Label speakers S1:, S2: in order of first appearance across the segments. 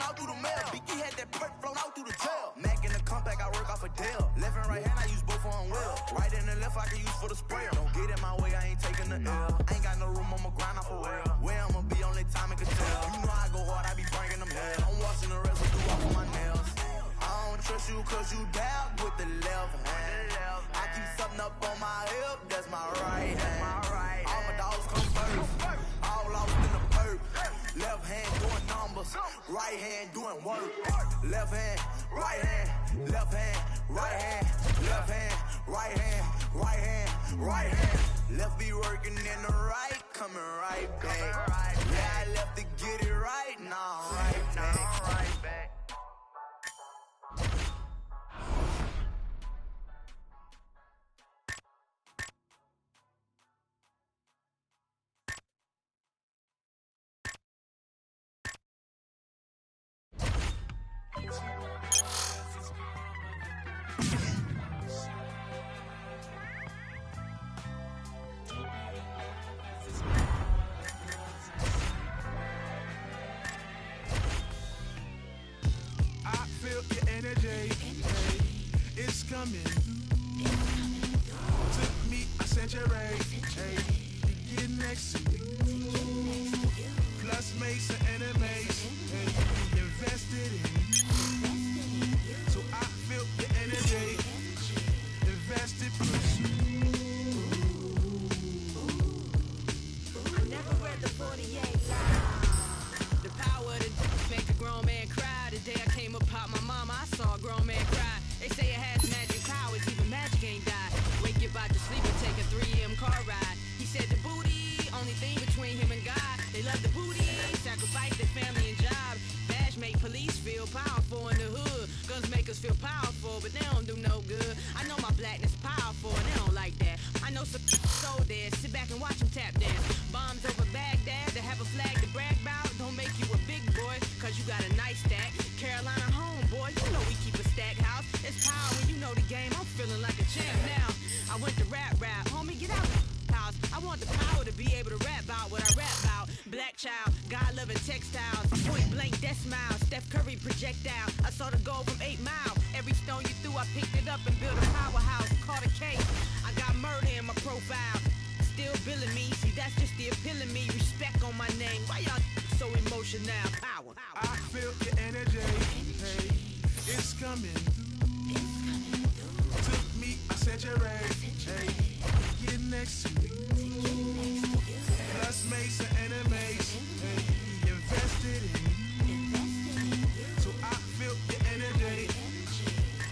S1: out through the mail. Biggie had that perk flown out through the tail. Mac in the compact, I work off a Dell. Left and right hand, I use both on well. Right and the left, I can use for the sprayer. Don't get in my way, I ain't taking the L. Ain't got no room, I'ma grind off a well. Where I'ma be, only time it can tell. You know I go hard, I be bringing them hell. I'm washing the residue off of my nails. I don't trust you cause you dab with the left hand. I keep something up on my hip, that's my right hand. All my dogs come first, all lost in the perp. Left hand doing numbers, right hand doing work. Left hand, right hand, left hand, right hand, left hand, right hand, right hand, right hand. Left be working in the right, coming right back. Yeah, I left to get it right, now right back.
S2: It's coming. Took me a century. Hey, to get next to you. Plus mates and enemies. Hey, invested in you. So I feel your energy. Invested pursue.
S3: I never read the 48 line. The power to make a grown man cry. The day I came up out my mama, I saw a grown man cry. They say it has magic powers, even magic ain't died. Wake you out to sleep and take a 3 AM car ride. He said the booty, only thing between him and God. They love the booty, sacrifice their family and job. Badge make police feel powerful in the hood. Guns make us feel powerful, but they don't do no good. I know my blackness powerful and they don't like that. I know some so dead, sit back and watch them tap dance. Bombs over Baghdad, to have a flag to brag about. Don't make you a big boy, cause you got a nice stack. Carolina homeboy, you know we keep a stack house. It's power when you know the game, I'm feeling like a champ now. I went to rap, homie, get out the house. I want the power to be able to rap about what I rap about. Black child, God-loving textiles, point blank, death smile, Steph Curry projectile. I saw the goal from 8 Mile. Every stone you threw, I picked it up and built a powerhouse. Caught a case, I got murder in my profile. Still billing me, see that's just the appeal of me. Respect on my name, why y'all so emotional? Power.
S2: I feel your energy. Hey, it's coming. Took me a century. Hey, get next to you. Plus mates and enemies. Hey, invested in you. So I feel your energy.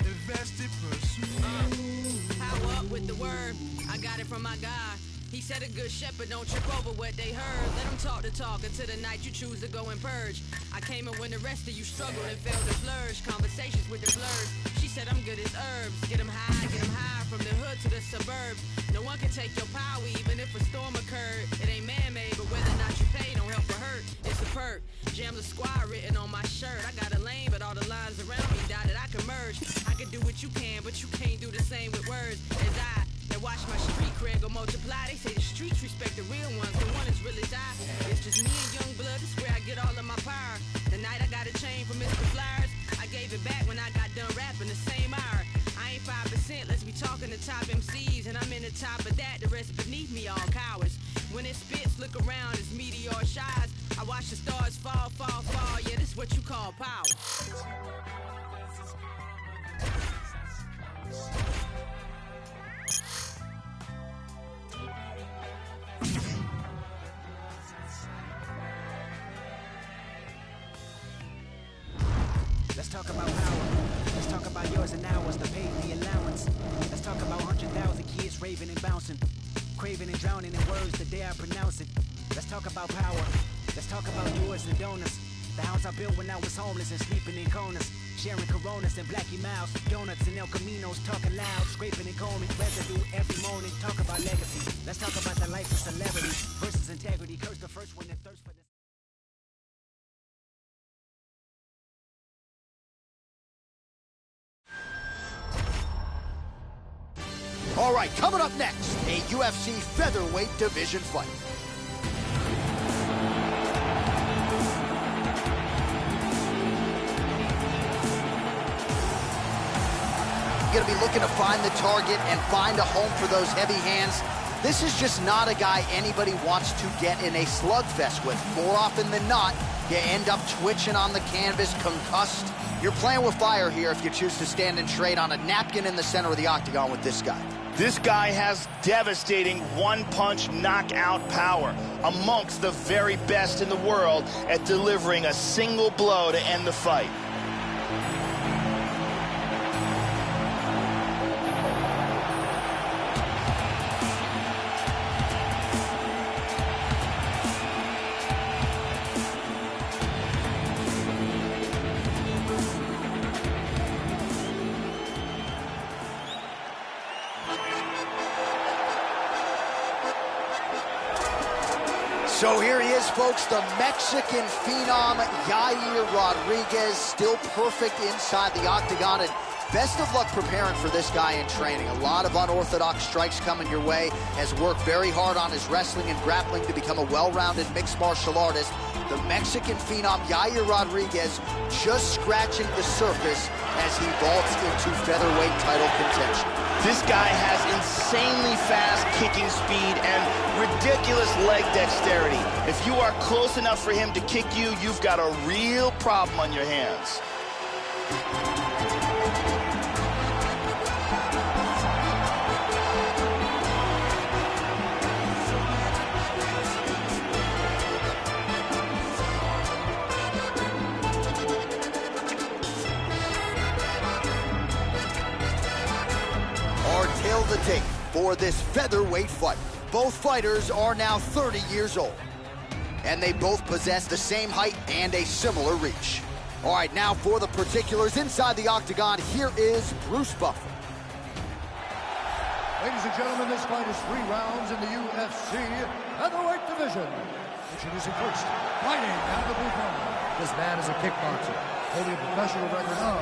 S2: Invested pursue.
S3: Power up with the word, I got it from my God. He said a good shepherd don't trip over what they heard. Let them talk the talk until the night you choose to go and purge. I came in when the rest of you struggled and failed to flourish. Conversations with the blurs. She said I'm good as herbs. Get them high from the hood to the suburbs. No one can take your power even if a storm occurred. It ain't man-made, but whether or not you pay don't help or hurt. It's a perk. Jam the squad written on my shirt. I got a lane, but all the lines around me die that I can merge. I can do what you can, but you can't do the same with words as I. That watch my street cred go multiply. They say the streets respect the real ones. The one is real as I. It's just me and young blood. That's where I get all of my power. The night I got a chain from Mr. Flyers, I gave it back when I got done rapping the same hour. I ain't 5%, let's be talking to top MCs. And I'm in the top of that, the rest beneath me all cowards. When it spits, look around, it's meteor shines. I watch the stars fall. Yeah, this is what you call power.
S4: Let's talk about power. Let's talk about yours and ours to pay the allowance. Let's talk about 100,000 kids raving and bouncing, craving and drowning in words the day I pronounce it. Let's talk about power. Let's talk about yours and donors. The house I built when I was homeless and sleeping in corners, sharing Coronas and Blackie Miles, donuts and El Caminos, talking loud, scraping and combing residue every morning. Talk about legacy. Let's talk about the life of celebrity versus integrity. Curse the first one that thirst for this.
S5: All right, coming up next, a UFC featherweight division fight. going to be looking to find the target and find a home for those heavy hands. This is just not a guy anybody wants to get in a slugfest with. More often than not, you end up twitching on the canvas, concussed. You're playing with fire here if you choose to stand and trade on a napkin in the center of the octagon with this guy.
S6: This guy has devastating one-punch knockout power, amongst the very best in the world at delivering a single blow to end the fight.
S5: So here he is, folks, the Mexican phenom, Yair Rodriguez, still perfect inside the octagon, and best of luck preparing for this guy in training. A lot of unorthodox strikes coming your way, has worked very hard on his wrestling and grappling to become a well-rounded mixed martial artist. The Mexican phenom, Yair Rodriguez, just scratching the surface as he vaults into featherweight title contention.
S6: This guy has insanely fast kicking speed and ridiculous leg dexterity. If you are close enough for him to kick you, you've got a real problem on your hands.
S5: The tape for this featherweight fight. Both fighters are now 30 years old, and they both possess the same height and a similar reach. All right, now for the particulars inside the octagon, here is Bruce Buffer.
S7: Ladies and gentlemen, this fight is 3 rounds in the UFC featherweight division. Introducing first, fighting out of the blue corner. This man is a kickboxer, holding a professional record of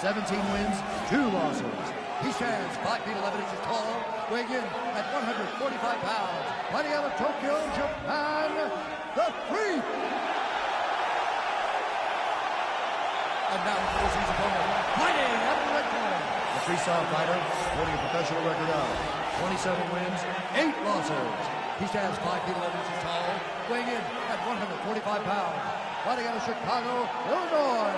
S7: 17 wins, 2 losses. He stands 5 feet 11 inches tall, weighing in at 145 pounds. Fighting out of Tokyo, Japan, the Freak. And now for his opponent, fighting out of the red corner. The freestyle fighter, holding a professional record of 27 wins, 8 losses. He stands 5 feet 11 inches tall, weighing in at 145 pounds. Fighting out of Chicago, Illinois,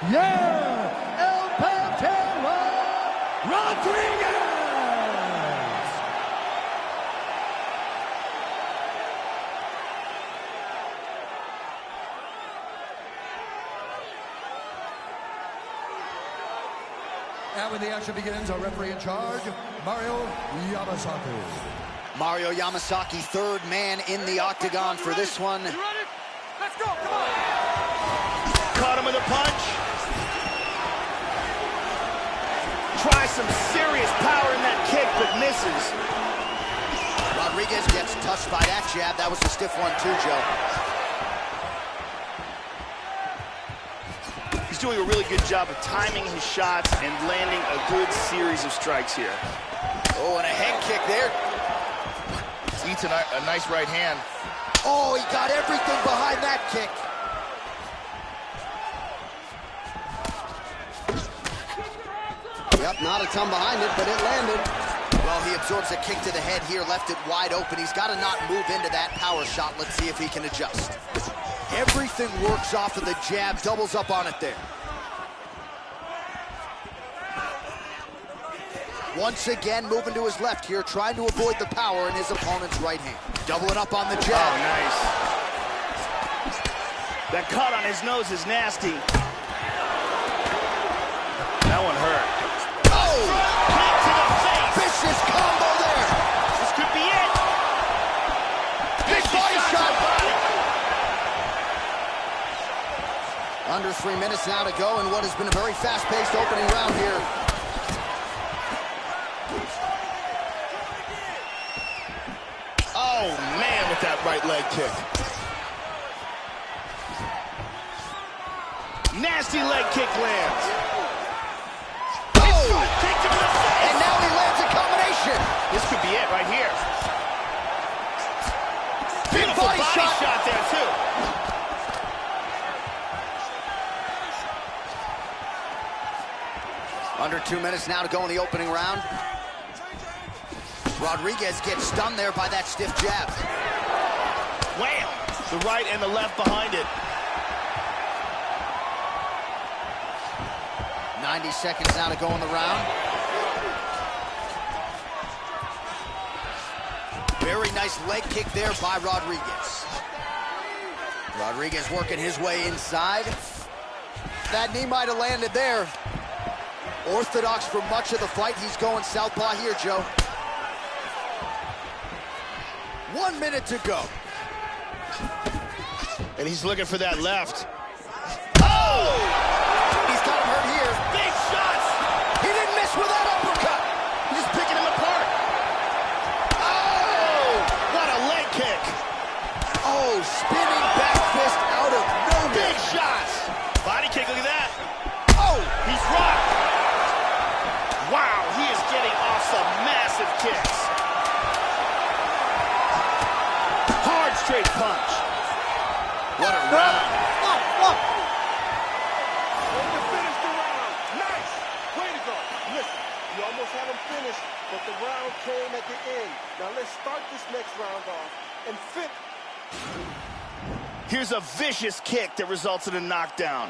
S7: El Pantera Rodriguez! And when the action begins, our referee in charge, Mario Yamasaki.
S5: Mario Yamasaki, third man in the octagon for this one.
S2: You ready? Let's go, come on!
S6: Caught him with a punch. Tries some serious power in that kick, but misses.
S5: Rodriguez gets touched by that jab. That was a stiff one too, Joe.
S6: He's doing a really good job of timing his shots and landing a good series of strikes here.
S5: Oh, and a head kick there.
S6: Eats a nice right hand.
S5: Oh, he got everything behind that kick.
S8: Yep, not a ton behind it, but it landed.
S5: Well, he absorbs a kick to the head here, left it wide open. He's got to not move into that power shot. Let's see if he can adjust. Everything works off of the jab, doubles up on it there. Once again, moving to his left here, trying to avoid the power in his opponent's right hand. Doubling up on the jab.
S6: Oh, nice. That cut on his nose is nasty. That one hurt.
S5: Oh!
S6: Kick to the face.
S5: Vicious combo there.
S6: This could be it.
S5: Big body shot.
S6: Body.
S5: Under 3 minutes now to go in what has been a very fast-paced opening round here.
S6: Oh, man, with that right leg kick. Nasty leg kick lands.
S5: Oh!
S6: Kicked him in the face.
S5: And now he lands a combination.
S6: This could be it right here.
S5: Big
S6: Beautiful
S5: body shot
S6: there, too.
S5: Under 2 minutes now to go in the opening round. Rodriguez gets stunned there by that stiff jab.
S6: Wham! The right and the left behind it.
S5: 90 seconds now to go in the round. Very nice leg kick there by Rodriguez. Rodriguez working his way inside. That knee might have landed there. Orthodox for much of the fight. He's going southpaw here, Joe. 1 minute to go.
S6: And he's looking for that left.
S5: Oh! He's got him hurt here.
S6: Big shots!
S5: He didn't miss with that uppercut.
S6: He's just picking him apart. Oh! What a leg kick.
S5: Oh, spinning back fist out of nowhere.
S6: Big shots. Body kick, look at that. Oh, he's rocked. Wow, he is getting off some massive kicks. Hard straight punch.
S5: What a round.
S9: Way to finish the round. Nice. Way to go. Listen, you almost had him finished, but the round came at the end. Now let's start this next round off and fit.
S6: Here's a vicious kick that results in a knockdown.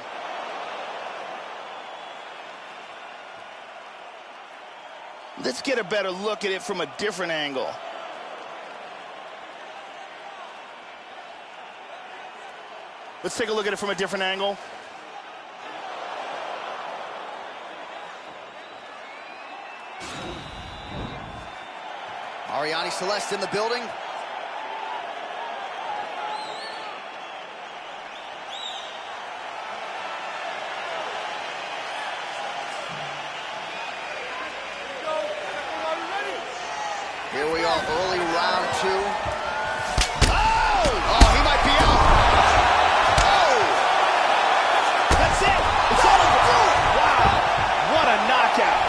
S6: Let's get a better look at it from a different angle. Let's take a look at it from a different angle.
S5: Ariane Celeste in the building. Here we are, early round 2. Oh, he might be out. Oh!
S6: That's it! It's over! Wow! What a knockout!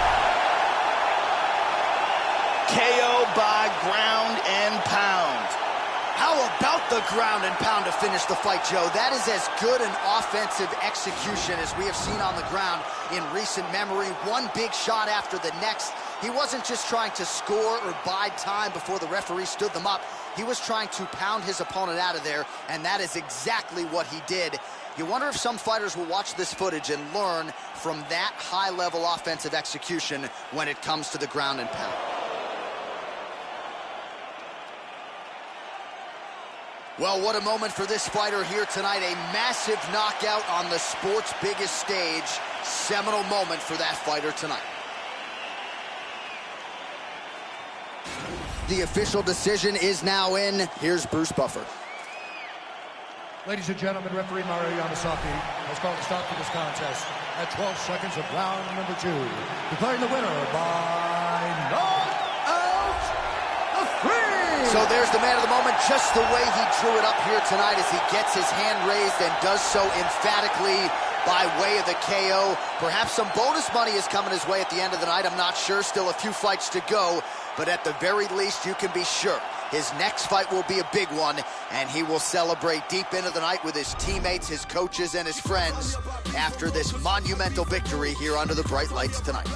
S6: KO by ground and pound.
S5: How about the ground and pound to finish the fight, Joe? That is as good an offensive execution as we have seen on the ground in recent memory. One big shot after the next. He wasn't just trying to score or bide time before the referee stood them up. He was trying to pound his opponent out of there, and that is exactly what he did. You wonder if some fighters will watch this footage and learn from that high-level offensive execution when it comes to the ground and pound. Well, what a moment for this fighter here tonight. A massive knockout on the sport's biggest stage. Seminal moment for that fighter tonight. The official decision is now in. Here's Bruce Buffer.
S7: Ladies and gentlemen, referee Mario Yamasaki has called a stop to this contest at 12 seconds of round number 2. Declaring the winner by knockout, the Free!
S5: So there's the man of the moment, just the way he drew it up here tonight as he gets his hand raised and does so emphatically by way of the KO. Perhaps some bonus money is coming his way at the end of the night. I'm not sure. Still a few fights to go. But at the very least, you can be sure his next fight will be a big one, and he will celebrate deep into the night with his teammates, his coaches, and his friends after this monumental victory here under the bright lights tonight.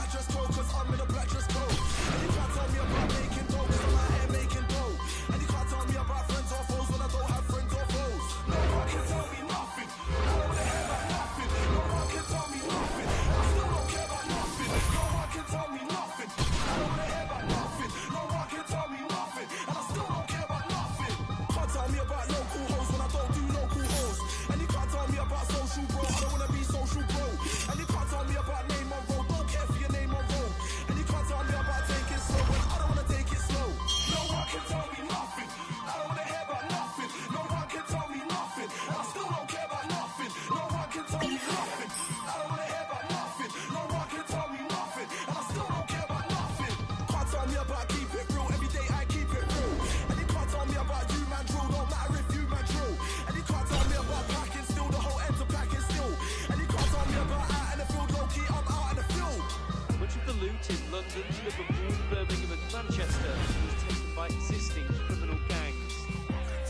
S10: Liverpool, Birmingham and Manchester was taken by existing criminal gangs.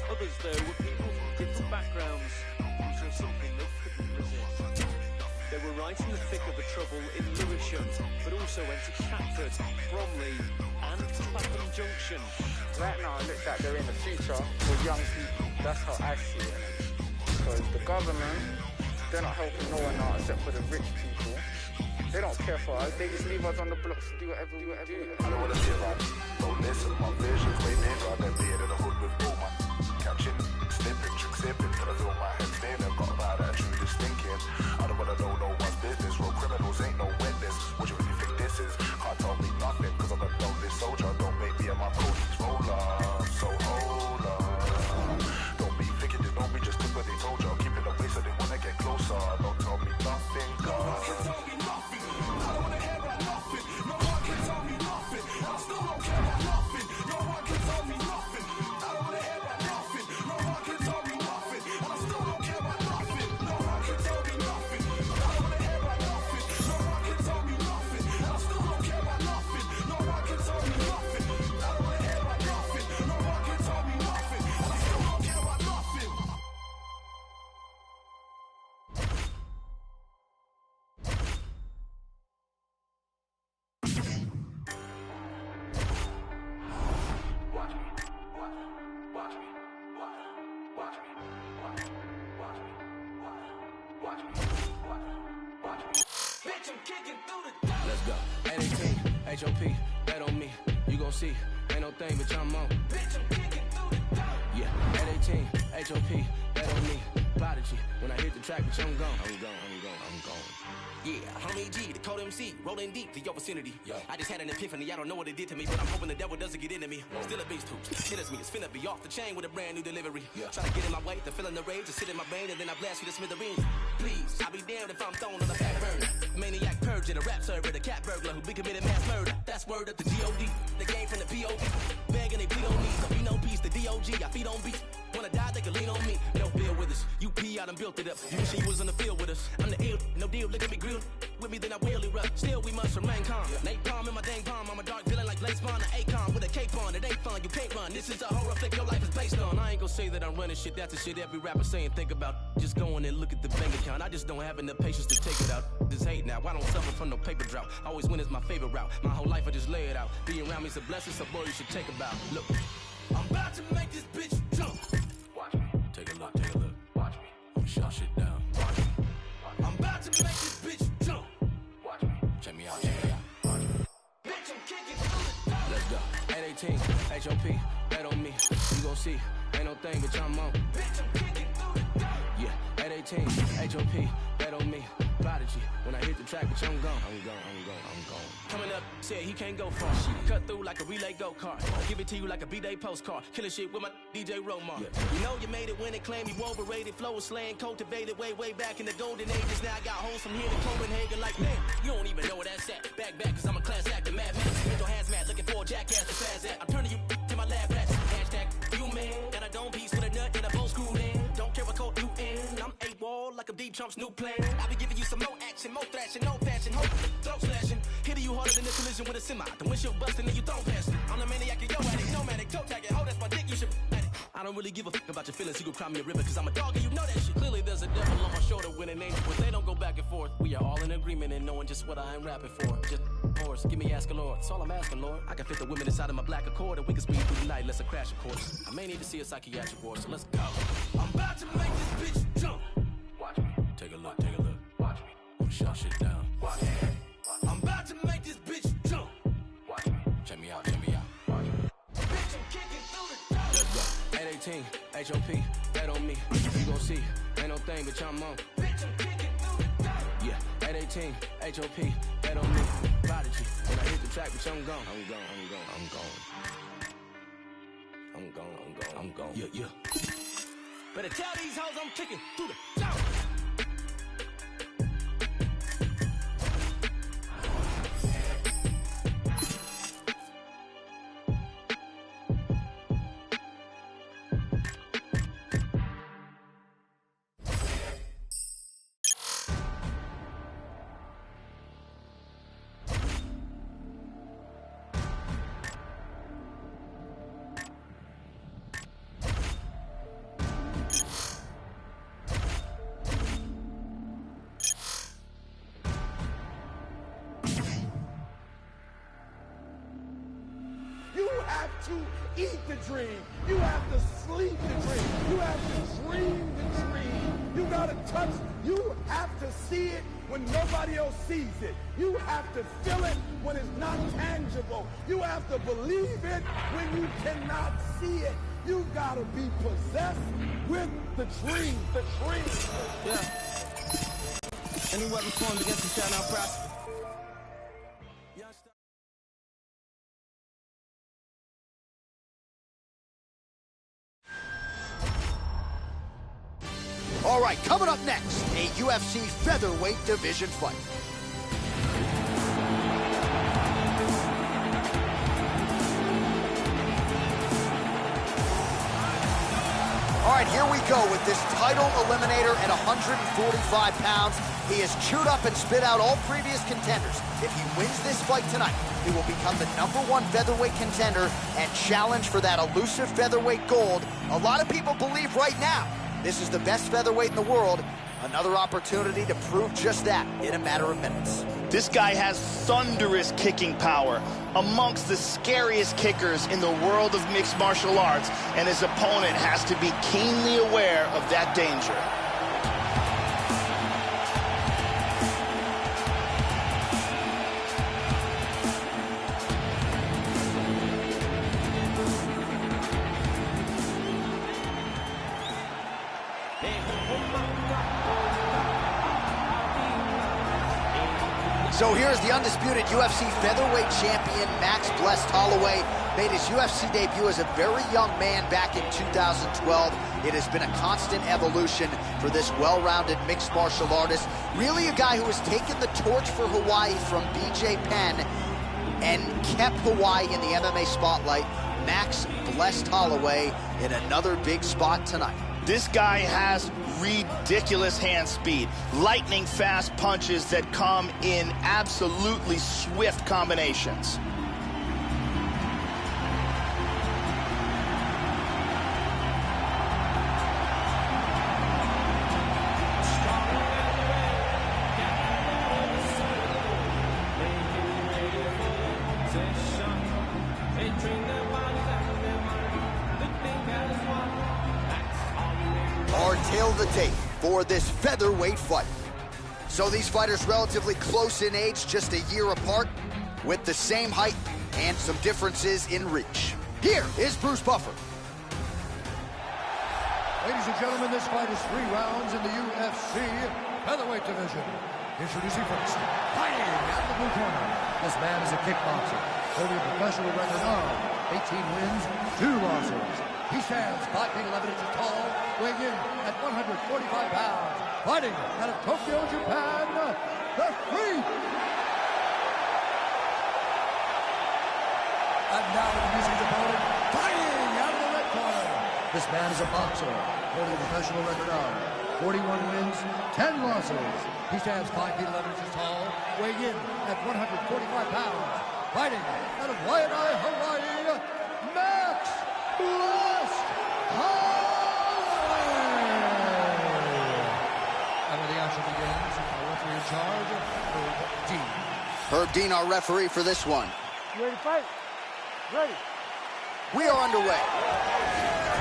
S10: Others, though, were people from different backgrounds who saw something they couldn't resist. There were right in the thick of the trouble in Lewisham, but also went to Catford, Bromley and Clapham Junction.
S11: Right now it looks like they're in the future for young people. That's how I see it. Because the government, they're not helping no one out except for the rich people. They don't care for us. They just leave us on the blocks to do whatever we want to do.
S12: I don't wanna live right. Don't listen, my vision's way bigger. I got beard in the hood with all my catching, snipping, trick sipping, till I feel my head spinning. Got a bad attitude, is thinking. I don't wanna know no one's business. Road criminals ain't no witness. What you really think this is? Can't tell me nothing, cause I'm a lonely soldier. Don't make me and my police roller. So hold on. Don't be thinking they know me just took what they told you. Keep it away so they wanna get closer. Don't tell me nothing, cause
S13: HOP, bet on me, you gon' see, ain't no thing but I'm on. Bitch, I'm kicking through the door. Yeah, at 18, HOP, bet on me, Prodigy, when I hit the track, bitch, I'm gone. I'm gone. Yeah, homie G, the code MC, rolling deep to your vicinity. Yeah. I just had an epiphany, I don't know what it did to me, but I'm hoping the devil doesn't get into me. Still a beast too, hit me, it's finna be off the chain with a brand new delivery. Yeah. Try to get in my way, the feeling the rage, to sit in my brain, and then I blast you to smithereens. Please, I'll be damned if I'm thrown on the back burner. Maniac purge in a rap server, the cat burglar who be committing mass murder. That's word of the G.O.D. The game from the P.O.D. Begging they plead on me, so you know peace, the D.O.G. I feed on beats. Wanna die, they can lean on me. No bill with us. UP, I done built it up. You wish he was in the field with us. I'm the ill, no deal, look at me grilled. With me, then I will erupt. Still, we must remain calm. Yeah. Nate Palm in my dang palm. I'm a dark villain like Blaze Spawn, an Akon with a cape on. It ain't fun, you can't run. This is a horror flick your life is based on. I ain't gonna say that I'm running shit. That's the shit every rapper saying. Think about just going and look at the bank account. I just don't have enough patience to take it out. This hate now. I don't suffer from no paper drought. Always win is my favorite route. My whole life I just lay it out. Being around me's a blessing, so boy, you should take a bow. Look, I'm about to make this bitch jump. Watch me. Take a look. Watch me. I'm shut shit down. Watch me. I'm about to make this bitch jump. Watch me. Check me out. Watch me. Bitch, I'm kicking through the door. Let's go. 818, HOP, bet on me. You gon' see, ain't no thing but I'm on. Bitch, I'm kicking through the door. Yeah, 818, HOP, bet on me. Prodigy, when I hit the track, bitch, I'm gone. Coming up, said he can't go far. Cut through like a relay go-kart. Give it to you like a B-Day postcard. Killing shit with my DJ Romar. Yeah. You know you made it when it claimed you overrated. Flow was slang, cultivated way back in the golden ages. Now I got hoes from here to Copenhagen like, man, you don't even know where that's at. Back, cause I'm a class actor, mad man. Mental hazmat, looking for a jackass to fast at. I'm turning you to my lab rats. Hashtag you man. Got a dome piece with a nut and a bow screw in. Don't care what code you in. I'm A-wall like a deep Trump's new plan. I be giving you some more action, more thrashing, no fashion, hope, throat slashing. Hitting you harder than a collision with a semi. The windshield busting and you don't pass it. I'm the maniac and yo addict, nomadic, toe tagging. Oh, that's my dick, you should at it. I don't really give a fuck about your feelings. You can cry me a river cause I'm a dog and you know that shit. Clearly there's a devil on my shoulder with an angel, but they don't go back and forth. We are all in agreement in knowing just what I am rapping for. Just horse, give me asking Lord. That's all I'm asking, Lord. I can fit the women inside of my black Accord and we can speed through the night, let's a crash of course. I may need to see a psychiatric ward, so let's go. I'm about to make this bitch jump. Watch me. Take a look. Watch me. I'm shut shit down. Watch me. I'm about to make this bitch jump. Watch me. Check me out. Watch me. Bitch, I'm kicking through the door. Let's go. 818, HOP, bet on me. You gon' see, ain't no thing but I'm on. Bitch, I'm kicking through the door. Yeah, 818, HOP, bet on me. Prodigy, when I hit the track, bitch, I'm gone. I'm gone. Yeah. Better tell these hoes I'm kicking through the door.
S9: to eat the dream. You have to sleep the dream. You have to dream the dream. You gotta touch, you have to see it when nobody else sees it. You have to feel it when it's not tangible. You have to believe it when you cannot see it. You gotta be possessed with the dream, the dream.
S13: Yeah. Any weapon formed against you shall not prosper.
S5: All right, coming up next, a UFC featherweight division fight. All right, here we go with this title eliminator at 145 pounds. He has chewed up and spit out all previous contenders. If he wins this fight tonight, he will become the #1 featherweight contender and challenge for that elusive featherweight gold. A lot of people believe right now this is the best featherweight in the world. Another opportunity to prove just that in a matter of minutes.
S6: This guy has thunderous kicking power, amongst the scariest kickers in the world of mixed martial arts, and his opponent has to be keenly aware of that danger.
S5: So here's the undisputed UFC featherweight champion, Max Blessed Holloway. Made his UFC debut as a very young man back in 2012. It has been a constant evolution for this well-rounded mixed martial artist. Really a guy who has taken the torch for Hawaii from BJ Penn and kept Hawaii in the MMA spotlight. Max Blessed Holloway in another big spot tonight.
S6: This guy has ridiculous hand speed, lightning fast punches that come in absolutely swift combinations.
S5: The tape for this featherweight fight. So these fighters relatively close in age, just a year apart, with the same height and some differences in reach. Here is Bruce Buffer.
S7: Ladies and gentlemen, this fight is 3 rounds in the UFC featherweight division. Introducing first, fighting out of the blue corner. This man is a kickboxer, holding a professional record of 18 wins, 2 losses. He stands 5 feet 11 inches tall, weighing in at 145 pounds. Fighting out of Tokyo, Japan, the Freak. And now introducing his opponent, fighting out of the red corner. This man is a boxer, holding a professional record of 41 wins, 10 losses. He stands 5 feet 11 inches tall, weighing in at 145 pounds. Fighting out of Waianae, Hawaii, Max Blessed Holloway. And when the action begins, our referee in charge, Herb Dean.
S5: Herb Dean, our referee for this one.
S9: You ready to fight? Ready.
S5: We are underway.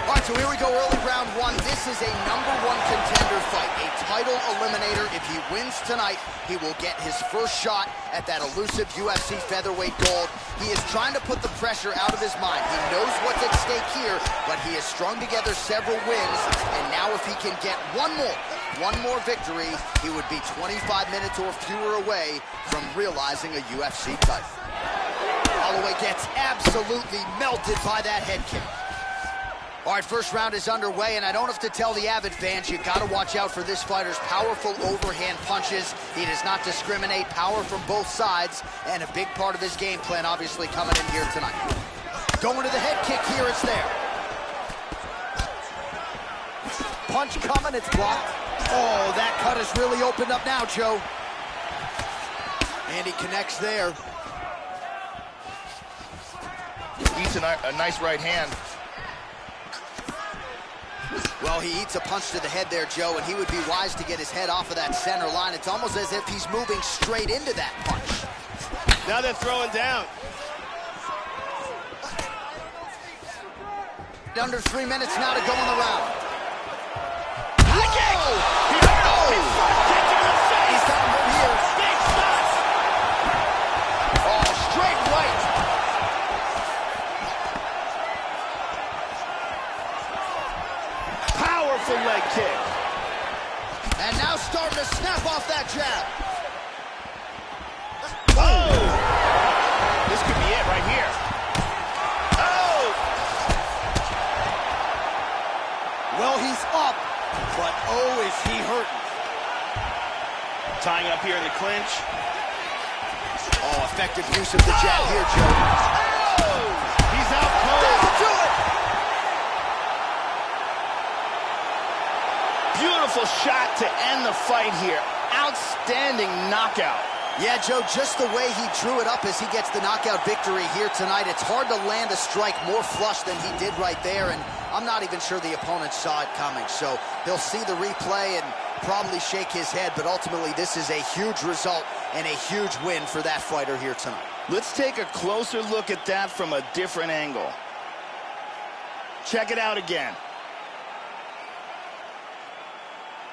S5: All right, so here we go, early round 1. This is a #1 contender fight, a title eliminator. If he wins tonight, he will get his first shot at that elusive UFC featherweight gold. He is trying to put the pressure out of his mind. He knows what's at stake here, but he has strung together several wins, and now if he can get one more victory, he would be 25 minutes or fewer away from realizing a UFC title. Holloway gets absolutely melted by that head kick. All right, first round is underway, and I don't have to tell the avid fans, you got to watch out for this fighter's powerful overhand punches. He does not discriminate, power from both sides, and a big part of his game plan obviously coming in here tonight. Going to the head kick here, it's there. Punch coming, it's blocked. Oh, that cut has really opened up now, Joe. And he connects there.
S6: Eats a nice right hand.
S5: Well, he eats a punch to the head there, Joe, and he would be wise to get his head off of that center line. It's almost as if he's moving straight into that punch.
S6: Now they're throwing down.
S5: Under 3 minutes now to go in the round.
S6: High kick! He hurt him! His front kick in the face!
S5: He's got him here.
S6: Big shots!
S5: Oh, straight right.
S6: Powerful leg kick.
S5: And now starting to snap off that jab.
S6: Oh! This could be it right here. Oh!
S5: Well, he's up, but oh, is he hurting.
S6: Tying up here in the clinch.
S5: Oh, effective use of the jab here, Joe.
S6: Oh! He's out cold.
S5: That'll do it.
S6: Beautiful shot to end the fight here. Outstanding knockout.
S5: Yeah, Joe, just the way he drew it up as he gets the knockout victory here tonight. It's hard to land a strike more flush than he did right there, and I'm not even sure the opponent saw it coming. So he'll see the replay and probably shake his head, but ultimately this is a huge result and a huge win for that fighter here tonight.
S6: Let's take a closer look at that from a different angle. Check it out again.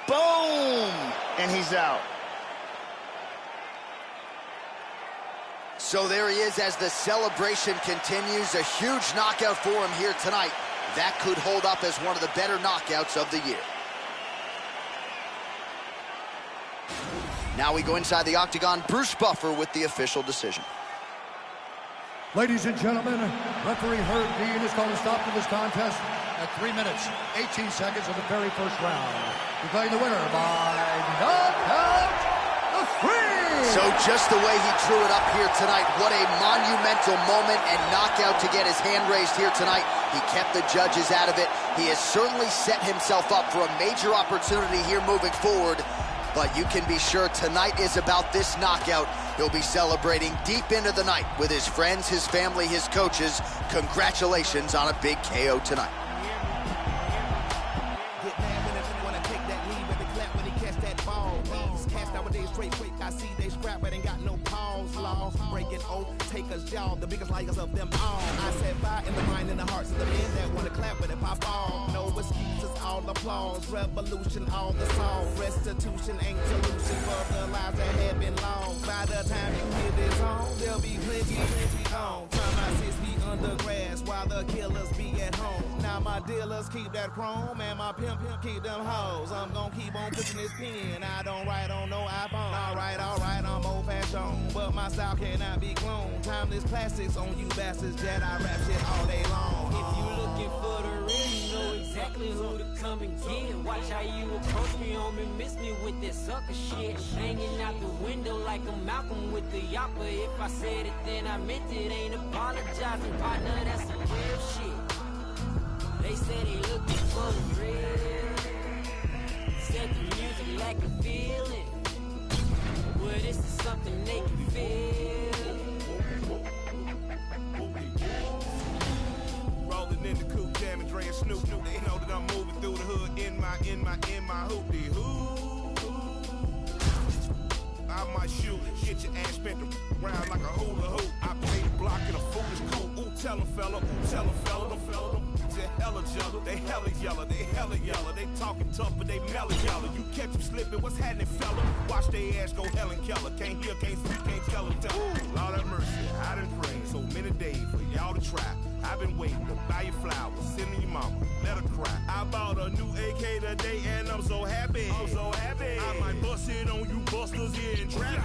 S6: Boom! And he's out.
S5: So there he is as the celebration continues. A huge knockout for him here tonight. That could hold up as one of the better knockouts of the year. Now we go inside the octagon. Bruce Buffer with the official decision.
S7: Ladies and gentlemen, referee Herb Dean is calling a stop to this contest at 3 minutes, 18 seconds of the very first round. Declaring the winner by knockout, the Free!
S5: So just the way he drew it up here tonight, what a monumental moment and knockout to get his hand raised here tonight. He kept the judges out of it. He has certainly set himself up for a major opportunity here moving forward. But you can be sure tonight is about this knockout. He'll be celebrating deep into the night with his friends, his family, his coaches. Congratulations on a big KO tonight.
S1: I see they scrap but ain't got no pause. Laws breaking oath, take us jaw, the biggest liars of them all. I set fire in the mind and the hearts of the men that wanna clap but if I fall, no excuses, all applause. Revolution, all the song. Restitution ain't solution for the lives that have been long. By the time you hear this song, there'll be plenty on. Time my 6 feet under grass while the killers be at home. Now my dealers keep that chrome and my pimp keep them hoes. I'm gonna keep on pushing this pen. I don't write on no iPhone. Alright, I'm old-fashioned, but my style cannot be cloned. Timeless classics on you bastards, Jedi rap shit all day long.
S3: If you looking for the real, you know exactly who to come and get. Watch how you approach me, homie, miss me with that sucker shit. Hanging out the window like a Malcolm with the yapper. If I said it, then I meant it. Ain't apologizing, partner, that's some real shit. They say they looking for the real. Said the music lack a feeling. Well, this is something they can feel.
S1: Rolling in the coupe, jamming, Dre and Snoop. They know that I'm moving through the hood in my hoopty hoo. I might shoot it, get your ass spent around like a hula hoop. I play the block in a foolish coupe. Ooh, tell them fella, them fella. They hella jealous, they hella yellow. They talking tough, but they mellow yellow. You catch them slipping, what's happening, fella? Watch they ass go Helen Keller. Can't hear, can't speak, can't tell them. Lord have mercy, I done prayed so many days for y'all to try. I've been waiting to buy your flowers, send your mama, let her cry. I bought a new AK today and I'm so happy. I might bust it on you busters here in traffic.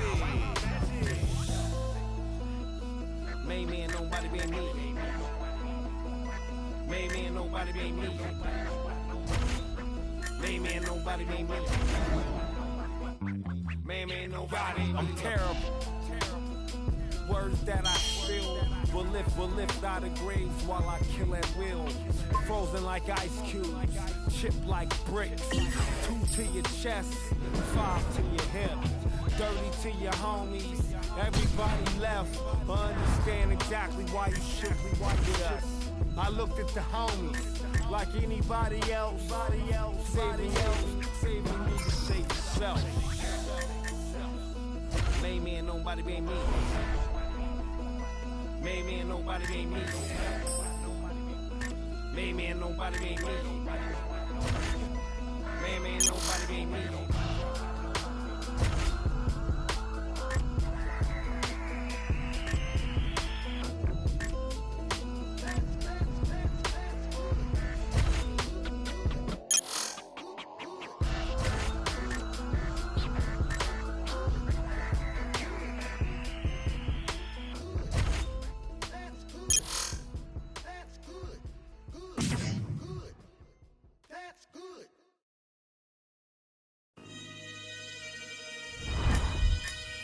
S3: Main man, nobody but me. Main man, nobody but me. Main man, nobody but me. Main man, nobody.
S14: I'm terrible. Words that I spill will lift out of graves while I kill at will. Frozen like ice cubes, chipped like bricks. 2 to your chest, 5 to your hip. Dirty to your homies. Everybody left, but understand exactly why you should be with us. I looked at the homies like anybody else. Saving me to save yourself. Main man, nobody but me. Main man, nobody but me. Man, nobody ain't me. Man, nobody ain't me.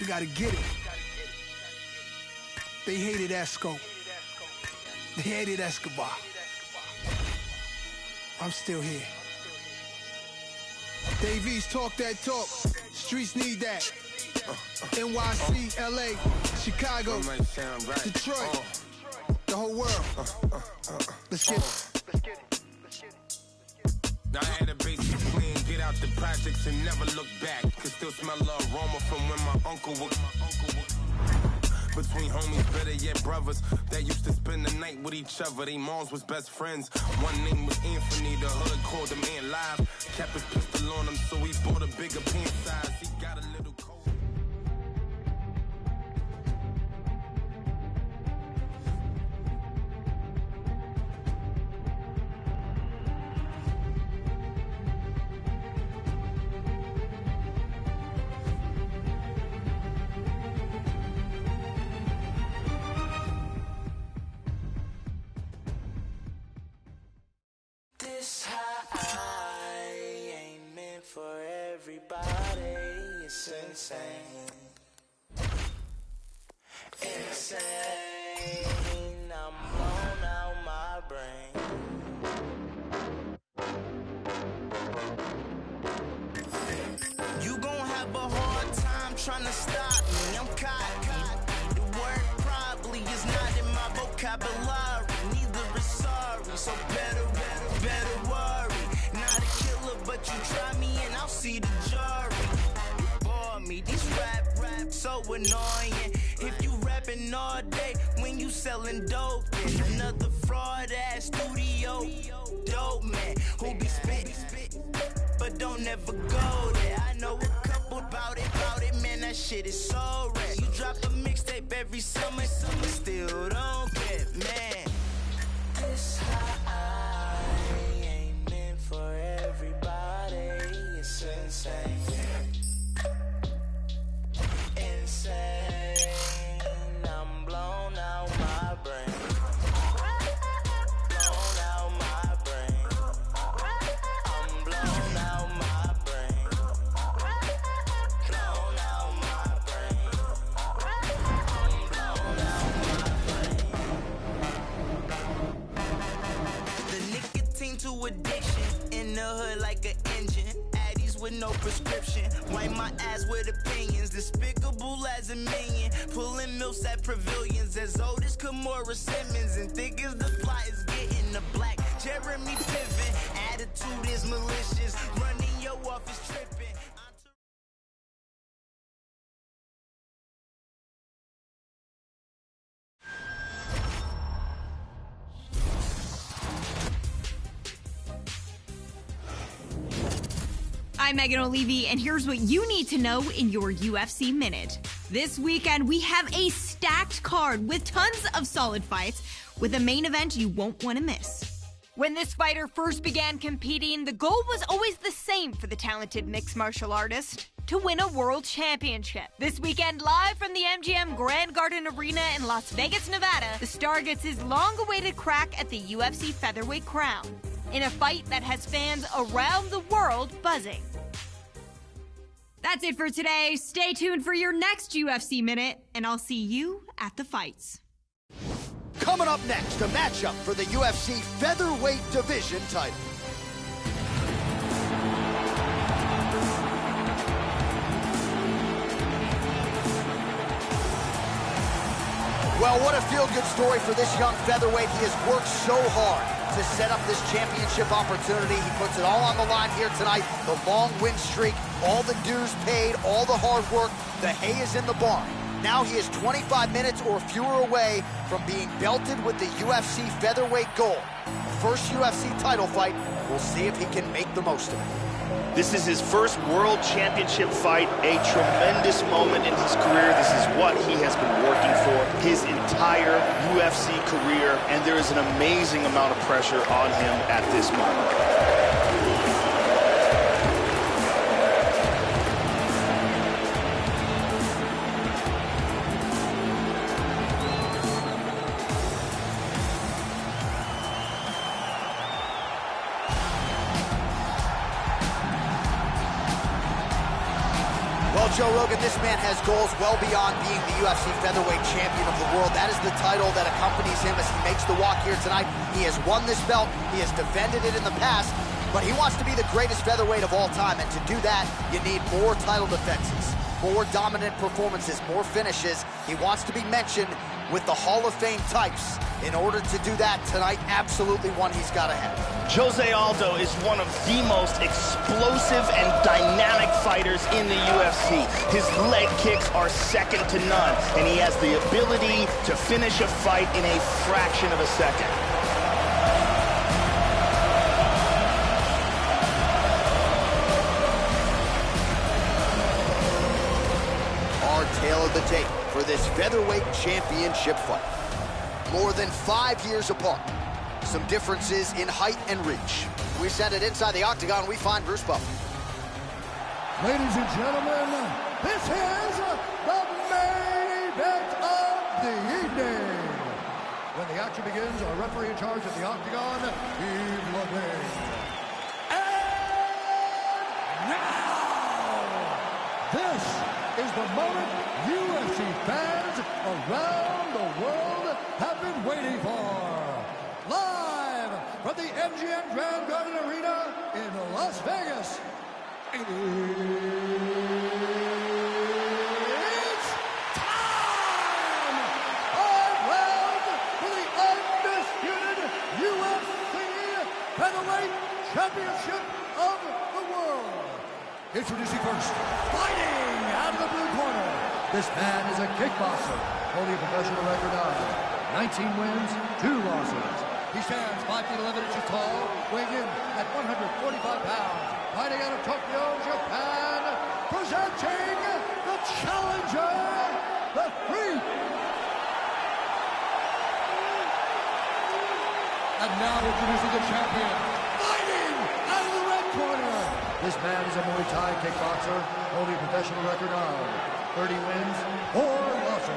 S2: We gotta get it. They hated Esco. They hated Escobar. I'm still here. Davies, talk that talk. Streets need that. NYC, LA, Chicago, Detroit, the whole world. Let's get it.
S15: Now I had a basic plan, get out the projects and never look back. Could still smell the aroma from when my uncle was. Between homies, better yet brothers, that used to spend the night with each other. They moms was best friends. One name was Anthony, the hood called the man live. Kept his pistol on him, so he bought a bigger pant size. He got a little cold.
S16: This high ain't meant for everybody. It's insane. Insane. I'm blown out my brain. You gon' have a hard time trying to stop me. I'm caught. The word probably is not in my vocabulary. Neither is sorry. So better worry. Not a killer, but you try me and I'll see the jury. You bore me, these rap so annoying. If you rapping all day when you selling dope, then another fraud ass studio dope man who be spit, but don't ever go there. I know a couple about it, man. That shit is so rare. You drop a mixtape every summer, still don't get man. This high ain't meant for everybody. It's insane. Insane. I'm blown out my brain. Blown out my brain. I'm blown out my brain. Blown out my brain. I'm blown out my brain. The nicotine to addiction in the hood like an engine. Addies with no prescription. Wipe my ass with opinions. Despicable as a minion. Pulling milfs at pavilions. As old as Kimora Simmons. And thick as the fly is getting the black. Jeremy Piven. Attitude is malicious. Running your office tripping.
S17: I'm Megan O'Leary, and here's what you need to know in your UFC Minute. This weekend, we have a stacked card with tons of solid fights, with a main event you won't want to miss. When this fighter first began competing, the goal was always the same for the talented mixed martial artist: to win a world championship. This weekend, live from the MGM Grand Garden Arena in Las Vegas, Nevada, the star gets his long-awaited crack at the UFC featherweight crown, in a fight that has fans around the world buzzing. That's it for today. Stay tuned for your next UFC Minute, and I'll see you at the fights.
S5: Coming up next, a matchup for the UFC featherweight division title. Well, what a feel-good story for this young featherweight. He has worked so hard to set up this championship opportunity. He puts it all on the line here tonight. The long win streak, all the dues paid, all the hard work. The hay is in the barn. Now he is 25 minutes or fewer away from being belted with the UFC featherweight gold. First UFC title fight. We'll see if he can make the most of it.
S6: This is his first world championship fight, a tremendous moment in his career. This is what he has been working for his entire UFC career, and there is an amazing amount of pressure on him at this moment.
S5: Well, Joe Rogan, this man has goals well beyond being the UFC featherweight champion of the world. That is the title that accompanies him as he makes the walk here tonight. He has won this belt. He has defended it in the past, but he wants to be the greatest featherweight of all time. And to do that, you need more title defenses, more dominant performances, more finishes. He wants to be mentioned with the Hall of Fame types. In order to do that tonight, absolutely one he's got to have.
S6: Jose Aldo is one of the most explosive and dynamic fighters in the UFC. His leg kicks are second to none, and he has the ability to finish a fight in a fraction of a second.
S5: Our tale of the tape for this featherweight championship fight. More than 5 years apart. Some differences in height and reach. We send it inside the octagon. We find Bruce Buffer.
S7: Ladies and gentlemen, this is the main event of the evening. When the action begins, our referee in charge of the octagon, Yves Ludwig. And now, this is the moment UFC fans around the world have been waiting for. Live from the MGM Grand Garden Arena in Las Vegas. It's time! 5 rounds for the undisputed UFC Featherweight Championship of the world. Introducing first, fighting out of the blue corner. This man is a kickboxer, holding a professional record of 19 wins, 2 losses. He stands 5 feet 11 inches tall, weighing in at 145 pounds. Fighting out of Tokyo, Japan, presenting the challenger, the Freak. And now introducing the champion, fighting out of the red corner. This man is a Muay Thai kickboxer, holding a professional record of 30 wins, 4 losses.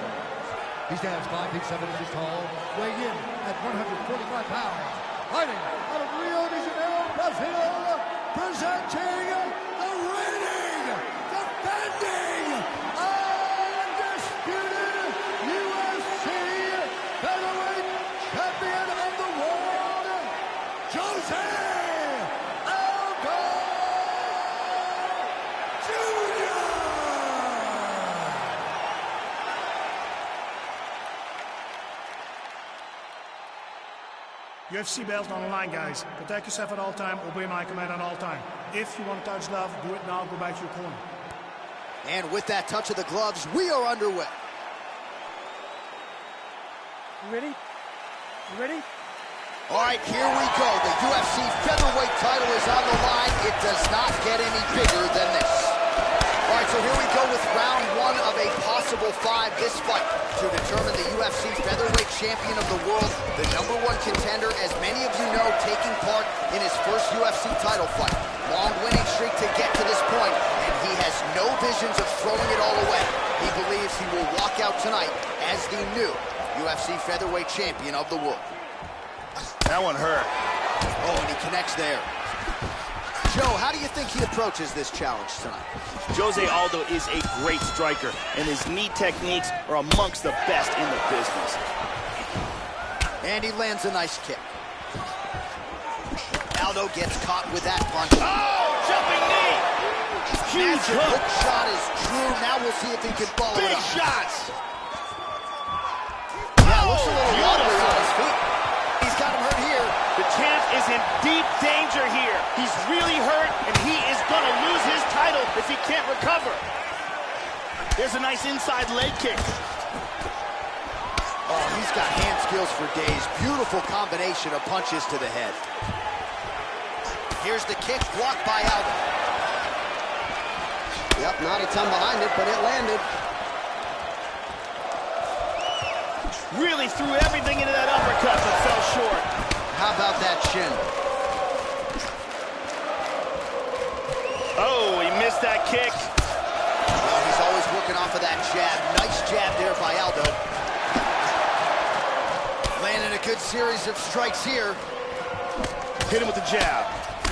S7: He stands 5 feet 7 inches tall, weighing in at 145 pounds. Fighting out of Rio de Janeiro, Brazil, presenting the reigning, defending, undisputed UFC featherweight champion of the world, Jose Aldo Jr.
S18: UFC belts on the line, guys. Protect yourself at all time. Obey my command at all time. If you want to touch love, do it now. Go back to your corner.
S5: And with that touch of the gloves, we are underway.
S19: You ready? You ready?
S5: All right, here we go. The UFC featherweight title is on the line. It does not get any bigger than this. All right, so here we go with round 1 of a possible 5. This fight to determine the UFC featherweight champion of the world, the #1 contender, as many of you know, taking part in his first UFC title fight. Long winning streak to get to this point, and he has no visions of throwing it all away. He believes he will walk out tonight as the new UFC featherweight champion of the world.
S6: That one hurt.
S5: Oh, and he connects there. Joe, how do you think he approaches this challenge tonight?
S6: Jose Aldo is a great striker, and his knee techniques are amongst the best in the business.
S5: And he lands a nice kick. Aldo gets caught with that punch.
S6: Oh, jumping knee! Huge
S5: hook shot is true. Now we'll see if he can follow it up.
S6: Big shots!
S5: Yeah, looks a little wobbly on his feet. He's got him hurt here.
S6: The champ is in deep danger here. He's really hurt, and he is going to lose his title if he can't recover. There's a nice inside leg kick.
S5: Oh, he's got hand skills for days. Beautiful combination of punches to the head. Here's the kick, blocked by Aldo.
S8: Yep, not a ton behind it, but it landed.
S6: Really threw everything into that uppercut, but fell short.
S5: How about that shin?
S6: Oh, he missed that kick.
S5: Well, he's always working off of that jab. Nice jab there by Aldo. Landing a good series of strikes here.
S6: Hit him with the jab.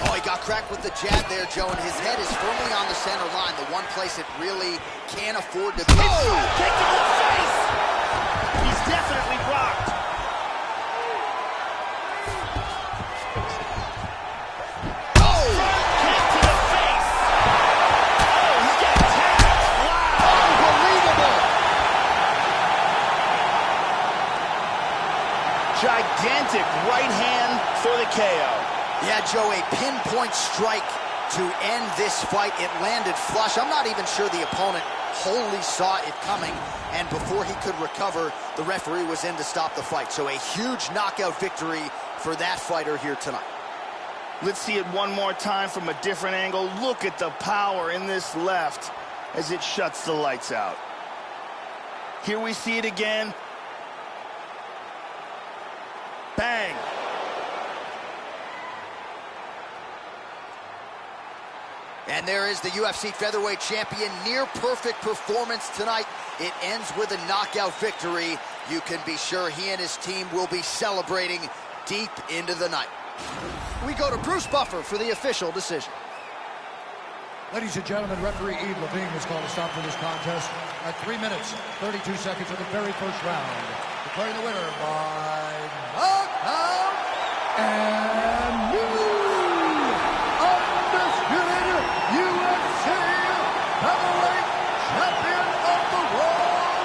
S5: Oh, he got cracked with the jab there, Joe, and his head is firmly on the center line, the one place it really can't afford to be.
S6: Oh! Kick to the face! He's definitely rocked.
S5: Oh!
S6: Kick to the face! Oh, he's got tagged! Wow!
S5: Unbelievable!
S6: Gigantic right hand for the KO.
S5: Yeah, Joe, a pinpoint strike to end this fight. It landed flush. I'm not even sure the opponent wholly saw it coming, and before he could recover, the referee was in to stop the fight. So a huge knockout victory for that fighter here tonight.
S6: Let's see it one more time from a different angle. Look at the power in this left as it shuts the lights out. Here we see it again. Bang!
S5: And there is the UFC featherweight champion. Near perfect performance tonight. It ends with a knockout victory. You can be sure he and his team will be celebrating deep into the night. We go to Bruce Buffer for the official decision.
S7: Ladies and gentlemen, referee Eve Levine has called a stop to this contest at 3 minutes, 32 seconds of the very first round. Declaring the winner by knockout and new undisputed UFC heavyweight champion of the world,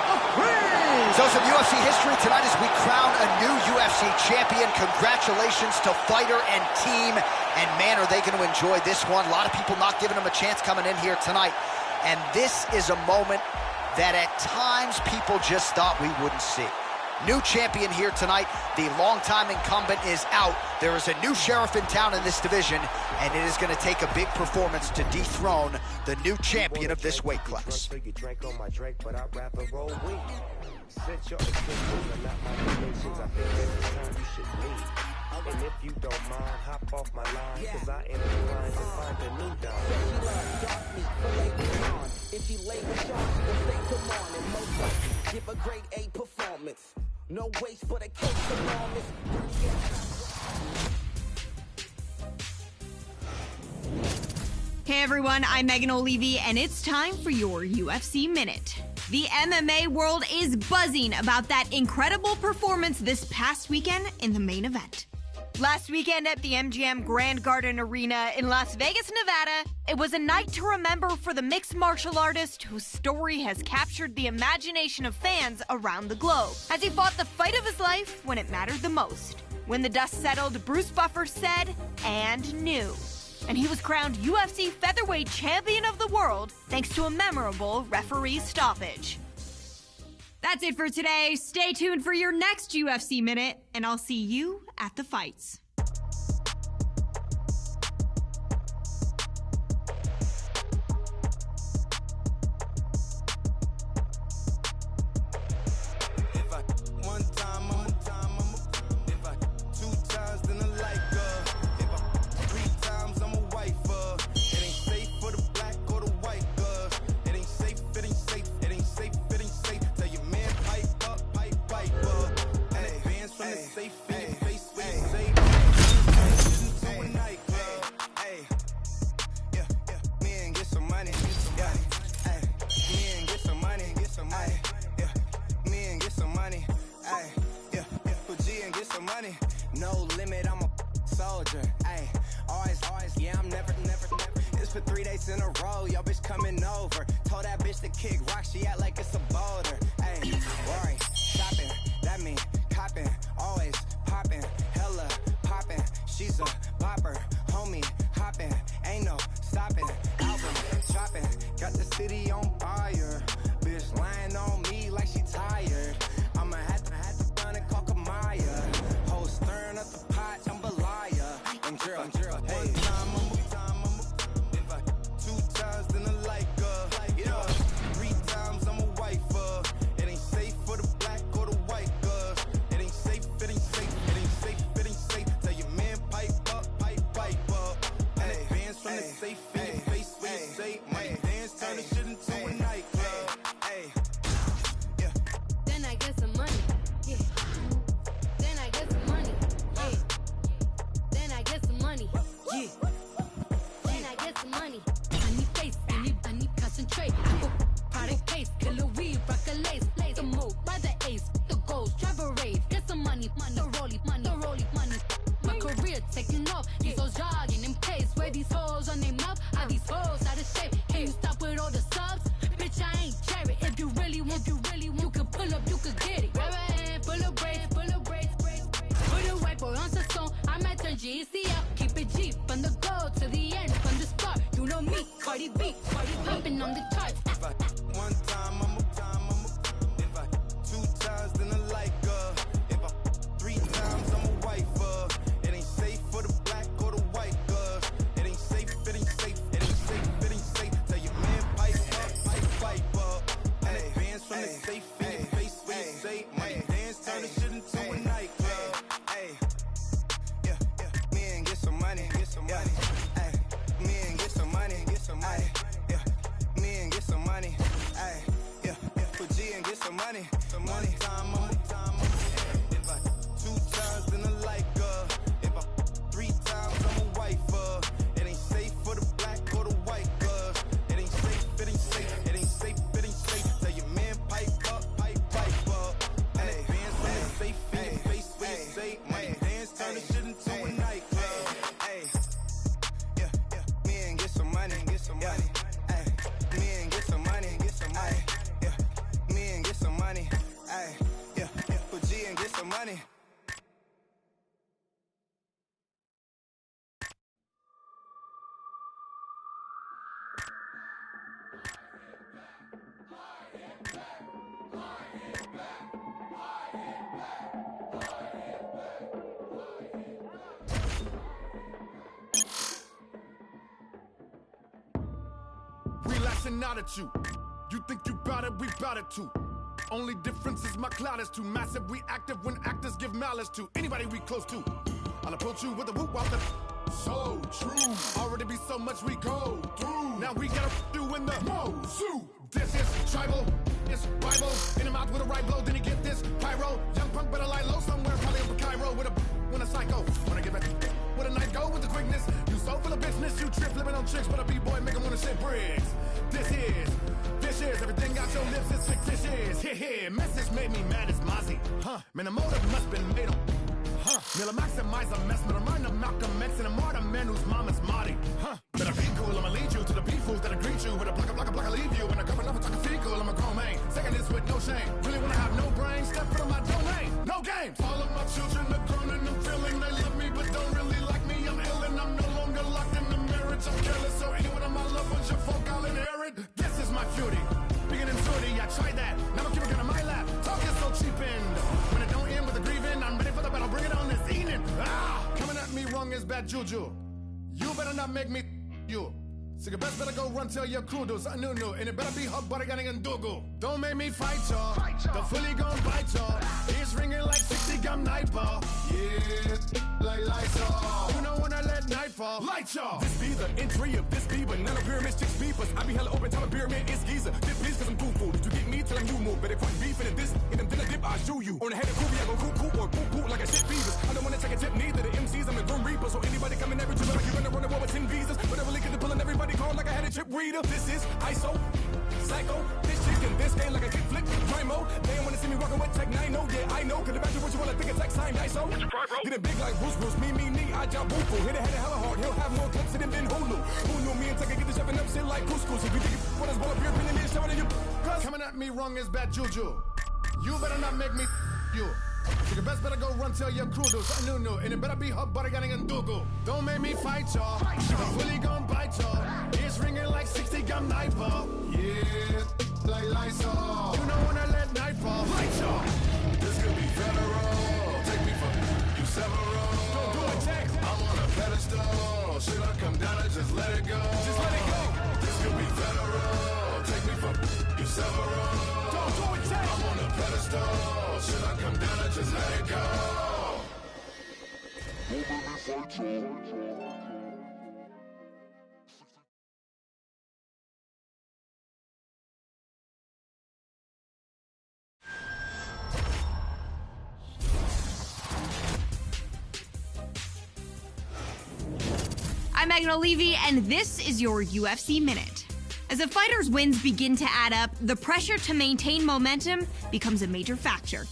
S7: the Freeze!
S5: So some UFC history tonight as we crown a new UFC champion. Congratulations to fighter and team. And man, are they going to enjoy this one. A lot of people not giving them a chance coming in here tonight. And this is a moment that at times people just thought we wouldn't see. New champion here tonight. The longtime incumbent is out. There is a new sheriff in town in this division, and it is going to take a big performance to dethrone the new champion of this weight class.
S20: And if you don't mind, hop off my line, cause I am inclined to find a new dime. If you lay with Sean, then say come on and most give a grade A performance. No waste but a case enormous.
S17: Hey everyone, I'm Megan O'Leary, and it's time for your UFC Minute. The MMA world is buzzing about that incredible performance this past weekend in the main event. Last weekend at the MGM Grand Garden Arena in Las Vegas, Nevada, it was a night to remember for the mixed martial artist whose story has captured the imagination of fans around the globe, as he fought the fight of his life when it mattered the most. When the dust settled, Bruce Buffer said, and knew. And he was crowned UFC featherweight champion of the world thanks to a memorable referee stoppage. That's it for today. Stay tuned for your next UFC Minute, and I'll see you at the fights.
S20: No limit, I'm a soldier. Ay, always, yeah, I'm never. It's for 3 days in a row, yo bitch coming over. Told that bitch to kick rock, she act like it's a boulder. Ay, worry, shopping, that mean copping, always popping, hella popping. She's a bopper, homie, hopping, ain't no stopping. Album dropping, got the city on on fire. Bitch lying on me like she tired. I'ma have to run and call Kamaya. Whole stirring up the pot, jambalaya. I'm drill, hey. One time, if I 2 times, then I like her. Yeah, 3 times, I'm a wifer. It ain't safe for the black or the white girls. It ain't safe, it ain't safe, it ain't safe, it ain't safe. Tell your man pipe up. And advance from the safe in your face when you say money dance, turn the shit into a nightclub. Hey, yeah.
S21: Then I get some money, yeah. Then I get some money, yeah. Then I get some money, yeah. Then I get some money. I need face, I need concentrate. Product case, killer weed, rock a lace, the move by the ace, the goals, drive a rave, get some money, the rollie, money. My career taking off, these hoes jogging in pace. Where these hoes on their mouth, are these hoes out of shape? Can you stop with all the subs? Bitch, I ain't cherry. If you really want, you could pull up, you could get it. Grab a hand, full of braids. Put a white boy on the song, I might turn GNC out. Keep it G, from the goal to the end, from the start. You know me, Cardi B, popping on the charts.
S20: If I 1 time, I'm if I 2 times, then I like her. If I 3 times, I'm a wifer. It ain't safe for the black or the white girls. It ain't safe, it ain't safe, it ain't safe, it ain't safe. Tell your man pipe up. And advance from the safe in your face when you say money dance, turn the shit into a nightclub. Hey, yeah, me and get some money, Hey, me and get some money, yeah, me and get some money. Hey, yeah, put G and get some money. One time, if I 2 times, then I like her. If I 3 times, I'm a wifer. It ain't safe for the black or the white girls. It ain't safe, it ain't safe, it ain't safe, it ain't safe. Tell your man pipe up. And advance from the safe in your face when you say money dance, turn the shit into a nightclub. Hey, yeah, me and get some money, Hey, me and get some money, yeah, me and get some money. Hey, yeah, put G and get some money.
S2: We lashing out at you. You think you bout it, we bout it too. Only difference is my cloud is too massive. We active when actors give malice to anybody we close to. I'll approach you with a whoop while the so true. Already be so much we go through. Now we gotta do in the Mozu. This is tribal, it's Bible. In the mouth with a right blow, then you get this pyro. Young punk better lie low somewhere, probably up a Cairo with a when a psycho. When I get back with a knife, go with the quickness. You so full of business, you trip flipping on chicks, but a B-boy make 'em wanna shit bricks. This is everything out your lips is fictitious. Here, message made me mad as Mozzie. Man, the motive must been made on. Miller maximize a mess, but I'm running up Malcolm X and a martyr man whose mama's Marty. Better be cool, I'ma lead you to the beef fools that'll greet you with a block, I leave you. When I come enough, I can feel cool, I'm a grown man. Second is with no shame. Really wanna have no brain, step out of my domain. No games. All of my children are grown and I'm feeling they love me, but don't really like me. I'm ill and I'm no longer locked in the marriage. I'm careless, so anyone of my loved ones, your folk, I'll inherit. This is my cutie. Bigger than 40, I tried that. Now I'm keeping it on my lap. Talk is so cheap and when it don't end with a grieving, I'm ready for the battle. Bring it on this evening. Coming at me wrong is bad juju. You better not make me you. So you best better go run tell your crew do something new. And it better be hot butter getting and dogo. Don't make me fight y'all. The fully gon' bite y'all. Ears ringing like 60 gum night ball. Yeah, like lights off. You know when I let night fall. Light y'all.
S22: This be the entry of this be banana pyramid chicks beepers. I be hella open time a pyramid is geezer. Dip please cause I'm cool. Did you get me till I'm you move? Better put beef in this and then I dip I shoot you. On the head of Kobe I go cool or poo like a shit beavers. I don't wanna take a tip neither. The MCs I'm a grim reaper. So anybody coming every trip like you run the war with 10 visas. Whatever lick it pulling everybody called like I had a chip reader. This is ISO, psycho, this chicken, this game like a kick flick, Primo. They don't wanna see me walking with Tech 9, no, yeah, I know. Could imagine what you wanna think of Tech sign, ISO. Get it big like Bruce, me, I job boo-foo. Hit it hella hard, he'll have more clips than been Hulu. Who knew me and Tech get the shoving up shit like couscous. If you think you want us ball up here, bringing in shoving in you.
S2: Coming at me wrong is bad juju. You better not make me you.
S22: So the best better go run tell your crew do something new, and it better be hot butter getting and Dougal. Don't make me fight y'all. I'm fully gon' bite y'all. Ears ringing like 60 gun night ball. Yeah, like Lysol. You know when I let night fall. Fight y'all. This could be federal. Take me from you several. Don't do it, Tex. I'm on a pedestal. Should I come down and just let it go? Just let it go. This could be federal. Take me from you several. Don't do it, Tex. I'm on a pedestal. Should I come down and just let it go?
S17: I'm Megan O'Leary, and this is your UFC Minute. As a fighter's wins begin to add up, the pressure to maintain momentum becomes a major factor.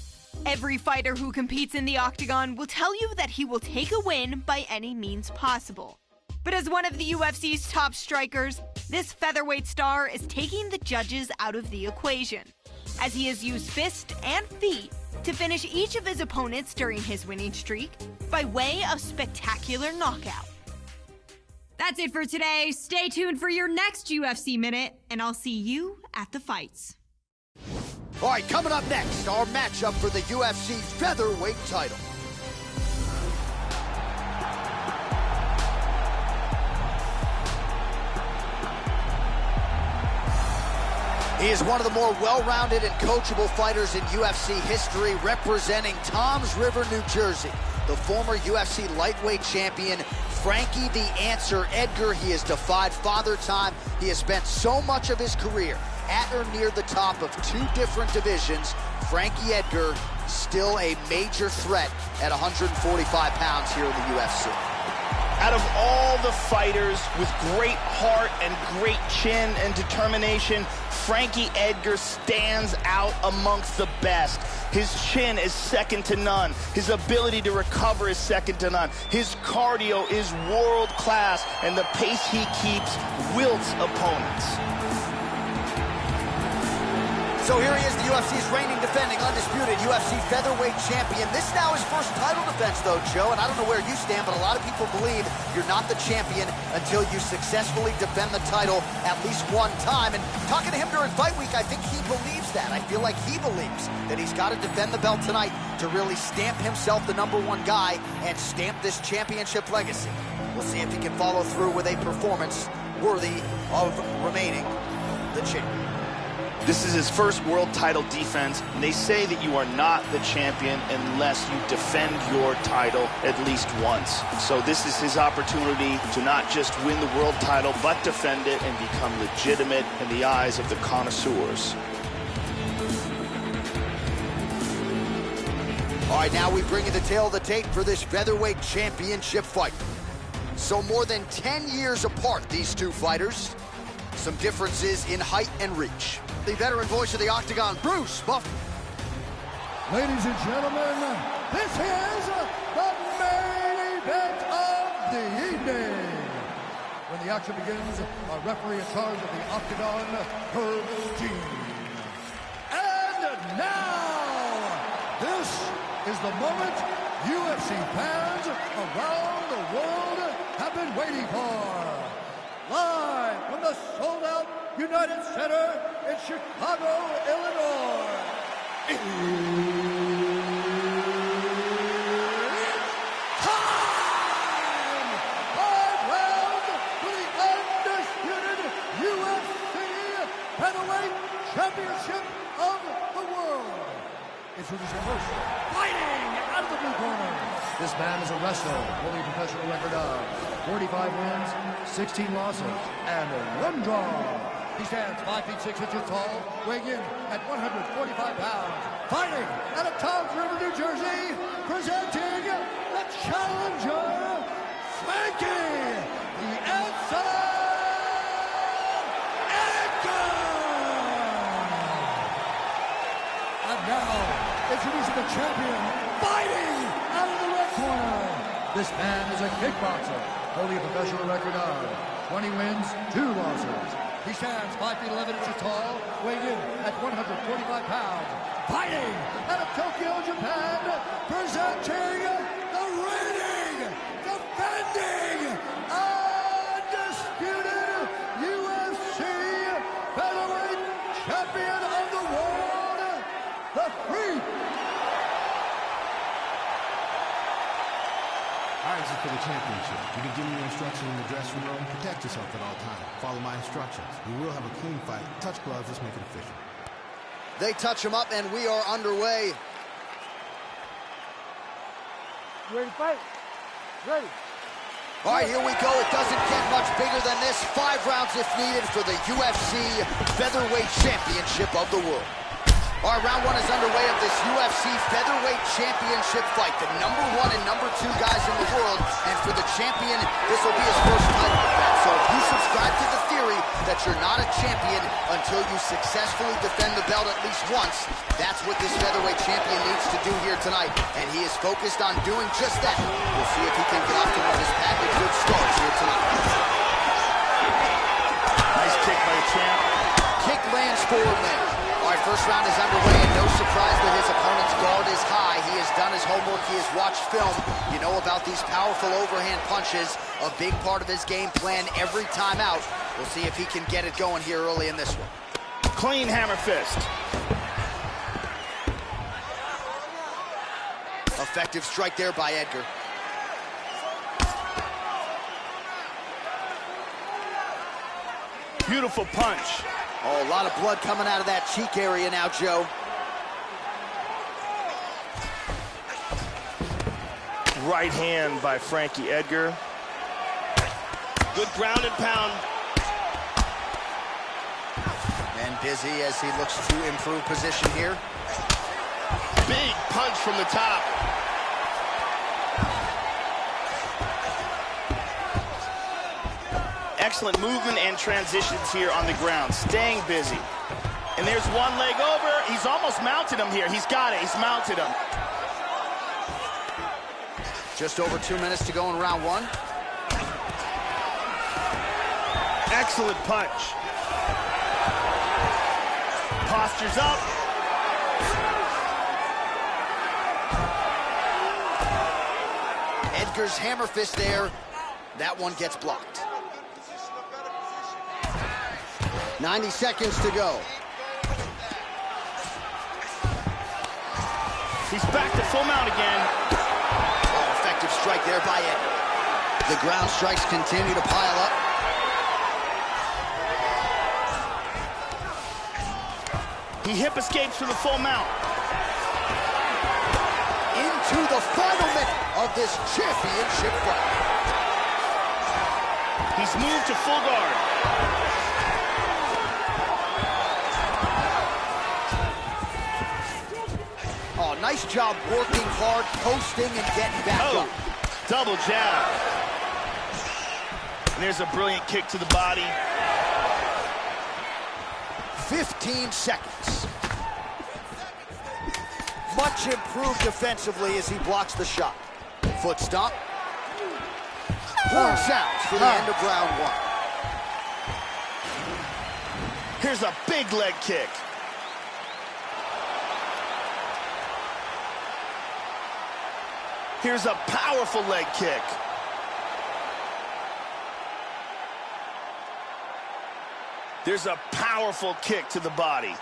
S17: Every fighter who competes in the octagon will tell you that he will take a win by any means possible. But as one of the UFC's top strikers, this featherweight star is taking the judges out of the equation, as he has used fist and feet to finish each of his opponents during his winning streak by way of spectacular knockout. That's it for today. Stay tuned for your next UFC Minute, and I'll see you at the fights.
S5: All right, coming up next, our matchup for the UFC featherweight title. He is one of the more well-rounded and coachable fighters in UFC history, representing Toms River, New Jersey. The former UFC lightweight champion, Frankie the Answer Edgar. He has defied Father Time. He has spent so much of his career at or near the top of two different divisions. Frankie Edgar, still a major threat at 145 pounds here in the UFC.
S6: Out of all the fighters with great heart and great chin and determination, Frankie Edgar stands out amongst the best. His chin is second to none. His ability to recover is second to none. His cardio is world class, and the pace he keeps wilts opponents.
S5: So here he is, the UFC's reigning, defending, undisputed UFC featherweight champion. This now is first title defense, though, Joe, and I don't know where you stand, but a lot of people believe you're not the champion until you successfully defend the title at least one time. And talking to him during fight week, I think he believes that. I feel like he believes that he's got to defend the belt tonight to really stamp himself the #1 guy and stamp this championship legacy. We'll see if he can follow through with a performance worthy of remaining the champion.
S6: This is his first world title defense, and they say that you are not the champion unless you defend your title at least once. So this is his opportunity to not just win the world title, but defend it and become legitimate in the eyes of the connoisseurs.
S5: All right, now we bring you the tale of the tape for this featherweight championship fight. So more than 10 years apart, these two fighters. Some differences in height and reach. The veteran voice of the Octagon, Bruce Buffer.
S7: Ladies and gentlemen, this is the main event of the evening. When the action begins, our referee in charge of the Octagon, Herb Dean. And now, this is the moment UFC fans around the world have been waiting for. Live from the sold-out United Center in Chicago, Illinois. It's time! 5 rounds for the undisputed UFC Featherweight Championship of the world. Introducing first, fighting out of the blue corner. This man is a wrestler, holding a professional record of 45 wins, 16 losses, and 1 draw. He stands 5 feet 6 inches tall, weighing in at 145 pounds. Fighting out of Toms River, New Jersey, presenting the challenger, Frankie the Answer Edgar! And now, introducing the champion, fighting out of the red corner. This man is a kickboxer, holding a professional record of 20 wins, 2 losses. He stands 5 feet 11 inches tall, weighing in at 145 pounds. fighting out of Tokyo, Japan, presenting the reigning, defending, undisputed UFC featherweight champion of the world, the Freak.
S22: All right, this is for the championship. You can give me your instructions in the dressing room. Protect yourself at all times. Follow my instructions. We will have a clean fight. Touch gloves. Let's make it official.
S5: They touch him up, and we are underway.
S19: You ready to fight? Ready.
S5: All right, here we go. It doesn't get much bigger than this. 5 rounds if needed for the UFC Featherweight Championship of the world. All right, round 1 is underway of this UFC Featherweight Championship fight. The #1 and #2 guys in the world. And for the champion, this will be his first title defense. So if you subscribe to the theory that you're not a champion until you successfully defend the belt at least once, that's what this featherweight champion needs to do here tonight. And he is focused on doing just that. We'll see if he can get off to one of his patented good starts here tonight.
S6: Nice kick by the champ.
S5: Kick lands forward man. All right, first round is underway, and no surprise that his opponent's guard is high. He has done his homework. He has watched film. You know about these powerful overhand punches, a big part of his game plan every time out. We'll see if he can get it going here early in this one.
S6: Clean hammer fist.
S5: Effective strike there by Edgar.
S6: Beautiful punch.
S5: Oh, a lot of blood coming out of that cheek area now, Joe.
S6: Right hand by Frankie Edgar. Good ground and pound.
S5: And busy as he looks to improve position here.
S6: Big punch from the top. Excellent movement and transitions here on the ground. Staying busy. And there's one leg over. He's almost mounted him here. He's got it. He's mounted him.
S5: Just over 2 minutes to go in round 1.
S6: Excellent punch. Postures up.
S5: Edgar's hammer fist there. That one gets blocked. 90 seconds to go.
S6: He's back to full mount again.
S5: Oh, effective strike there by Edgar. The ground strikes continue to pile up.
S6: He hip escapes for the full mount.
S5: Into the final minute of this championship fight.
S6: He's moved to full guard.
S5: Oh, nice job working hard, posting, and getting back up.
S6: Double jab. And there's a brilliant kick to the body.
S5: 15 seconds. Much improved defensively as he blocks the shot. Foot stomp. Horn sounds for the end of round 1.
S6: Here's a big leg kick. Here's a powerful leg kick. There's a powerful kick to the body.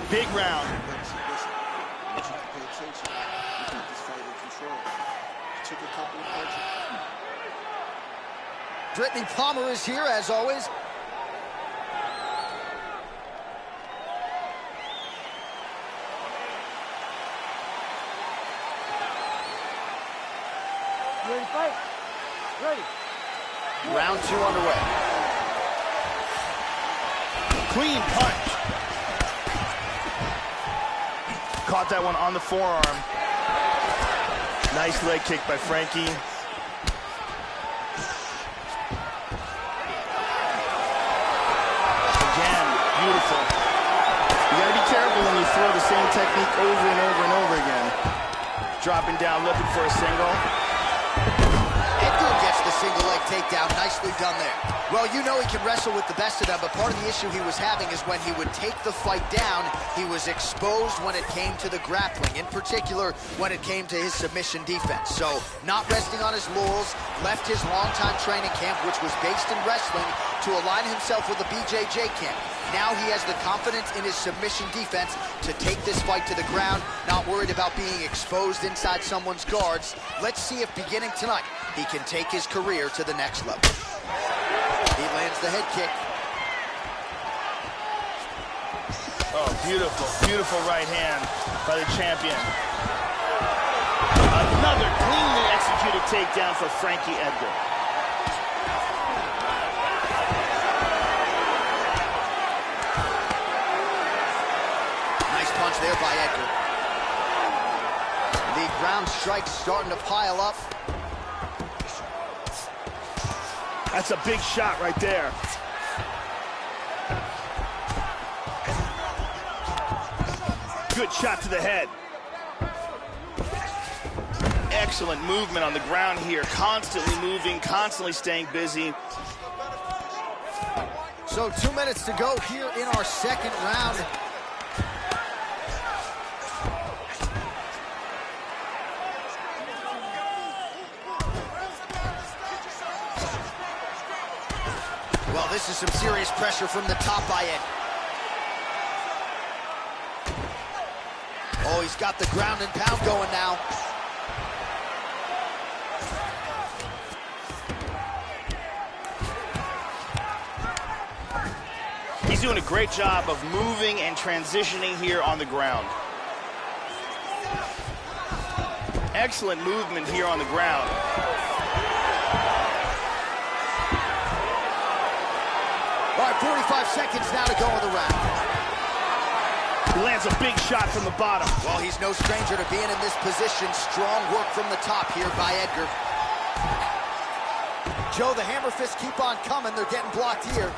S6: Big round.
S5: Brittany Palmer is here, as always.
S19: You ready to fight? Ready.
S5: Round 2 underway.
S6: Clean punch. Caught that one on the forearm. Nice leg kick by Frankie. Again, beautiful. You gotta be careful when you throw the same technique over and over and over again. Dropping down, looking for a single.
S5: Edgar gets the single leg takedown. Nicely done there. Well, you know he can wrestle with the best of them, but part of the issue he was having is when he would take the fight down, he was exposed when it came to the grappling, in particular when it came to his submission defense. So, not resting on his laurels, left his longtime training camp, which was based in wrestling, to align himself with the BJJ camp. Now he has the confidence in his submission defense to take this fight to the ground, not worried about being exposed inside someone's guards. Let's see if beginning tonight, he can take his career to the next level. He lands the head kick.
S6: Oh, beautiful, beautiful right hand by the champion. Another cleanly executed takedown for Frankie Edgar.
S5: Nice punch there by Edgar. The ground strikes starting to pile up.
S6: That's a big shot right there. Good shot to the head. Excellent movement on the ground here. Constantly moving, constantly staying busy.
S5: So 2 minutes to go here in our second round. Well, this is some serious pressure from the top by Ed. Oh, he's got the ground and pound going now.
S6: He's doing a great job of moving and transitioning here on the ground. Excellent movement here on the ground.
S5: All right, 45 seconds now to go in the round.
S6: He lands a big shot from the bottom.
S5: Well, he's no stranger to being in this position. Strong work from the top here by Edgar. Joe, the hammer fists keep on coming. They're getting blocked here.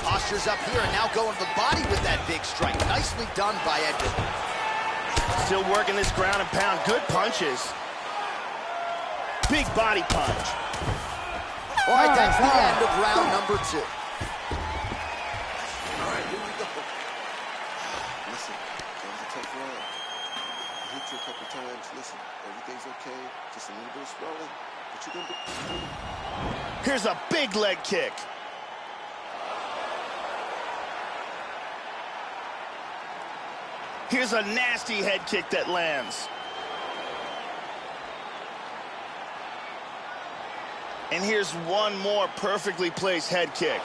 S5: Posture's up here and now going to the body with that big strike. Nicely done by Edgar.
S6: Still working this ground and pound. Good punches. Big body punch.
S5: All right, that's the end of round number 2.
S4: All right, here we go. Listen, that was a tough round. I hit you a couple times. Listen, everything's okay. Just a little bit of swelling, but you're gonna be.
S6: Here's a big leg kick. Here's a nasty head kick that lands. And here's one more perfectly placed head kick.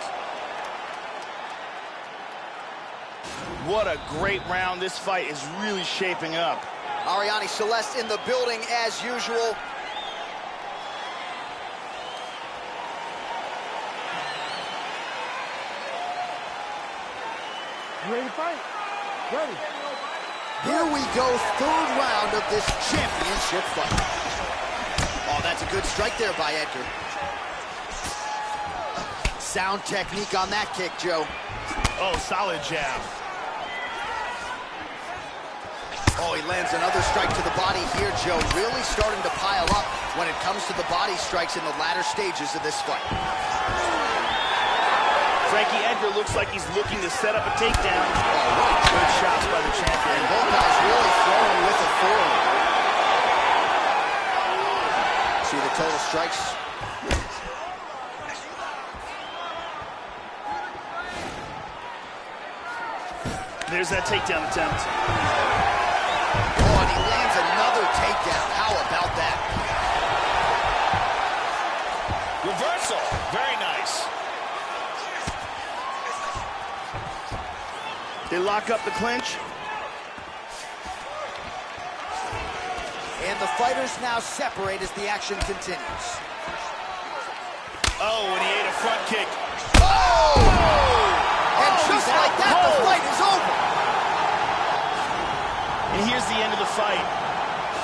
S6: What a great round. This fight is really shaping up.
S5: Ariane Celeste in the building as usual.
S19: You ready to fight? Ready.
S5: Here we go, third round of this championship fight. Oh, that's a good strike there by Edgar. Sound technique on that kick, Joe.
S6: Oh, solid jab.
S5: Oh, he lands another strike to the body here, Joe. Really starting to pile up when it comes to the body strikes in the latter stages of this fight.
S6: Frankie Edgar looks like he's looking to set up a takedown. Oh, good shots by the champion.
S5: And both guys really throwing with authority. See the total strikes?
S6: There's that takedown attempt.
S5: Oh, and he lands another takedown. How about that?
S6: Reversal. Very nice. They lock up the clinch.
S5: And the fighters now separate as the action continues.
S6: Oh, and he ate a front kick.
S5: Oh! And just like that, the fight is over.
S6: And here's the end of the fight.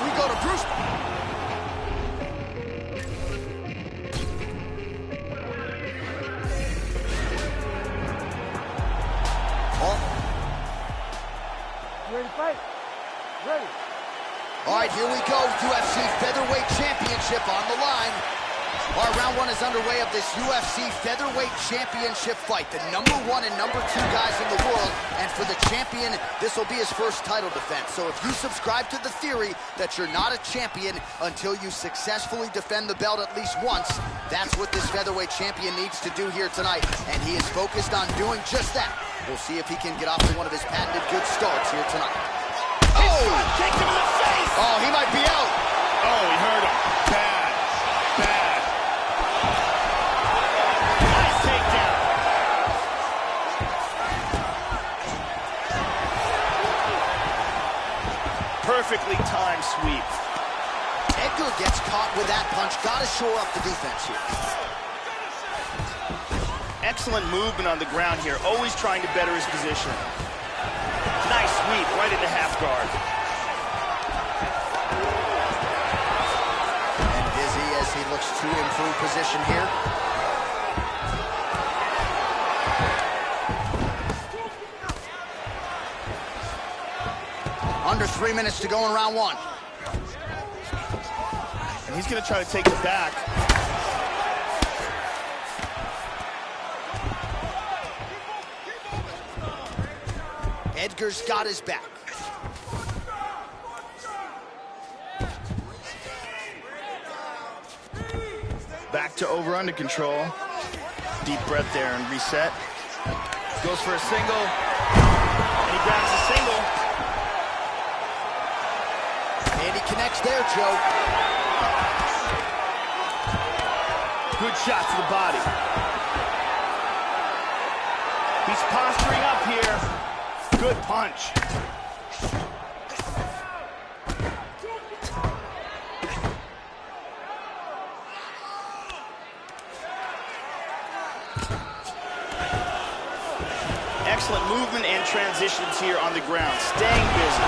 S5: We go to Bruce.
S19: You ready to fight? Ready.
S5: All right, here we go. UFC Featherweight Championship on the line. Our round one is underway of this UFC Featherweight Championship fight. The #1 and #2 guys in the world. And for the champion, this will be his first title defense. So if you subscribe to the theory that you're not a champion until you successfully defend the belt at least once, that's what this featherweight champion needs to do here tonight. And he is focused on doing just that. We'll see if he can get off to one of his patented good starts here tonight. Oh!
S6: Takes him in the face!
S5: Oh, he might be out.
S6: Oh, he hurt him. Bad. Bad. Nice takedown. Perfectly timed sweep.
S5: Edgar gets caught with that punch. Got to shore up the defense here.
S6: Excellent movement on the ground here. Always trying to better his position. Nice sweep right into half guard.
S5: And dizzy as he looks to improve position here. Under 3 minutes to go in round one.
S6: And he's going to try to take it back.
S5: Edgar's got his back.
S6: Back to over under control. Deep breath there and reset. Goes for a single. And he grabs a single.
S5: And he connects there, Joe.
S6: Good shot to the body. He's posturing up here. Good punch. Excellent movement and transitions here on the ground. Staying busy.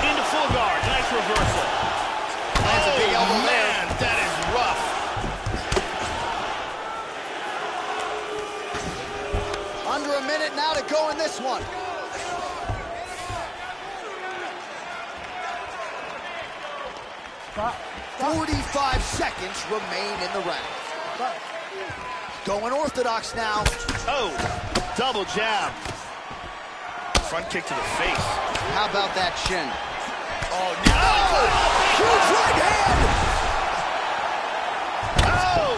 S6: Into full guard. Nice reversal.
S5: Lands a big elbow there.
S6: Man, that is rough.
S5: Under a minute now to go in this one.
S19: Stop.
S5: 45 seconds remain in the round. Going orthodox now.
S6: Oh, double jab. Front kick to the face.
S5: How about that shin?
S6: Oh, no!
S5: Huge right hand!
S6: Oh!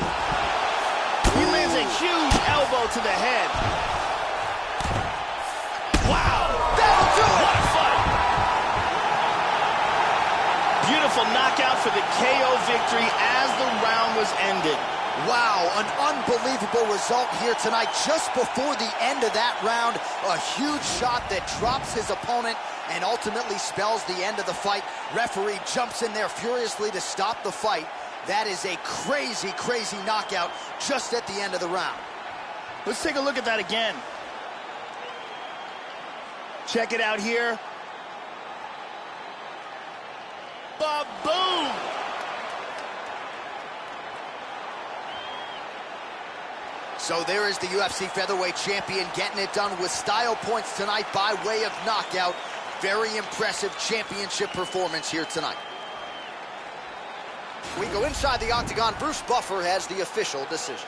S6: He lands a huge elbow to the head. Wow!
S5: That'll do it!
S6: What a fight! Beautiful knockout for the KO victory as the round was ended.
S5: Wow, an unbelievable result here tonight. Just before the end of that round, a huge shot that drops his opponent and ultimately spells the end of the fight. Referee jumps in there furiously to stop the fight. That is a crazy, crazy knockout just at the end of the round.
S6: Let's take a look at that again. Check it out here. Ba-boom!
S5: So there is the UFC featherweight champion getting it done with style points tonight by way of knockout. Very impressive championship performance here tonight. We go inside the octagon. Bruce Buffer has the official decision.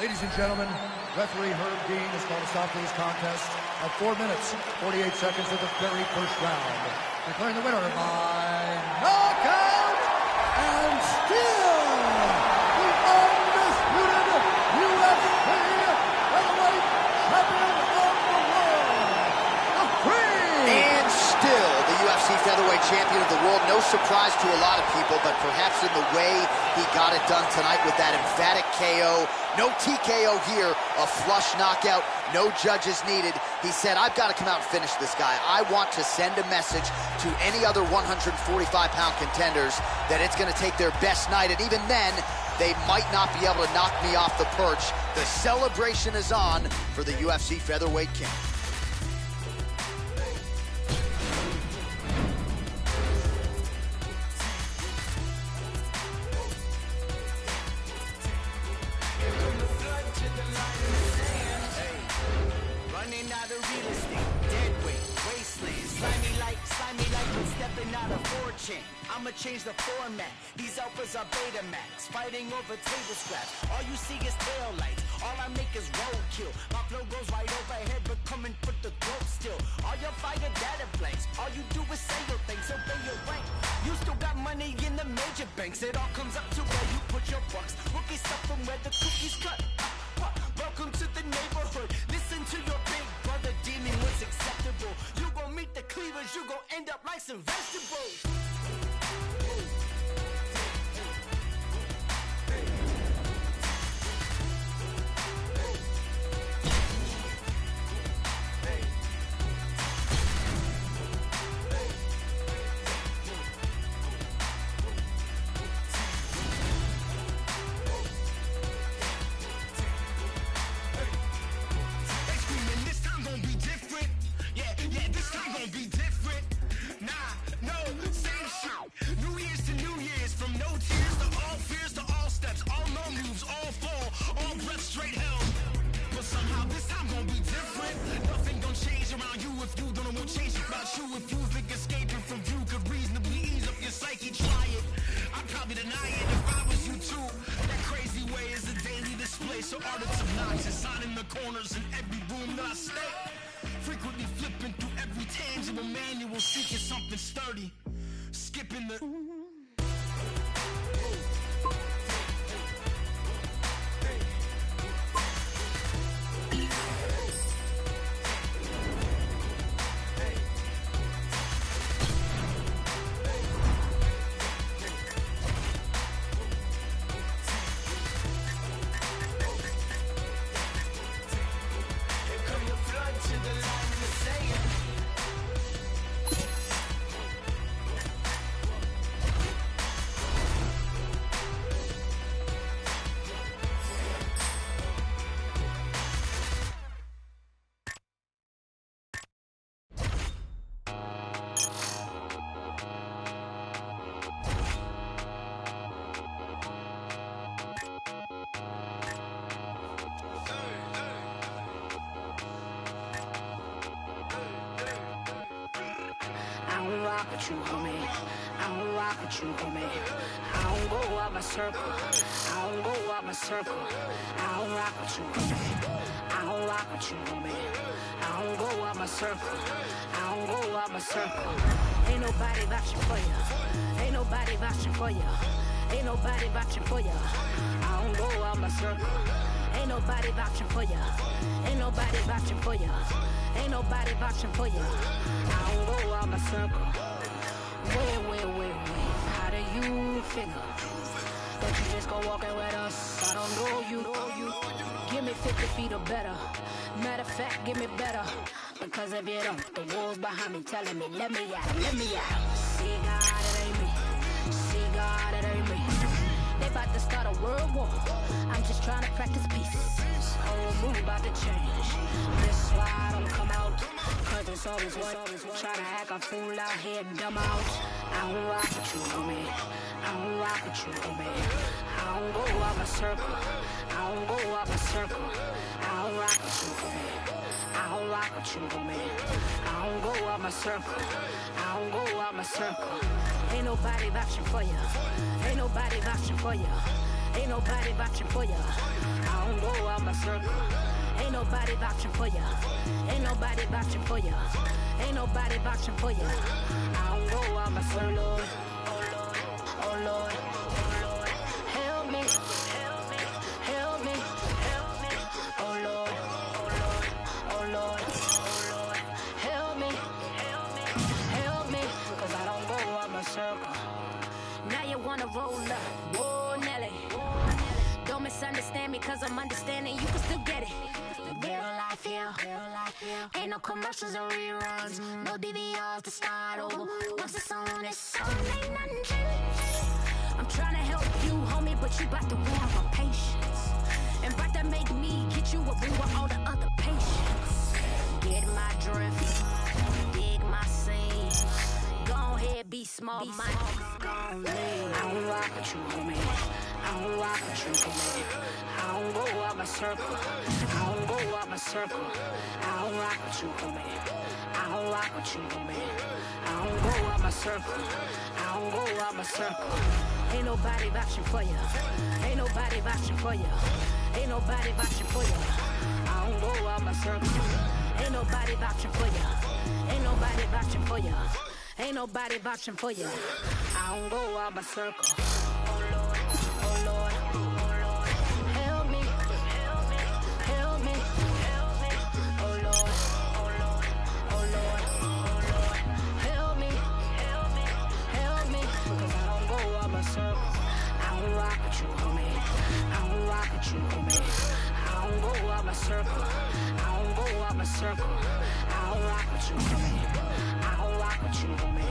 S7: Ladies and gentlemen, referee Herb Dean has called a stop to this contest at 4 minutes, 48 seconds of the very first round. Declaring the winner by knockout and still the undisputed UFC featherweight champion of the world, the Creed.
S5: And still the UFC featherweight champion of the world. No surprise to a lot of people, but perhaps in the way he got it done tonight with that emphatic KO. No TKO here, a flush knockout, no judges needed. He said, I've got to come out and finish this guy. I want to send a message to any other 145-pound contenders that it's going to take their best night, and even then, they might not be able to knock me off the perch. The celebration is on for the UFC featherweight king.
S16: champ. I'ma change the format. These alphas are Betamax, fighting over table scraps. All you see is tail lights. All I make is roadkill. My flow goes right overhead, but coming for the throat still. All your fire data blanks. All you do is say your things, obey your rank. You still got money in the major banks. It all comes up to where you put your bucks. Rookies up from where the cookies cut. Welcome to the neighborhood. Listen to your big brother deeming what's acceptable. You gon' meet the cleavers, you gon' end up like some vegetables. So artists obnoxious, signing the corners in every room that I stay. Frequently flipping through every tangible manual, seeking something sturdy. Skipping the...
S10: I don't rock with you, homie. I don't rock with you, homie. I don't go out my circle. I don't go out my circle. I don't rock with you, homie. I don't rock with you, homie. I don't go out my circle. I don't go out my circle. Ain't nobody vouching for you. Ain't nobody vouching for you. Ain't nobody vouching for you. I don't go out my circle. Ain't nobody vouching for you. Ain't nobody vouching for you. Ain't nobody vouching for you. I don't go out my circle. Wait. How do you figure? Don't you just go walking with us? I don't know you. Give me 50 feet or better. Matter of fact, give me better. Because if you don't, the wolves behind me telling me, let me out. See God, it ain't me. See God, it ain't me. They about to start a world war. I'm just trying to practice peace. Whole mood about to change. That's why I don't come out. Cause it's always what? Try to act a fool out here and dumb out. I don't rock with you, homie. I don't rock with you, homie. I don't go out my circle. I don't go out my circle. I don't rock with you, homie. I don't rock with you, homie. I don't go out my circle. I don't go out my circle. Ain't nobody vouching for you. Ain't nobody vouching for you. Ain't nobody vouching for you. I don't go out my circle. Ain't nobody vouching for you. Ain't nobody vouching for you. Ain't nobody vouching for you. I don't go out my circle. Oh Lord, help me, help me. Oh Lord, help me, cause I don't go out my circle. Now you wanna roll up, whoa Nelly. Don't misunderstand me cause I'm understanding you can still get it. Real life here, ain't no commercials or reruns, no DVRs to start over. Once it's on, ain't nothing changed. I'm trying to help you, homie, but you bout to wear my patience. And bout to make me get you a room with all the other patients. Get my drift, dig my scene. Go ahead, be small, my gon' leave. I don't rock with you, homie. I don't rock with you, homie. I don't go out my circle. I don't go out my circle. I don't rock with you, homie. I don't rock with you, homie. I don't go out my circle. I don't go out my circle. Ain't nobody vouching for you. Ain't nobody vouching for you. Ain't nobody vouching for you. I don't go out my circle. Ain't nobody vouching for you. Ain't nobody vouching for you. Ain't nobody vouching for you. I don't go out my circle. Oh Lord, oh Lord, oh Lord. Help me, help me, help me, help me. Oh Lord, oh Lord, oh Lord, oh Lord. Help me, help me, help me. Because I don't go out my circle. I don't rock with you, homie. I don't rock with you, homie. I don't go out my circle. I don't go out my circle. I don't rock with you, homie. I don't rock with you, homie.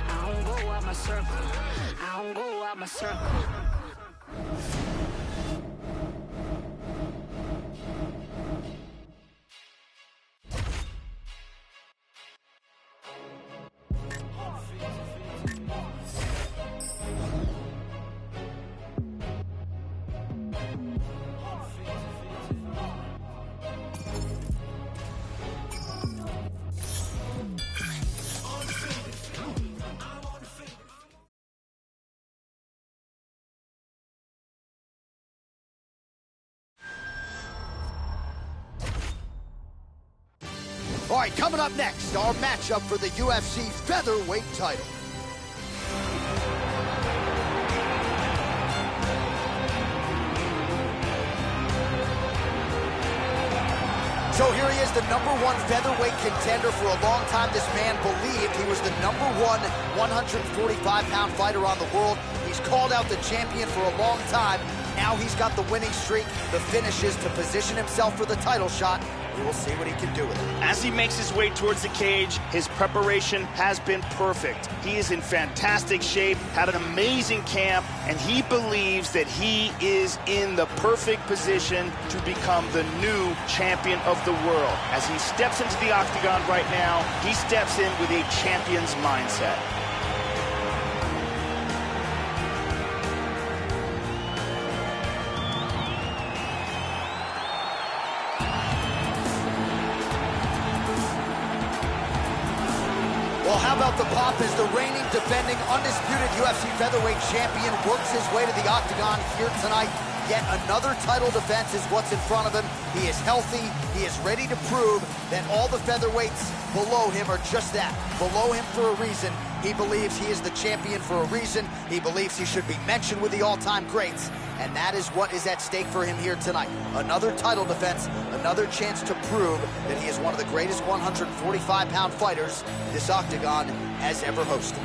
S10: I don't go out my circle. I don't go out my circle.
S5: All right, coming up next, our matchup for the UFC featherweight title. So here he is, the #1 featherweight contender. For a long time, this man believed he was the #1 145-pound fighter on the world. He's called out the champion for a long time. Now he's got the winning streak, the finishes to position himself for the title shot. We will see what he can do with it.
S6: As he makes his way towards the cage, his preparation has been perfect. He is in fantastic shape, had an amazing camp, and he believes that he is in the perfect position to become the new champion of the world. As he steps into the octagon right now, he steps in with a champion's mindset.
S5: Well, how about the pop as the reigning, defending, undisputed UFC featherweight champion works his way to the octagon here tonight. Yet another title defense is what's in front of him. He is healthy. He is ready to prove that all the featherweights below him are just that, below him for a reason. He believes he is the champion for a reason. He believes he should be mentioned with the all-time greats. And that is what is at stake for him here tonight. Another title defense, another chance to prove that he is one of the greatest 145-pound fighters this octagon has ever hosted.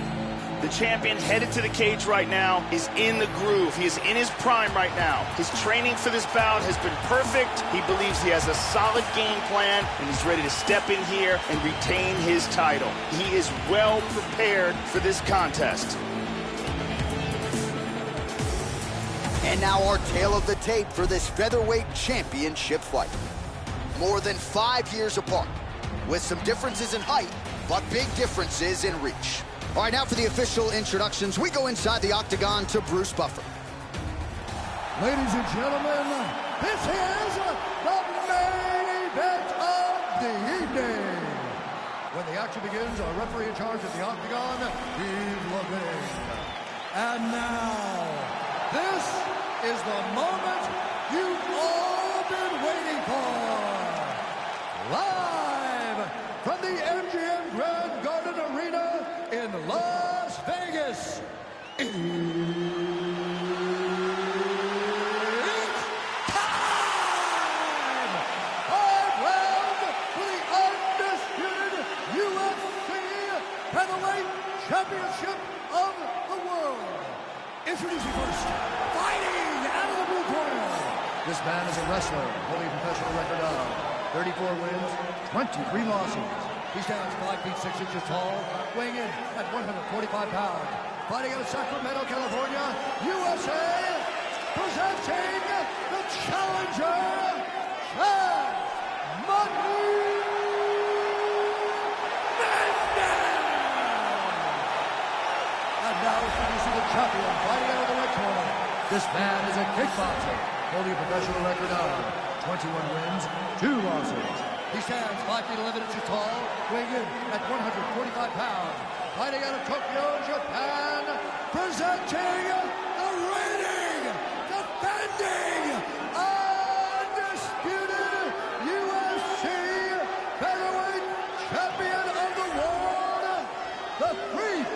S6: The champion headed to the cage right now is in the groove. He is in his prime right now. His training for this bout has been perfect. He believes he has a solid game plan, and he's ready to step in here and retain his title. He is well prepared for this contest.
S5: And now our tale of the tape for this featherweight championship fight. More than 5 years apart, with some differences in height, but big differences in reach. All right, now for the official introductions, we go inside the octagon to Bruce Buffer.
S7: Ladies and gentlemen, this is the main event of the evening. When the action begins, our referee in charge of the octagon, Steve Levine. And now, this is the moment you've all been waiting for. Live from the MGM Grand Garden Arena in Las Vegas. It's time! 5 rounds for the undisputed UFC Featherweight Championship of the world. Introducing first, fighting out of the blue corner. This man is a wrestler, holding a professional record of 34 wins, 23 losses. He stands 5 feet 6 inches tall, weighing in at 145 pounds. Fighting out of Sacramento, California, USA, presenting the challenger, Chad Money Mendez. And now introducing the champion, fighting out of the red corner. This This man is a kickboxer, holding a professional record of 21 wins, 2 losses. He stands 5 feet 11 inches tall, weighing in at 145 pounds. Fighting out of Tokyo, Japan, presenting the reigning, defending, undisputed UFC featherweight champion of the world, the Freak.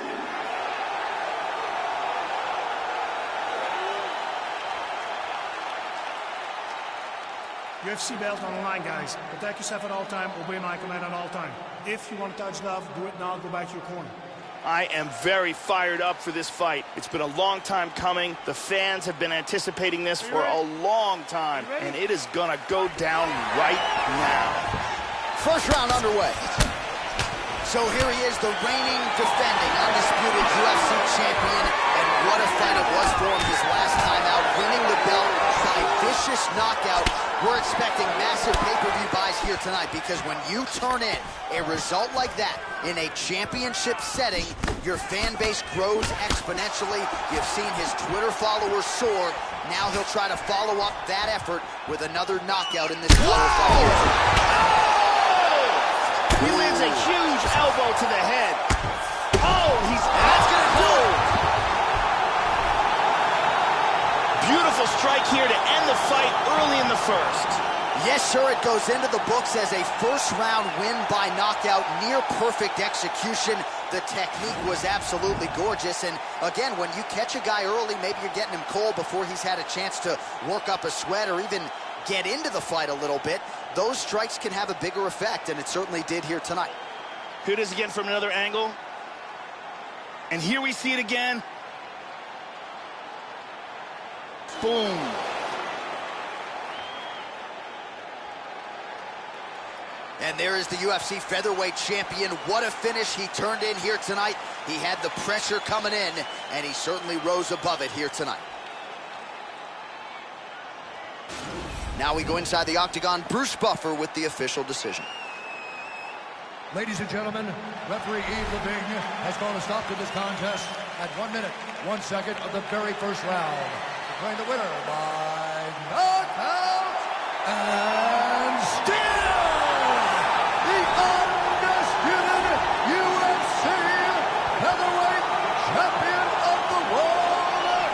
S18: UFC belt on the line, guys. Protect yourself at all time. Obey my command at all time. If you want to touch love, do it now. Go back to your corner.
S6: I am very fired up for this fight. It's been a long time coming. The fans have been anticipating this for a long time, and it is gonna go down right now.
S5: First round underway. So here he is, the reigning, defending, undisputed UFC champion, and what a fight it was for him his last time out, winning the belt by vicious knockout. We're expecting massive pay-per-view buys here tonight, because when you turn in a result like that in a championship setting, your fan base grows exponentially. You've seen his Twitter followers soar. Now he'll try to follow up that effort with another knockout in this title fight.
S6: He lands a huge elbow to the head. Oh, that's gonna do it. Beautiful strike here to end the fight early in the first.
S5: Yes, sir, it goes into the books as a first-round win by knockout, near-perfect execution. The technique was absolutely gorgeous, and again, when you catch a guy early, maybe you're getting him cold before he's had a chance to work up a sweat or even get into the fight a little bit. Those strikes can have a bigger effect, and it certainly did here tonight.
S6: Here it is again from another angle. And here we see it again. Boom.
S5: And there is the UFC featherweight champion. What a finish he turned in here tonight. He had the pressure coming in, and he certainly rose above it here tonight. Now we go inside the octagon. Bruce Buffer with the official decision.
S7: Ladies and gentlemen, referee Yves Lavigne has called a stop to this contest at 1 minute, 1 second of the very first round. Declaring the winner by knockout and still the undisputed UFC featherweight champion of the world,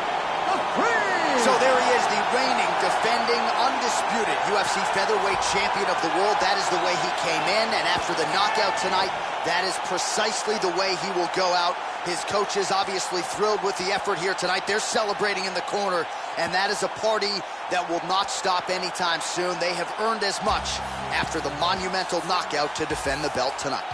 S7: the Freak.
S5: So there he is, the reigning, defending, undisputed UFC featherweight champion of the world. That is the way he came in, and after the knockout tonight, that is precisely the way he will go out. His coaches obviously thrilled with the effort here tonight. They're celebrating in the corner, and that is a party that will not stop anytime soon. They have earned as much after the monumental knockout to defend the belt tonight.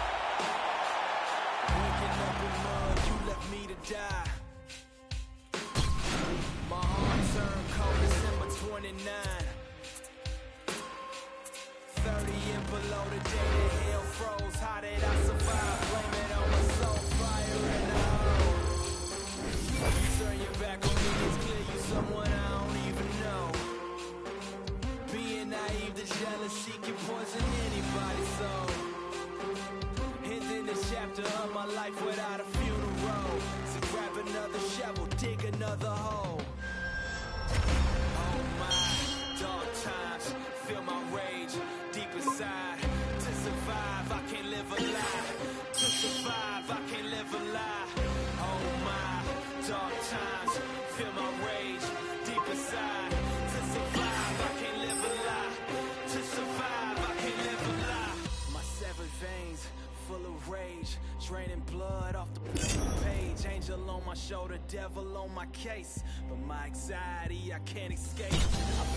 S11: Jealousy can poison anybody's soul. Ending this chapter of my life without a funeral. So grab another shovel, dig another hole. Oh my, dark times, feel my rage deep inside. To survive, I can't live a lie. To survive, I can't live a lie. Oh my, dark times, feel my rage deep inside. To survive, I can't live a lie. To survive, I can't live a lie. My severed veins full of rage, draining blood off the page. Angel on my shoulder, devil on my case. But my anxiety, I can't escape. I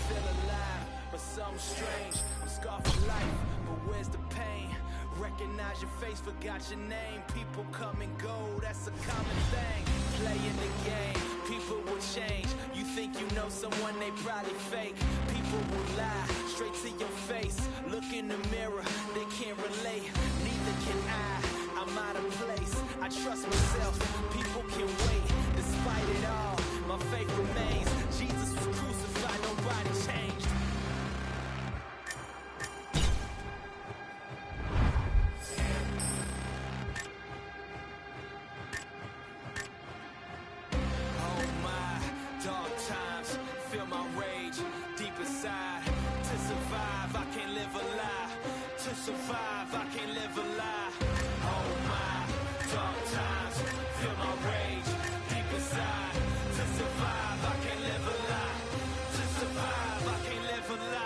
S11: feel alive, but something strange. I'm scarred for life, but where's the pain? Recognize your face, forgot your name. People come and go, that's a common thing. Playing the game, people will change. You think you know someone, they probably fake. People will lie, straight to your face. Look in the mirror, they can't relate. Neither can I, I'm out of place. I trust myself, people can wait. Despite it all, my faith remains. Jesus was crucified, nobody changed. Oh my, dark times, To survive, I can't live a lie. Oh my, dark times, feel my rage deep inside. To survive, I can't live a lie. To survive, I can't live a lie.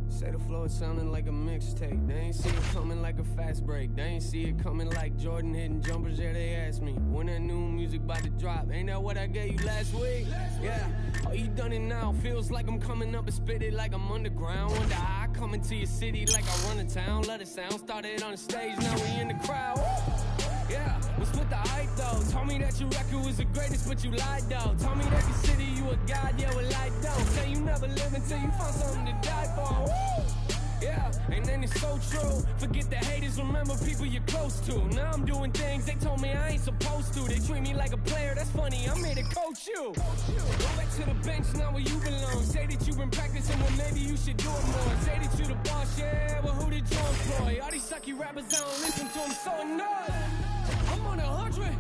S11: Say the flow, it sounding like a mixtape. They ain't see it coming like a fast break. They ain't see it coming like Jordan hitting jumpers. Yeah, they asked me when that new music about to drop. Ain't that what I gave you last week? Yeah, oh, you done it now. Feels like I'm coming up and spit it like I'm underground. Wonder how I come into your city like I run a town. Let it sound. Started on the stage, now we in the crowd. Yeah, what's with the hype though? Told me that your record was the greatest, but you lied though. Told me that consider you a god, yeah, well I don't. Say you never live until you find something to die for. Woo! Yeah, and then it's so true. Forget the haters, remember people you're close to. Now I'm doing things they told me I ain't supposed to. They treat me like a player, that's funny, I'm here to coach you. Go back to the bench, now where you belong. Say that you've been practicing, well maybe you should do it more. Say that you the boss, yeah, well who did you employ? All these sucky rappers, I don't listen to them, so annoyed. I'm on 100.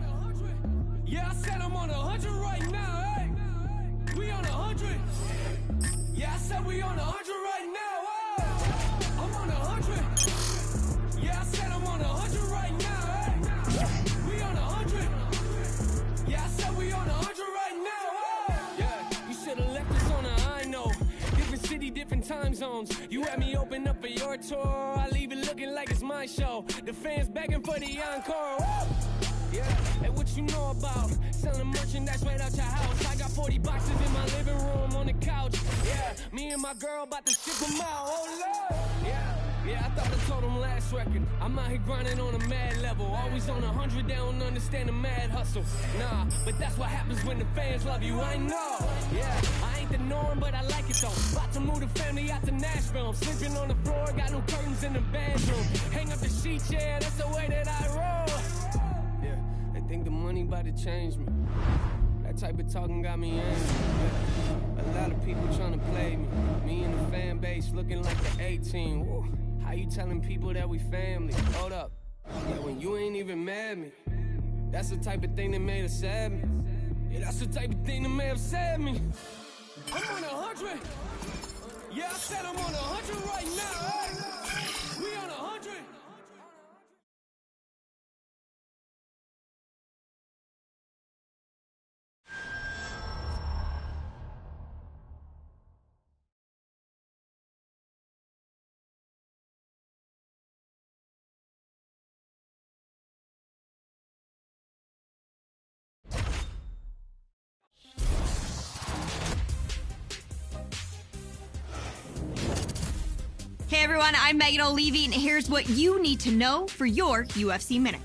S11: Yeah, I said I'm on 100 right now, hey. We on 100. Yeah, I said we on 100 right now, hey. I'm on 100. Yeah, I said I'm on 100 right now, hey. We on 100. Yeah, I said we on 100 right now, hey. Yeah, you should've left us on a high note. Different city, different time zones. You had me open up for your tour. I leave it looking like it's my show. The fans begging for the encore. Woo! Yeah, and what you know about selling merchandise right out your house? I got 40 boxes in my living room on the couch. Yeah, me and my girl about to ship them out. Oh Lord. Yeah, I thought I told them last record. I'm out here grinding on a mad level. Always on 100, they don't understand the mad hustle. Nah, but that's what happens when the fans love you. I know. Yeah, I ain't the norm, but I like it though. About to move the family out to Nashville. I'm sleeping on the floor, got new curtains in the bedroom. Hang up the sheets, yeah, that's the way that I roll. Think the money about to change me. That type of talking got me angry. A lot of people trying to play me. Me and the fan base looking like the 18. Woo. How you telling people that we family? Hold up. Yeah, when you ain't even mad at me. That's the type of thing that made us sad me. Yeah, that's the type of thing that may have sad me. I'm on 100. Yeah, I said I'm on 100 right now. Hey. We on 100.
S17: Hey everyone, I'm Megan O'Leary, and here's what you need to know for your UFC Minute.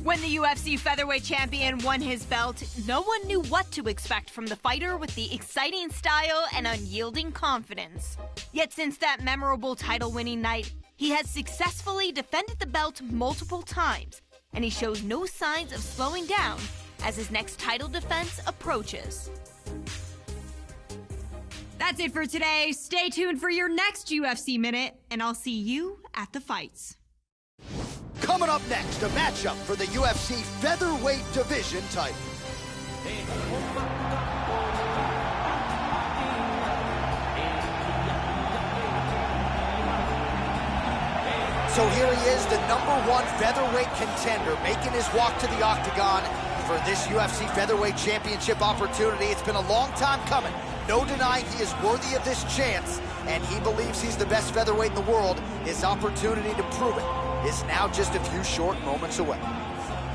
S17: When the UFC featherweight champion won his belt, no one knew what to expect from the fighter with the exciting style and unyielding confidence. Yet since that memorable title-winning night, he has successfully defended the belt multiple times, and he shows no signs of slowing down as his next title defense approaches. That's it for today. Stay tuned for your next UFC Minute, and I'll see you at the fights.
S5: Coming up next, a matchup for the UFC featherweight division title. So here he is, the #1 featherweight contender, making his walk to the octagon for this UFC featherweight championship opportunity. It's been a long time coming. No denying he is worthy of this chance, and he believes he's the best featherweight in the world. His opportunity to prove it is now just a few short moments away.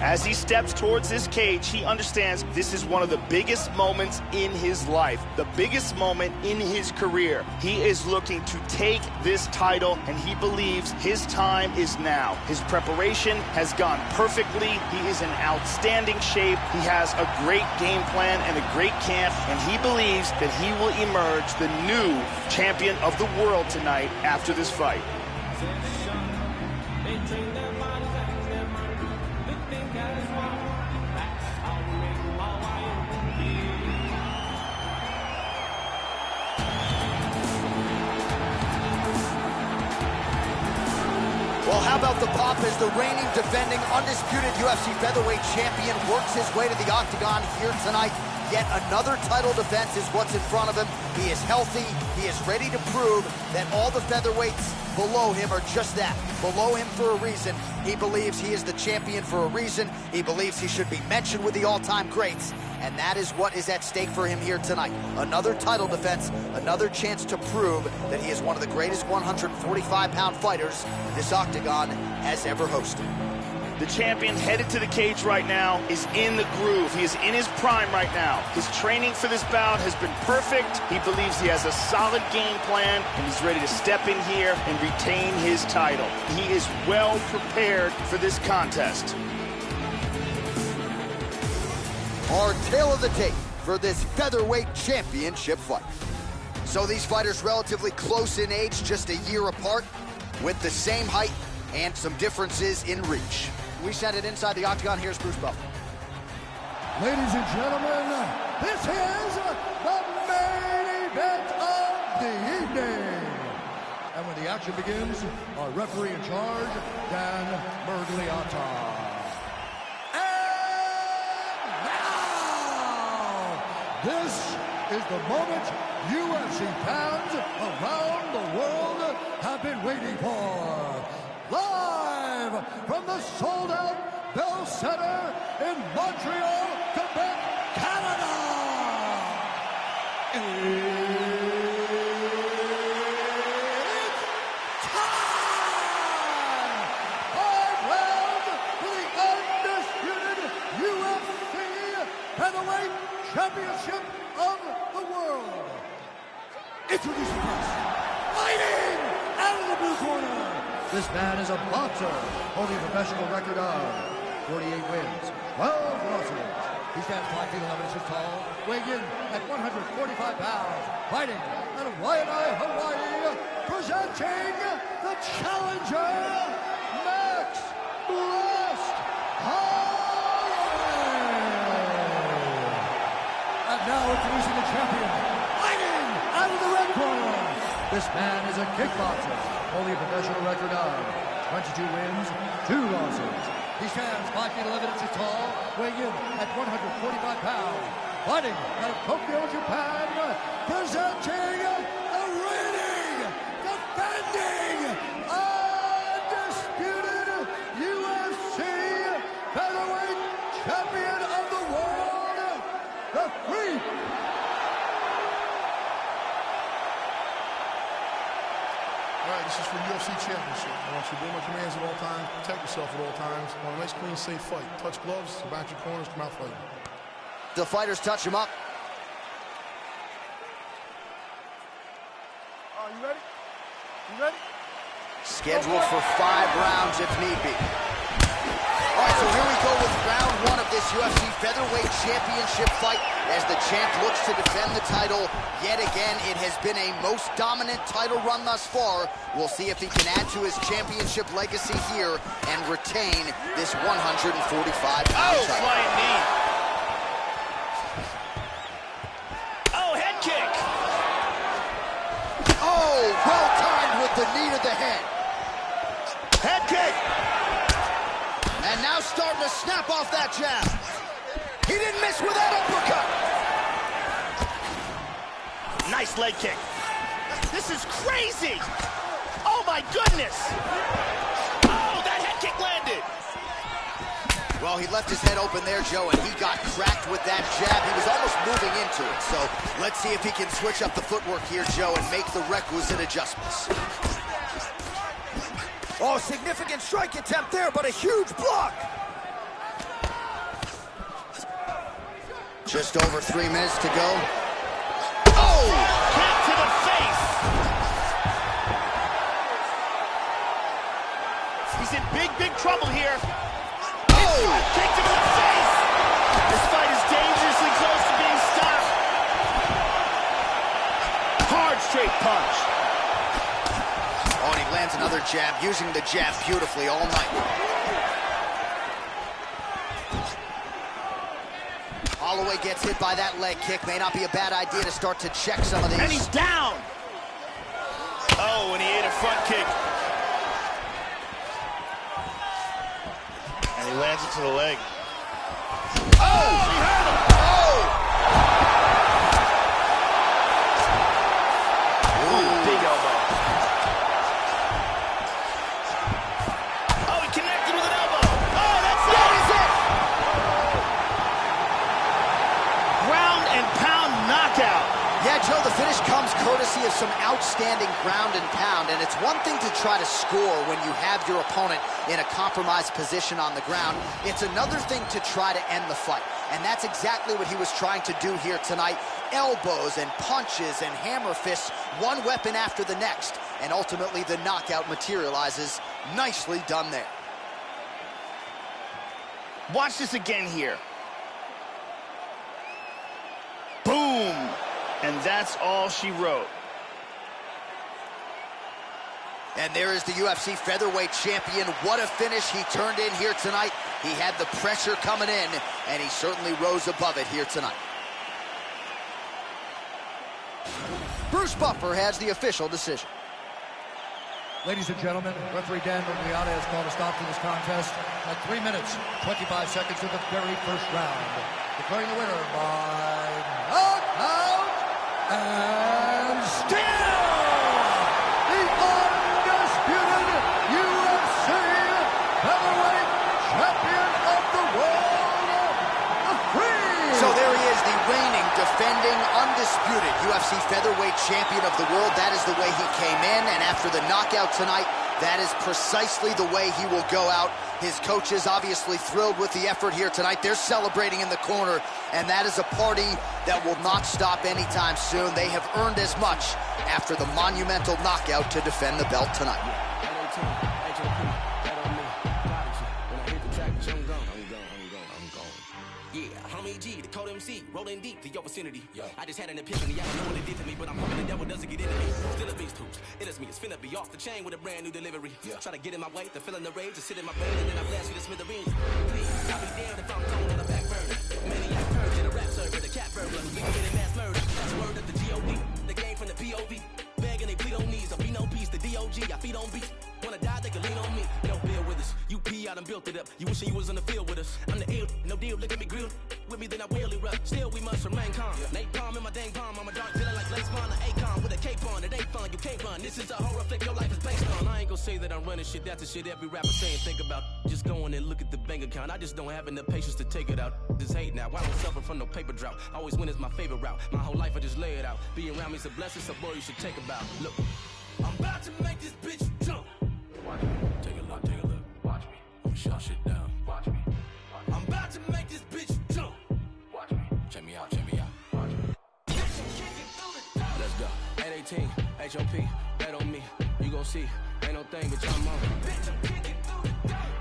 S6: As he steps towards this cage, he understands this is one of the biggest moments in his life, the biggest moment in his career. He is looking to take this title, and he believes his time is now. His preparation has gone perfectly. He is in outstanding shape. He has a great game plan and a great camp, and he believes that he will emerge the new champion of the world tonight after this fight.
S5: Well, how about the pop as the reigning, defending, undisputed UFC featherweight champion works his way to the octagon here tonight. Yet another title defense is what's in front of him. He is healthy. He is ready to prove that all the featherweights below him are just that, below him for a reason. He believes he is the champion for a reason. He believes he should be mentioned with the all-time greats. And that is what is at stake for him here tonight. Another title defense, another chance to prove that he is one of the greatest 145-pound fighters this octagon has ever hosted.
S6: The champion headed to the cage right now is in the groove. He is in his prime right now. His training for this bout has been perfect. He believes he has a solid game plan, and he's ready to step in here and retain his title. He is well prepared for this contest.
S5: Our tale of the tape for this featherweight championship fight. So these fighters relatively close in age, just a year apart, with the same height and some differences in reach. We send it inside the octagon. Here's Bruce Buffer.
S7: Ladies and gentlemen, this is the main event of the evening. And when the action begins, our referee in charge, Dan Mergliata. This is the moment UFC fans around the world have been waiting for. Live from the sold-out Bell Center in Montreal, Quebec, Canada. It's time! 5 rounds for the undisputed UFC Featherweight Championship of the world. Introducing first, fighting out of the blue corner. This man is a boxer, holding a professional record of 48 wins, 12 losses. He stands 5 feet 11 inches tall, weighing in at 145 pounds, fighting out of Waianae, Hawaii, presenting the challenger, Max Blast And now introducing the champion, fighting out of the red corner. This man is a kickboxer, holding a professional record of 22 wins, 2 losses. He stands 5 feet 11 inches tall, weighing in at 145 pounds, fighting out of Tokyo, Japan, presenting the reigning, defending, undisputed UFC featherweight champion of the world, the Freak.
S22: All right, this is for UFC Championship. I want you to obey my commands at all times, protect yourself at all times. I want a nice, clean, safe fight. Touch gloves, back your corners, come out fighting.
S5: The fighters touch him up.
S19: You ready? You ready?
S5: Scheduled for 5 rounds if need be. All right, so here we go with round 1 of this UFC Featherweight Championship fight as the champ looks to defend the title. Yet again, it has been a most dominant title run thus far. We'll see if he can add to his championship legacy here and retain this 145-pound title.
S6: Flying knee. Oh, head kick.
S5: Oh, well timed with the knee to the head.
S6: Head kick.
S5: And now starting to snap off that jab. He didn't miss with that uppercut.
S6: Nice leg kick. This is crazy. Oh my goodness. Oh, that head kick landed.
S5: Well, he left his head open there, Joe, and he got cracked with that jab. He was almost moving into it. So let's see if he can switch up the footwork here, Joe, and make the requisite adjustments. Oh, significant strike attempt there, but a huge block. Just over 3 minutes to go. Oh!
S6: Kick to the face. He's in big trouble here. Oh! Kick to the face. This fight is dangerously close to being stopped. Hard straight punch.
S5: Oh, and he lands another jab, using the jab beautifully all night. Holloway gets hit by that leg kick. May not be a bad idea to start to check some of these.
S6: And he's down. Oh, and he ate a front kick. And he lands it to the leg. Oh! He hurt him.
S5: Oh!
S6: Ooh, big elbow. Oh, he connected with an elbow. Oh, that is it. Ground and pound knockout.
S5: Yeah, Joe, the finish comes courtesy of some outstanding ground and pound, and it's one thing to try to score when you have your opponent in a compromised position on the ground. It's another thing to try to end the fight, and that's exactly what he was trying to do here tonight. Elbows and punches and hammer fists, one weapon after the next, and ultimately the knockout materializes. Nicely done there.
S6: Watch this again here. Boom! And that's all she wrote.
S5: And there is the UFC featherweight champion. What a finish he turned in here tonight. He had the pressure coming in, and he certainly rose above it here tonight. Bruce Buffer has the official decision.
S7: Ladies and gentlemen, referee Dan Murgliata has called a stop to this contest at 3 minutes, 25 seconds of the very first round. Declaring the winner by knockout and still the undisputed UFC heavyweight champion of the world, the Free.
S5: So there he is, the reigning, defending, undisputed UFC featherweight champion of the world. That is the way he came in, and after the knockout tonight, that is precisely the way he will go out. His coaches obviously thrilled with the effort here tonight. They're celebrating in the corner, and that is a party that will not stop anytime soon. They have earned as much after the monumental knockout to defend the belt tonight.
S12: Rolling deep to your vicinity. I just had an epiphany. I don't know what it did to me, but I'm hoping the devil doesn't get into me. Still a beast hoops. It is me. It's finna be off the chain with a brand new delivery. Try to get in my way, the feeling the rage, to sit in my brain, and then I blast you to smithereens. Please, I'll be damned if I'm thrown on the back burner. Maniac purge in a rap server, the cat burglar who's committing mass murder. That's the word of the G.O.D. The game from the P.O.V. Begging they plead on knees. I'll be no peace. The D.O.G. I feed on beats. Wanna die, they can lean on me. Don't build with us. You P, I done built it up. You wishing you was on the field with us. I'm the ill, no deal. Look at me grilled. With me, then I will erupt. Still, we must remain calm. Napalm in my dang palm. I'm a dark villain like Lace Bond or Akon with a cape on. It ain't fun. You can't run. This is a horror flick your life is based on. I ain't gonna say that I'm running shit. That's the shit every rapper saying. Think about just go in and look at the bank account. I just don't have enough patience to take it out. This hate now. I don't suffer from no paper drought. Always win is my favorite route. My whole life I just lay it out. Being around me's a blessing, so boy, you should take a bow. Look, I'm about to make this bitch jump. Watch me. Take a look, take a look. Watch me. I'm gonna shut shit down. Watch me. I'm about to make this bitch jump. Watch me. Check me out, check me out. Watch me. Let's go. 818, HOP, bet on me. You gon' see, ain't no thing but jump on.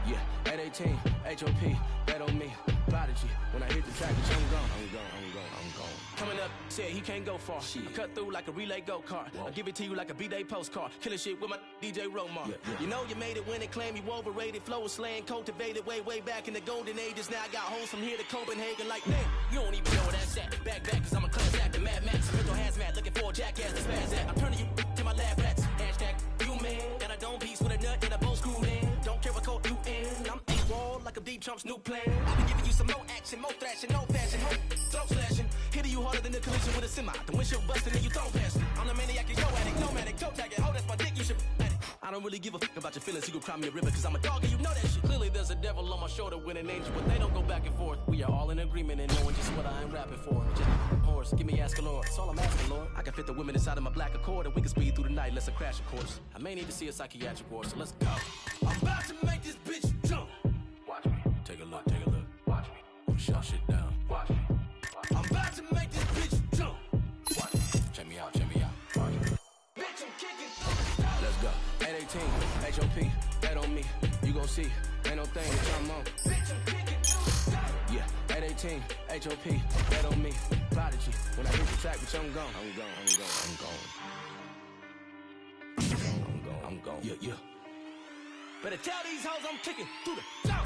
S12: Yeah, 818, HOP, bet on me. Prodigy, when I hit the track, I'm gone. I'm gone. Coming up, said he can't go far. I cut through like a relay go-kart. I give it to you like a B-Day postcard. Killing shit with my DJ Romar. You know you made it when they claim you overrated. Flow was slang, cultivated way back in the golden ages. Now I got hoes from here to Copenhagen like, damn, you don't even know where that's at. Back, cause I'm a class actor, Mad Max. Mental hazmat, looking for a jackass to spaz at. I'm turning you to my lab rats. Hashtag, you man. Got a dome piece with a nut and a bow screwed in. Don't care what coat you in. I'm A-wall like a D chumps, new plan. I've been giving you some more action, more thrashing, no fashion, throat slashing. Hitting you harder than a collision with a semi. The windshield busted and you throw past it. I'm the maniac and yo addict, nomadic, toe tagging. Oh, that's my dick, you should at it. I don't really give a fuck about your feelings. You can cry me a river, cause I'm a dog and you know that shit. Clearly there's a devil on my shoulder with an angel, but they don't go back and forth. We are all in agreement and knowing just what I am rapping for. Just horse, give me ask a Lord. That's all I'm asking, Lord. I can fit the women inside of my black Accord and we can speed through the night, let's crash a course. I may need to see a psychiatric ward, so let's go. I'm about to make this bitch jump. Watch me. Take a look, take a look. Watch me. I'm shut shit down. Watch me. I'm about to make this bitch jump. Watch me. Check me out, check me out. Watch me. Bitch, I'm kicking through. Let's go. 818, HOP, that on me. You gon' see, ain't no thing that I'm on. Bitch, I'm kicking through. Yeah, 818, HOP, that on me. Prodigy, when I hit the track, bitch, I'm gone. I'm gone, I'm gone, I'm gone. Yeah, yeah. Better tell these hoes I'm kicking through the door.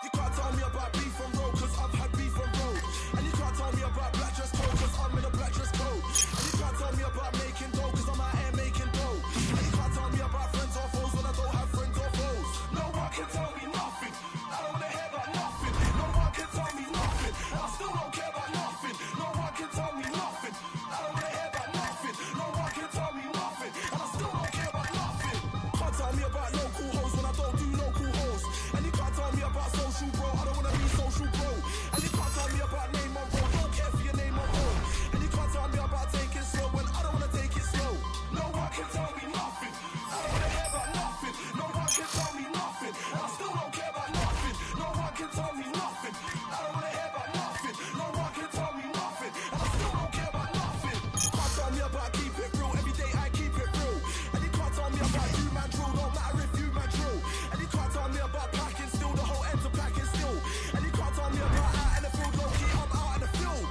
S2: You can't tell me about beef on road, cause I've had beef on road. And you can't tell me about black dress code, cause I'm in a black dress code. And you can't tell me about making dough, cause I'm out here making dough. And you can't tell me about friends or foes when I don't have friends or foes. No one can tell me nothing. I don't wanna hear about nothing. No one can tell me nothing. I still don't care about nothing. No one can tell me nothing. I don't wanna hear about nothing. No one can tell me nothing. And I still don't care about nothing. Can't tell me about local hoes when I don't do local hoes. And you can't tell me about social bro. I don't wanna be social bro. And you can't tell me about name on road. Don't care for your name on road. And you can't tell me about taking slow when I don't wanna take it slow. No one can tell me nothing. I don't wanna hear about nothing. No one can tell me nothing. And I still don't care about nothing. No one can tell me nothing. I don't wanna hear about nothing. No one can tell me nothing. And I still don't care about nothing. Can't tell me about keep it real. Every day I keep it real. And you can't tell me about you man drill. Don't matter if you man drill. And you can't tell me about packing still. The whole ends are packing still. And you can't tell me about out in the field. Low key, I'm out in the field.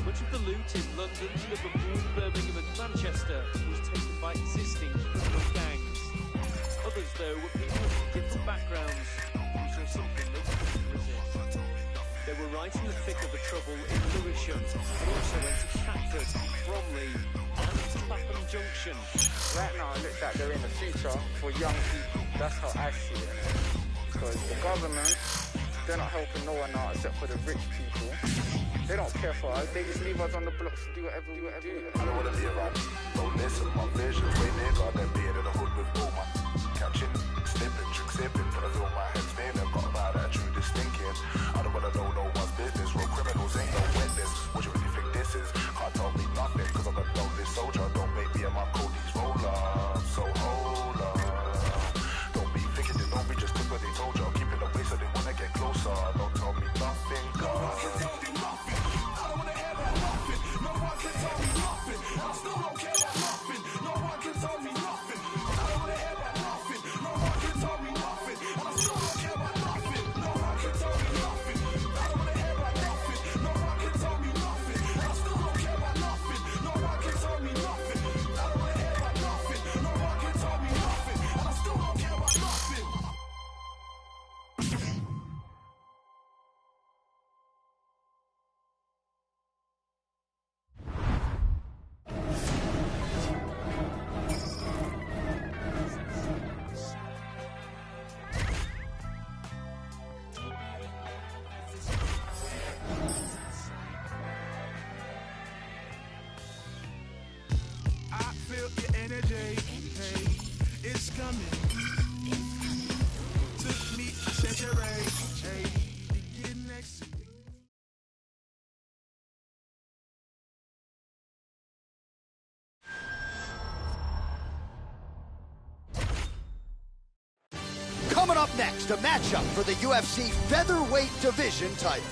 S9: Much of the loot in London, Liverpool, Birmingham and Manchester was taken by existing criminal gangs. Others, though, were people from different backgrounds who saw something they couldn't resist. They were right in the thick of the trouble in Lewisham, and also went to Catford, Bromley and Clapham Junction.
S13: Right now, it looks like they're in the future for young people. That's how I see it. Because the government, they're not helping no one out except for the rich people. They don't care for us. They just leave us on the blocks to do whatever we do.
S23: I don't wanna be around. Don't listen, my vision's way bigger than being in the hood with all my catching, slipping, drink sipping, till I feel my head spinning. Got about that true thinking. I don't wanna know no one's business. Real criminals ain't no witness. What you really think this is? Can't tell me nothing, cause I'm a lonely soldier. Don't make me and my codees roll up. So hold up. Don't be thinking they don't be just cause what they told you. Keeping away so they wanna get closer. Don't tell me nothing,
S2: No one can tell me nothing. I don't wanna hear about nothing. No one can tell me nothing. I still don't care about nothing. No one can tell me nothing. I don't wanna hear about nothing. No one can tell me nothing. And I still don't care about nothing. No one can tell me nothing. I don't wanna hear about nothing. No one can tell me nothing. And I still don't care about nothing. No one can tell me nothing. I don't wanna hear about nothing. No one can tell me nothing. And I still don't care about nothing. I feel your energy, hey, it's coming. Took me a century, hey, to get next to me.
S5: Coming up next, a matchup for the UFC featherweight division title.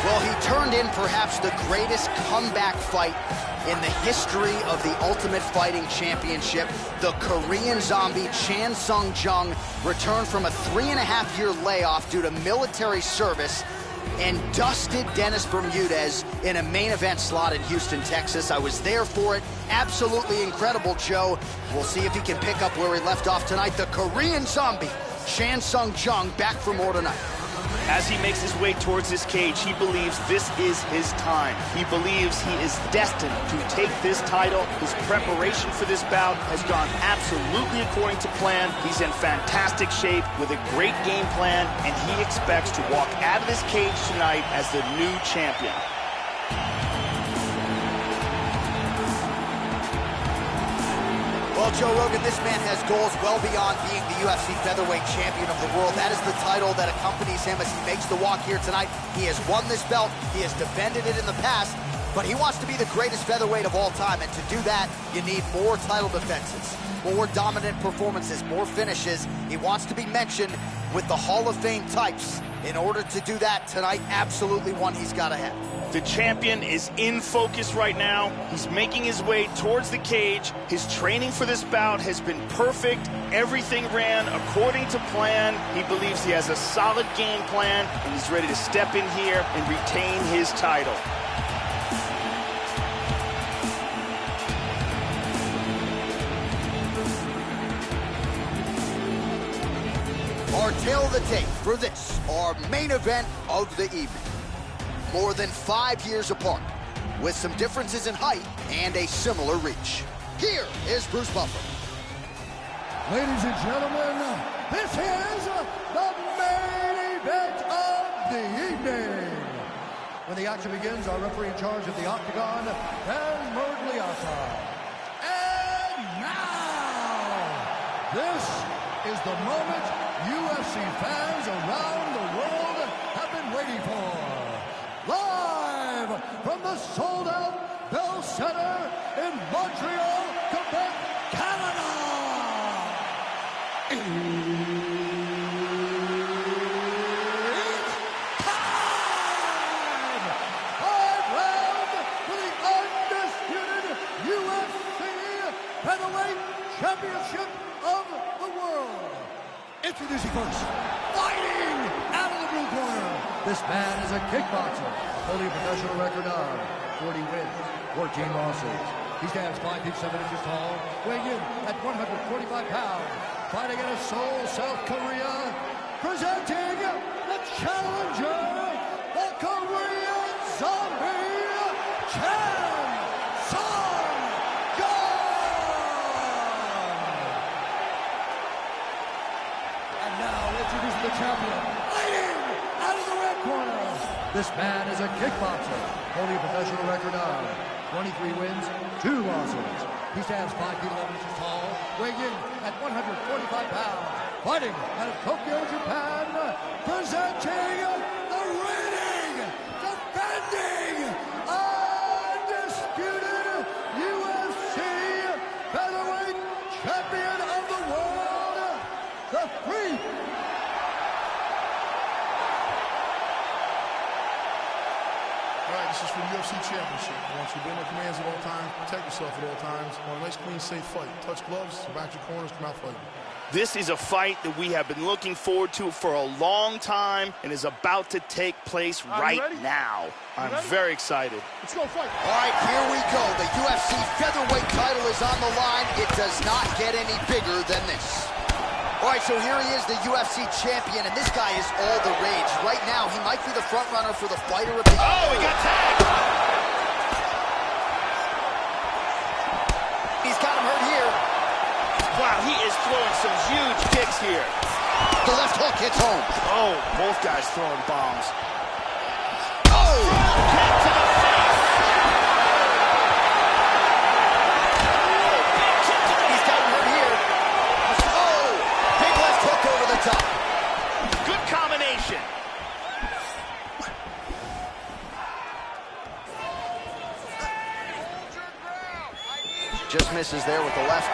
S5: Well, he turned in perhaps the greatest comeback fight in the history of the Ultimate Fighting Championship. The Korean Zombie Chan Sung Jung returned from a 3.5-year layoff due to military service and dusted Dennis Bermudez in a main event slot in Houston, Texas. I was there for it. Absolutely incredible, Joe. We'll see if he can pick up where he left off tonight. The Korean Zombie, Chan Sung Jung, back for more tonight.
S6: As he makes his way towards this cage, he believes this is his time. He believes he is destined to take this title. His preparation for this bout has gone absolutely according to plan. He's in fantastic shape with a great game plan, and he expects to walk out of this cage tonight as the new champion.
S5: Well, Joe Rogan, this man has goals well beyond being the UFC featherweight champion of the world. That is the title that accompanies him as he makes the walk here tonight. He has won this belt. He has defended it in the past, but he wants to be the greatest featherweight of all time. And to do that, you need more title defenses, more dominant performances, more finishes. He wants to be mentioned with the Hall of Fame types. In order to do that tonight, absolutely one he's got to have.
S6: The champion is in focus right now. He's making his way towards the cage. His training for this bout has been perfect. Everything ran according to plan. He believes he has a solid game plan, and he's ready to step in here and retain his title.
S5: Our tale of the tape for this, our main event of the evening. More than 5 years apart, with some differences in height and a similar reach. Here is Bruce Buffer.
S7: Ladies and gentlemen, this is the main event of the evening. When the action begins, our referee in charge of the Octagon, Dan Mergliata. And now, this is the moment UFC fans around the world have been waiting for. Live from the sold-out Bell Center in Montreal, Quebec, Canada. It's time! 5 rounds for the undisputed UFC Featherweight Championship of the world. Introducing first, fighting out of the blue corner. This man is a kickboxer, holding a professional record of 40 wins, 14 losses. He stands 5 feet 7 inches tall, weighing in at 145 pounds. Fighting out of Seoul, South Korea, presenting the challenger, the Korean Zombie, Chan Sung Jung. And now, introducing the champion, fighting out of the red corner. This man is a kickboxer, holding a professional record of 23 wins, 2 losses. He stands 5 feet 11 inches tall, weighing in at 145 pounds. Fighting out of Tokyo, Japan, presenting the reigning, defending, undisputed UFC featherweight champion of the world, the Freak.
S19: This is for the UFC Championship. I want you to obey my commands at all times, protect yourself at all times. I want a nice, clean, safe fight. Touch gloves, back your corners, come out fighting.
S6: This is a fight that we have been looking forward to for a long time and is about to take place right now. I'm very excited.
S19: Let's go fight.
S5: All right, here we go. The UFC featherweight title is on the line. It does not get any bigger than this. All right, so here he is, the UFC champion, and this guy is all the rage. Right now, he might be the front runner for the fighter of the year.
S6: Oh, he got tagged!
S5: He's got him hurt here.
S6: Wow, he is throwing some huge kicks here.
S5: The left hook hits home.
S6: Oh, both guys throwing bombs.
S5: Oh!
S6: Kick to the face!
S5: He's got him hurt here. Oh! Big left hook over the top.
S6: Good combination.
S5: Just misses there with the left.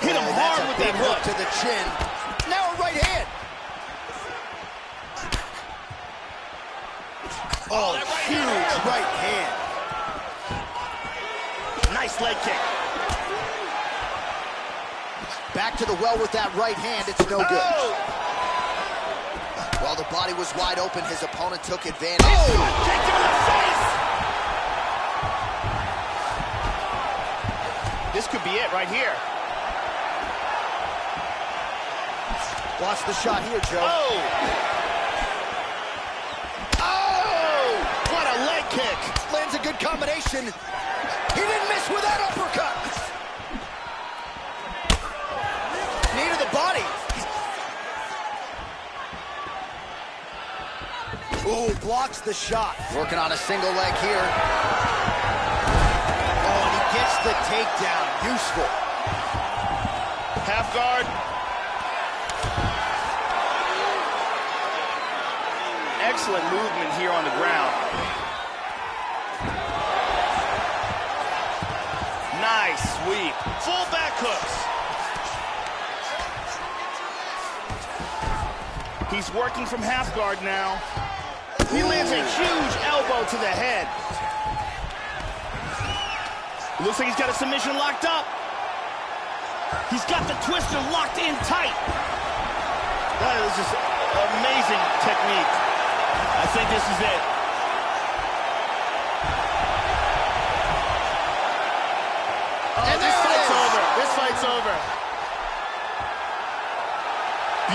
S6: Hit him hard with that hook
S5: to the chin. Now a right hand. Oh, huge right hand.
S6: Nice leg kick.
S5: Back to the well with that right hand. It's no good. While the body was wide open, his opponent took advantage.
S6: Kicked him in the face. This could be it right here.
S5: Watch the shot here, Joe.
S6: Oh, what a leg kick.
S5: Lands a good combination. He didn't miss with that uppercut. Knee to the body. Ooh, blocks the shot. Working on a single leg here. Oh, and he gets the takedown. Useful.
S6: Half guard. Excellent movement here on the ground. Nice sweep. Full back hooks. He's working from half guard now. He lands a huge elbow to the head. Looks like he's got a submission locked up. He's got the twister locked in tight. That is just amazing technique. I think this is it. Oh, this fight's over. This fight's over.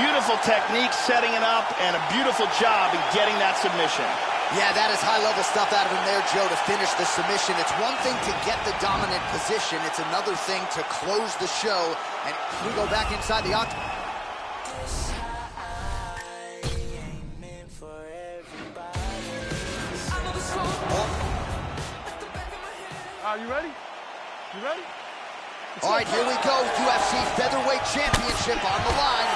S6: Beautiful technique setting it up and a beautiful job in getting that submission.
S5: Yeah, that is high-level stuff out of him there, Joe, to finish the submission. It's one thing to get the dominant position. It's another thing to close the show. And we go back inside the octagon.
S18: You ready? You ready?
S5: All right, here we go. UFC Featherweight Championship on the line.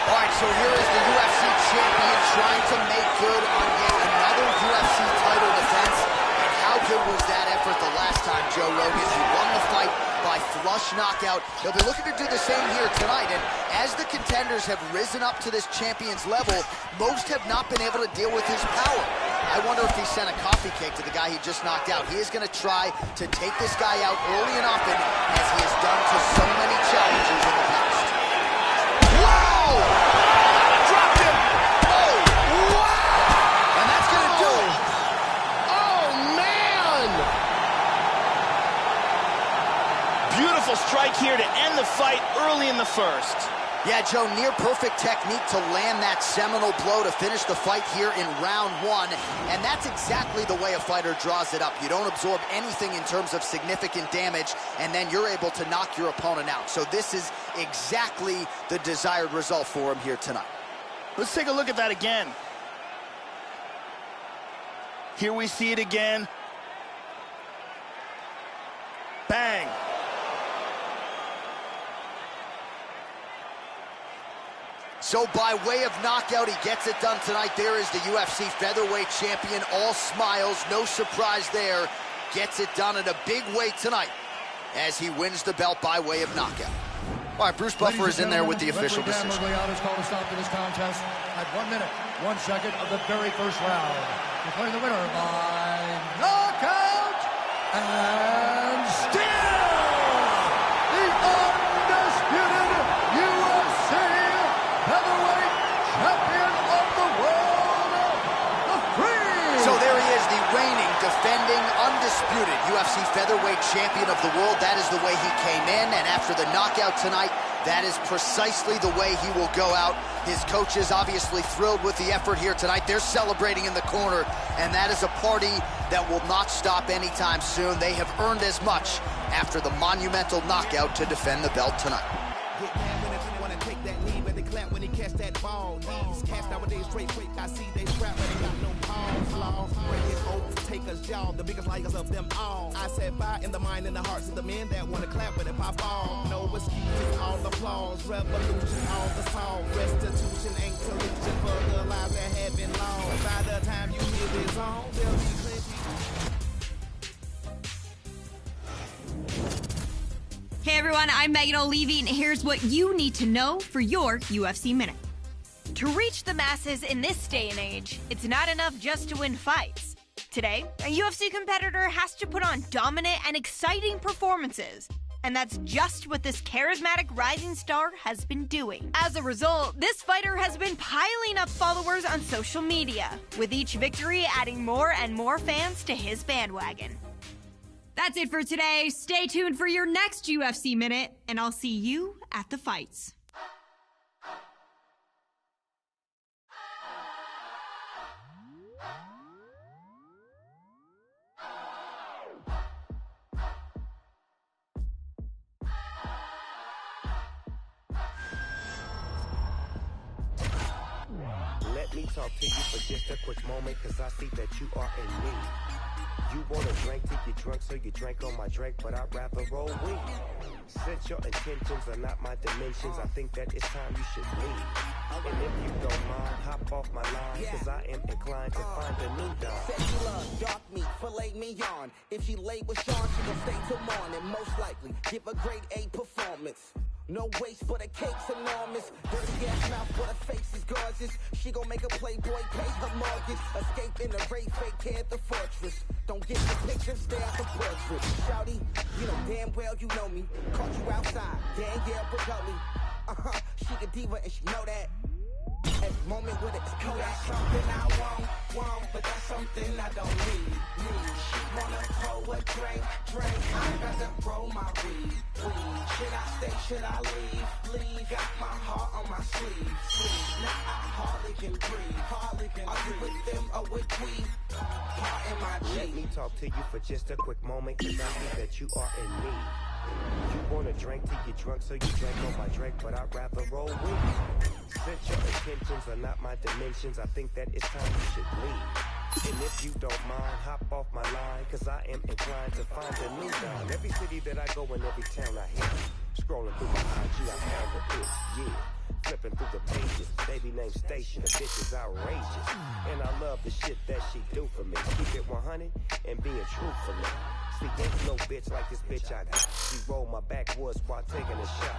S5: All right, so here is the UFC champion trying to make good on yet another UFC title defense. And how good was that effort the last time, Joe Rogan? He won the fight by flush knockout. He'll be looking to do the same here tonight. And as the contenders have risen up to this champion's level, most have not been able to deal with his power. I wonder if he sent a coffee cake to the guy he just knocked out. He is going to try to take this guy out early and often, as he has done to so many challengers in the past. Wow!
S6: Dropped him!
S5: Oh, wow! And that's going to do it.
S6: Oh, man! Beautiful strike here to end the fight early in the first.
S5: Yeah, Joe, near perfect technique to land that seminal blow to finish the fight here in round one. And that's exactly the way a fighter draws it up. You don't absorb anything in terms of significant damage, and then you're able to knock your opponent out. So this is exactly the desired result for him here tonight.
S6: Let's take a look at that again. Here we see it again. Bang.
S5: So by way of knockout, he gets it done tonight. There is the UFC featherweight champion, all smiles, no surprise there. Gets it done in a big way tonight as he wins the belt by way of knockout. All right, Bruce Buffer is in there with the official decision.
S7: Has called a stop to this contest at 1 minute, 1 second of the very first round. Declaring the winner by knockout and still the undisputed UFC featherweight champion of the world, the Free.
S5: So there he is, the reigning, defending, undisputed UFC featherweight champion of the world. That is the way he came in, and after the knockout tonight, that is precisely the way he will go out. His coaches obviously thrilled with the effort here tonight. They're celebrating in the corner, and that is a party that will not stop anytime soon. They have earned as much after the monumental knockout to defend the belt tonight.
S20: Get mad when you wanna take that knee, but they clap when he catch that ball. Knees cast nowadays straight quick. I see they scrap, but they got no pause. Laws breaking oath, take us jaw, the biggest liars of them all. I set fire in the mind and the hearts of the men that wanna clap when it pop off. No excuses, all applause, revolution, all the song. Restitution ain't solution for the lives that have been lost. By the time you hear this song, there'll be plenty.
S17: Hey everyone, I'm Megan O'Leary, and here's what you need to know for your UFC Minute. To reach the masses in this day and age, it's not enough just to win fights. Today, a UFC competitor has to put on dominant and exciting performances. And that's just what this charismatic rising star has been doing. As a result, this fighter has been piling up followers on social media, with each victory adding more and more fans to his bandwagon. That's it for today. Stay tuned for your next UFC Minute, and I'll see you at the fights.
S1: Let me talk to you for just a quick moment, cause I see that you are in need. You want a drink to get drunk, so you drank on my drink, but I'd rather roll weed. Since your intentions are not my dimensions, I think that it's time you should leave. And if you don't mind, hop off my line, cause I am inclined to find a new dog.
S3: Said she love dark meat, filet mignon. If she late with Sean, she gon' stay till morning. Most likely, give a grade A performance. No waste, but her cake's enormous. Dirty ass mouth, but her face is gorgeous. She gon' make a playboy pay her mortgage. Escape in the rape, fake hair at the fortress. Don't get the picture, stay out the portrait. Shouty, you know damn well you know me. Caught you outside, Danielle Brigoli. She a diva and she know that. At the moment with it, it's cool. That's something I want, but that's something I don't need. She wanna pour a drink. I'd rather roll my weed. Should I stay, should I leave? Got my heart on my sleeve. Now I hardly can breathe. Are you with them or with we? Heart in my G.
S1: Let me talk to you for just a quick moment, cause I see that you are in need. You want a drink to get drunk, so you drank on my drink, but I'd rather roll weed. Since your intentions are not my dimensions, I think that it's time you should leave. And if you don't mind, hop off my line, cause I am inclined to find a new dime. Every city that I go in, every town I hit. Scrolling through my IG, I found a bitch, yeah. Flipping through the pages, baby name Station, the bitch is outrageous. And I love the shit that she do for me. Keep it 100 and being truthfully. See, ain't no bitch like this bitch I got. She rolled my backwoods while taking a shot.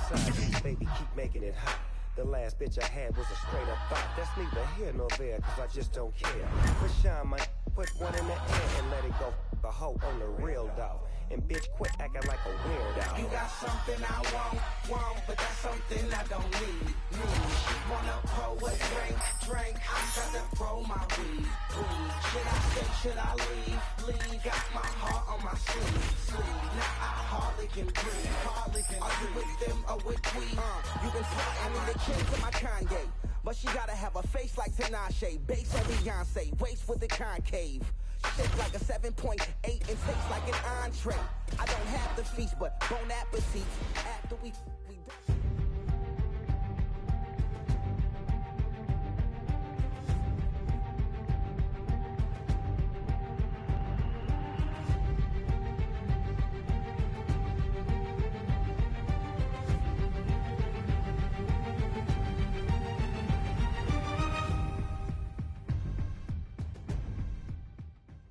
S1: Side piece, baby, keep making it hot. The last bitch I had was a straight up thought. That's neither here nor there, cause I just don't care. But shine my put one in the air and let it go. The hoe on the real dog. And bitch, quit acting like a weirdo.
S3: You got something I want, but that's something I don't need. She wanna pour a drink. I'm trying to roll my weed. Should I stay, should I leave? Got my heart on my sleeve. Now I hardly can breathe. Are you with them or with we? You been plotting with the king to my Kanye. But she gotta have a face like Tinashe. Base on Beyonce, waist with the concave. Shaped like a 7.8 and tastes like an entree. I don't have the feast, but bon appetit. After we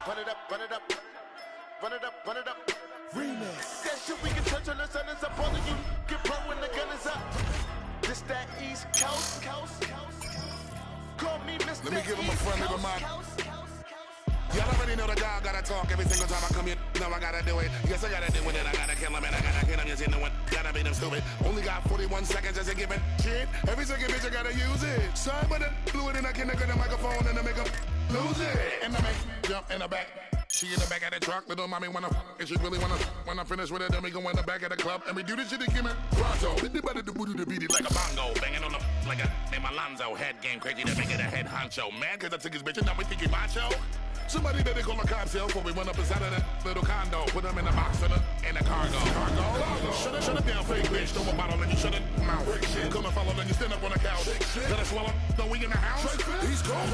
S15: Run it up, run it up, run it up, run it up. Remix. That shit we can touch on the sun is up on you. Get pro when the gun is up. This that East Coast. Call me Mr.
S19: Let me give him a
S15: East
S19: friendly
S15: Coast.
S19: reminder. Y'all already know the guy gotta talk every single time I come here. Know I gotta do it. Yes, I gotta do it. And I gotta kill him. And I gotta kill him. You see, no one gotta be them stupid. Only got 41 seconds as a given shit. Every second, bitch, I gotta use it. Sorry, but I blew it and I can't get the microphone and I make up lose it. And I make jump in the back. She in the back of the truck, little mommy wanna and she really wanna. When I finish with it, then we go in the back of the club and we do this shit again. Pronto, anybody to booty to beat it like a bongo, banging on the like a name Alonzo. Head game crazy to make it a head honcho. Man, cause I took his bitch and now we think he macho. Somebody better call a cops here before we run up inside of that little condo. Put them in the box in the cargo. Shut up down, fake bitch. Throw a bottle and you shut it mouth. Come and follow, then you stand up on the couch. Let us swallow. Throw we in the house. He's cold.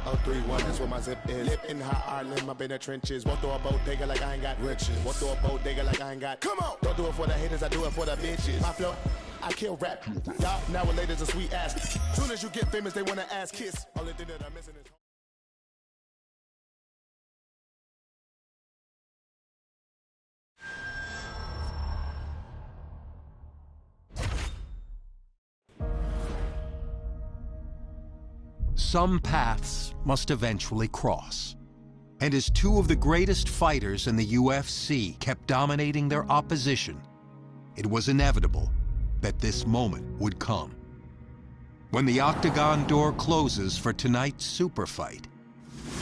S14: 1031, that's where my zip is. Live in hot Ireland, I've been in the trenches. Walk through a bodega like I ain't got riches. Walk through a bodega like I ain't got. Come on. Don't do it for the haters, I do it for the bitches. My flow, I kill rap. Y'all nowadays a sweet ass. Soon as you get famous, they wanna ass kiss. Only thing that I'm missing is.
S4: some paths must eventually cross. And as two of the greatest fighters in the UFC kept dominating their opposition, it was inevitable that this moment would come. When the octagon door closes for tonight's super fight,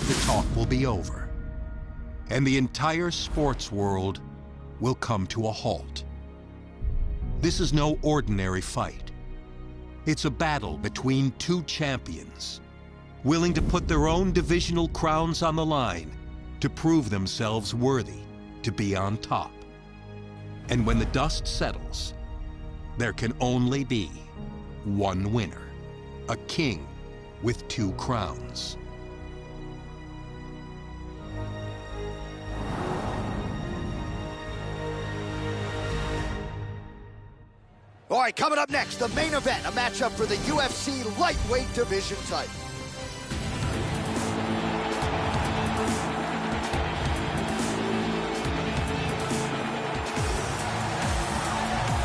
S4: the talk will be over, and the entire sports world will come to a halt. This is no ordinary fight. It's a battle between two champions, willing to put their own divisional crowns on the line to prove themselves worthy to be on top. And when the dust settles, there can only be one winner, a king with two crowns.
S5: All right, coming up next, the main event, a matchup for the UFC lightweight division title.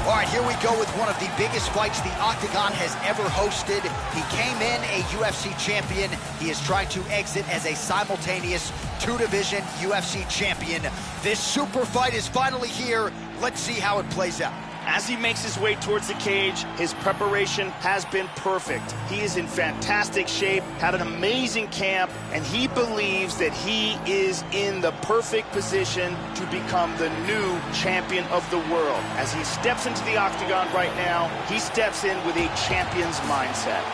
S5: All right, here we go with one of the biggest fights the Octagon has ever hosted. He came in a UFC champion. He is trying to exit as a simultaneous two-division UFC champion. This super fight is finally here. Let's see how it plays out.
S6: As he makes his way towards the cage, his preparation has been perfect. He is in fantastic shape, had an amazing camp, and he believes that he is in the perfect position to become the new champion of the world. As he steps into the octagon right now, he steps in with a champion's mindset.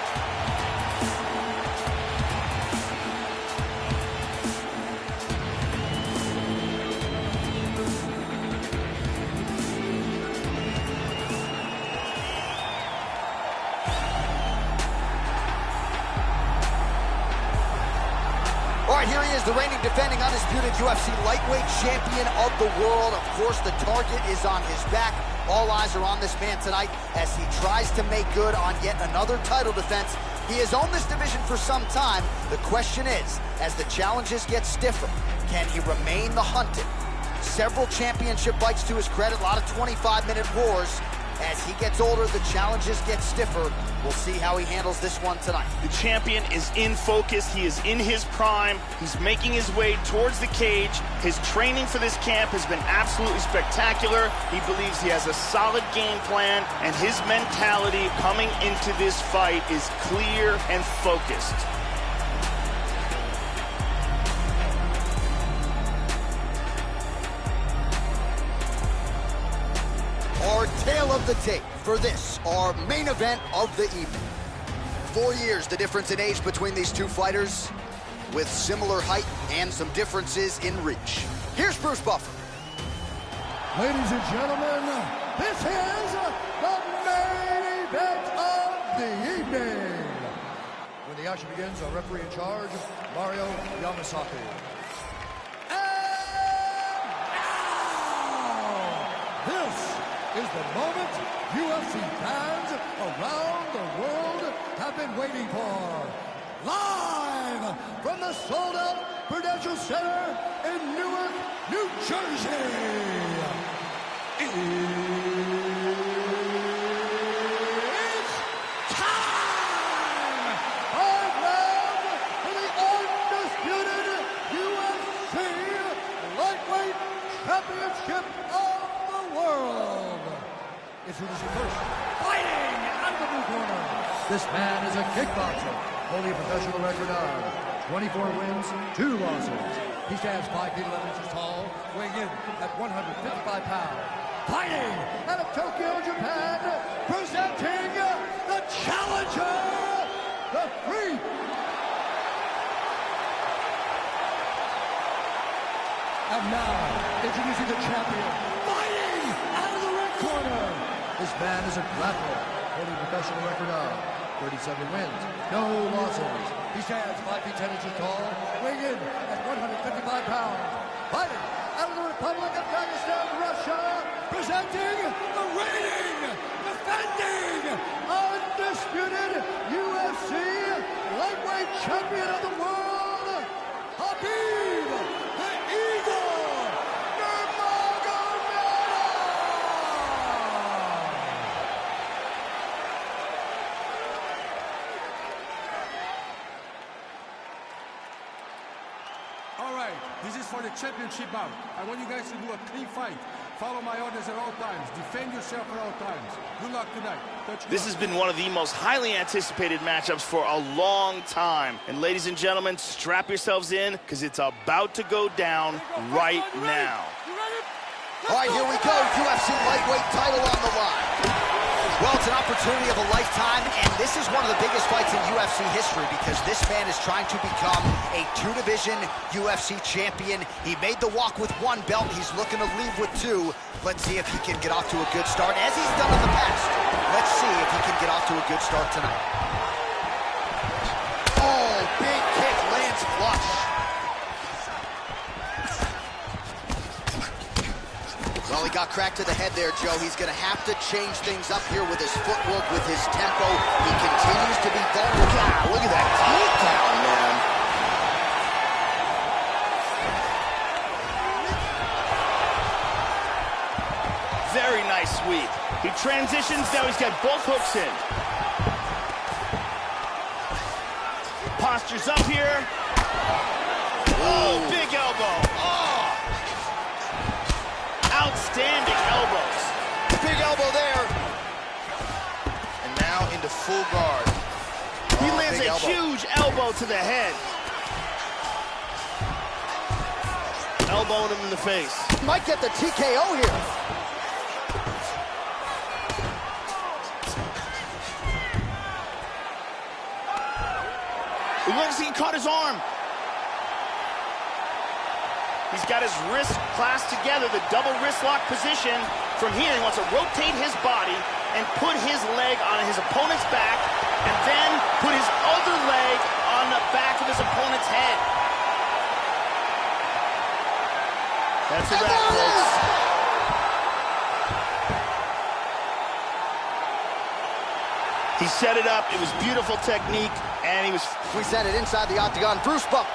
S5: Here he is, the reigning, defending, undisputed UFC lightweight champion of the world. Of course, the target is on his back. All eyes are on this man tonight as he tries to make good on yet another title defense. He has owned this division for some time. The question is, as the challenges get stiffer, can he remain the hunted? Several championship fights to his credit, a lot of 25-minute wars. As he gets older, the challenges get stiffer. We'll see how he handles this one tonight.
S6: The champion is in focus. He is in his prime. He's making his way towards the cage. His training for this camp has been absolutely spectacular. He believes he has a solid game plan, and his mentality coming into this fight is clear and focused.
S5: Our tale of the tape for this, our main event of the evening. 4 years, the difference in age between these two fighters, with similar height and some differences in reach. Here's Bruce Buffer.
S7: Ladies and gentlemen, this is the main event of the evening. When the action begins, our referee in charge, Mario Yamasaki. This is the moment UFC fans around the world have been waiting for. Live from the sold-out Prudential Center in Newark, New Jersey. It's time! 5 rounds for the undisputed UFC Lightweight Championship of the world. Introducing first, fighting out of the blue corner. This man is a kickboxer, holding a professional record of 24 wins, 2 losses. He stands 5 feet 11 inches tall, weighing in at 155 pounds. Fighting out of Tokyo, Japan, presenting the challenger, the Freak. And now, introducing the champion, fighting out of the red corner. This man is a grappler, holding a professional record of 37 wins, no losses. He stands 5 feet 10 inches tall, weighing in at 155 pounds. Fighting out of the Republic of Dagestan, Russia, presenting the reigning, defending, undisputed UFC lightweight champion of the world, Khabib, the Eagle, Nurmagomedov.
S22: championship bout. I want you guys to do a clean fight. Follow my orders at all times. Defend yourself at all times. Good luck tonight.
S6: This has been one of the most highly anticipated matchups for a long time. And ladies and gentlemen, strap yourselves in, because it's about to go down right now.
S5: All right, here we go. UFC lightweight title on the line. Well, it's an opportunity of a lifetime, and this is one of the biggest fights in UFC history because this man is trying to become a two-division UFC champion. He made the walk with one belt. He's looking to leave with two. Let's see if he can get off to a good start, as he's done in the past. Let's see if he can get off to a good start tonight. Oh, big kick lands flush. Well, he got cracked to the head there, Joe. He's going to have to change things up here with his footwork, with his tempo. He continues to be vulnerable. God, look at that takedown, man.
S6: Very nice sweep. He transitions, now he's got both hooks in. Postures up here. Oh, big elbow. Oh. Outstanding elbows.
S5: Big elbow there.
S6: And now into full guard. He lands a huge elbow to the head. Elbowing him in the face.
S5: Might get the TKO here.
S6: Looks like he caught his arm. He's got his wrist clasped together, the double wrist lock position. From here, he wants to rotate his body and put his leg on his opponent's back, and then put his other leg on the back of his opponent's head. That's a wrap, folks. He set it up. It was beautiful technique, and he was...
S5: We sent it inside the octagon. Bruce Buck.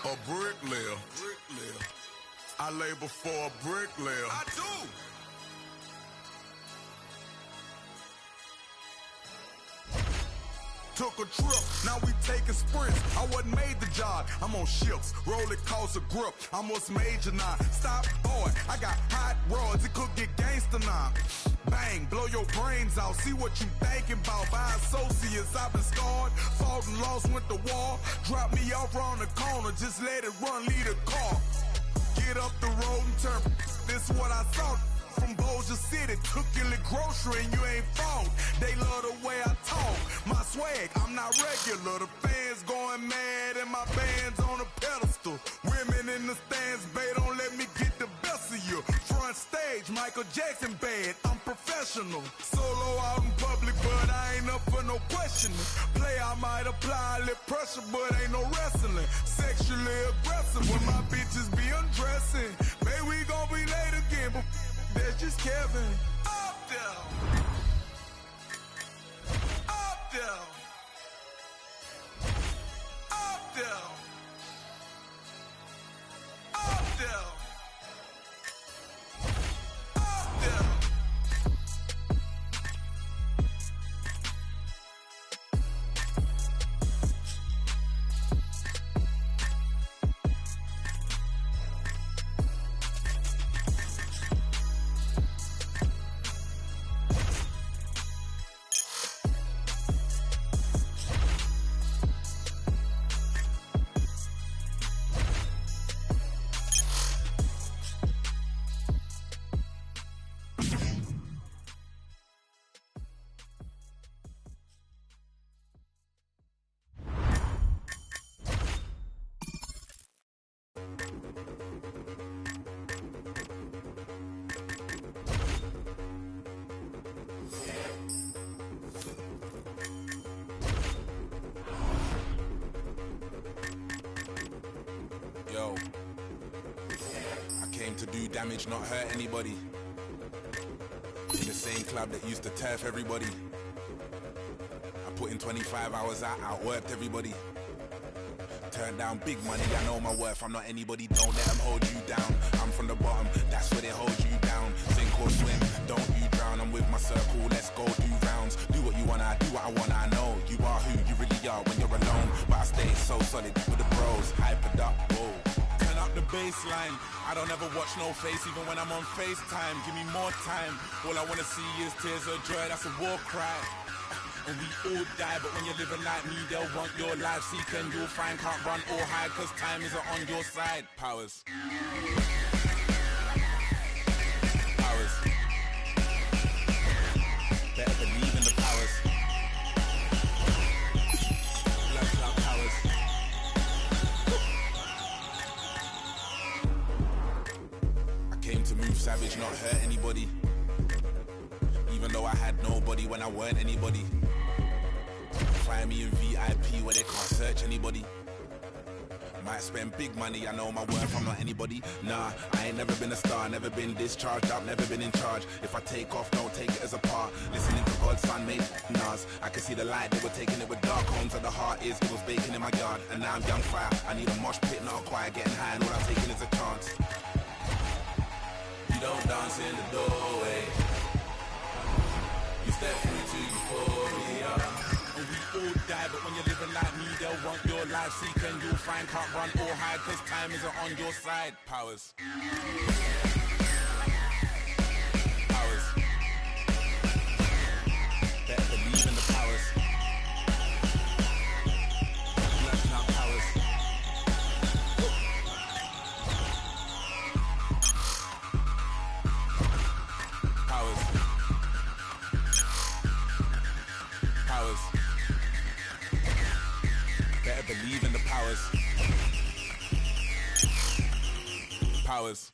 S19: A bricklayer. I labor for a bricklayer.
S15: I do.
S19: Took a trip, now we taking sprints. I wasn't made the job, I'm on ships. Roll it costs a grip, I'm what's major now. Stop, boy, I got hot rods, it could get gangster now. Bang, blow your brains out, see what you thinking about. By associates, I've been scarred, fought and lost, went to war. Drop me off around the corner, just let it run, lead a car. Get up the road and turn, this what I thought. From Bossier City, took your little grocery and you ain't fault. They love the way I talk, my swag, I'm not regular. The fans going mad and my band's on a pedestal. Women in the stands, babe, don't let me get the best of you. Front stage, Michael Jackson bad, I'm professional. Solo out in public, but I ain't up for no questioning. Play, I might apply a little pressure, but ain't no wrestling. Sexually aggressive when my bitches be undressing. Babe, we gon' be late again, but there's just Kevin. Up there. Up there. Up there. Up there. Up there.
S15: Yo, I came to do damage, not hurt anybody. In the same club that used to turf everybody. I put in 25 hours out, outworked everybody. Turned down big money, I know my worth, I'm not anybody, don't let them hold you down. I'm from the bottom, that's where they hold you down. Sink or swim, don't you drown, I'm with my circle, let's go do rounds. Do what you wanna, do what I wanna, I know. You are who you really are when you're alone. But I stay so solid with the bros, hypered up, whoa. Turn up the baseline, I don't ever watch no face, even when I'm on FaceTime. Give me more time, all I wanna see is tears of joy, that's a war cry. And we all die, but when you're living like me, they'll want your life. Seek and you'll find, can't run or hide, cause time isn't on your side. Powers. Powers. Better believe in the powers. Blood clot powers. I came to move savage, not hurt anybody. Even though I had nobody when I weren't anybody. Find me in VIP where they can't search anybody. Might spend big money, I know my worth, I'm not anybody. Nah, I ain't never been a star, never been discharged, I've never been in charge. If I take off, don't take it as a part. Listening to God's son made Nas. I can see the light, they were taking it with dark homes. At the heart is, it was baking in my yard. And now I'm young fire, I need a mosh pit, not a choir. Getting high and all I'm taking is a chance. You don't dance in the doorway. You step through to euphoria. And we all die, but when you're living like me, they'll want your life. Seek and you'll find, can't run or hide, cause time isn't on your side. Powers. Powers. Better believe in the powers. Blood clot powers. Powers. Powers. Better believe in the powers. Powers.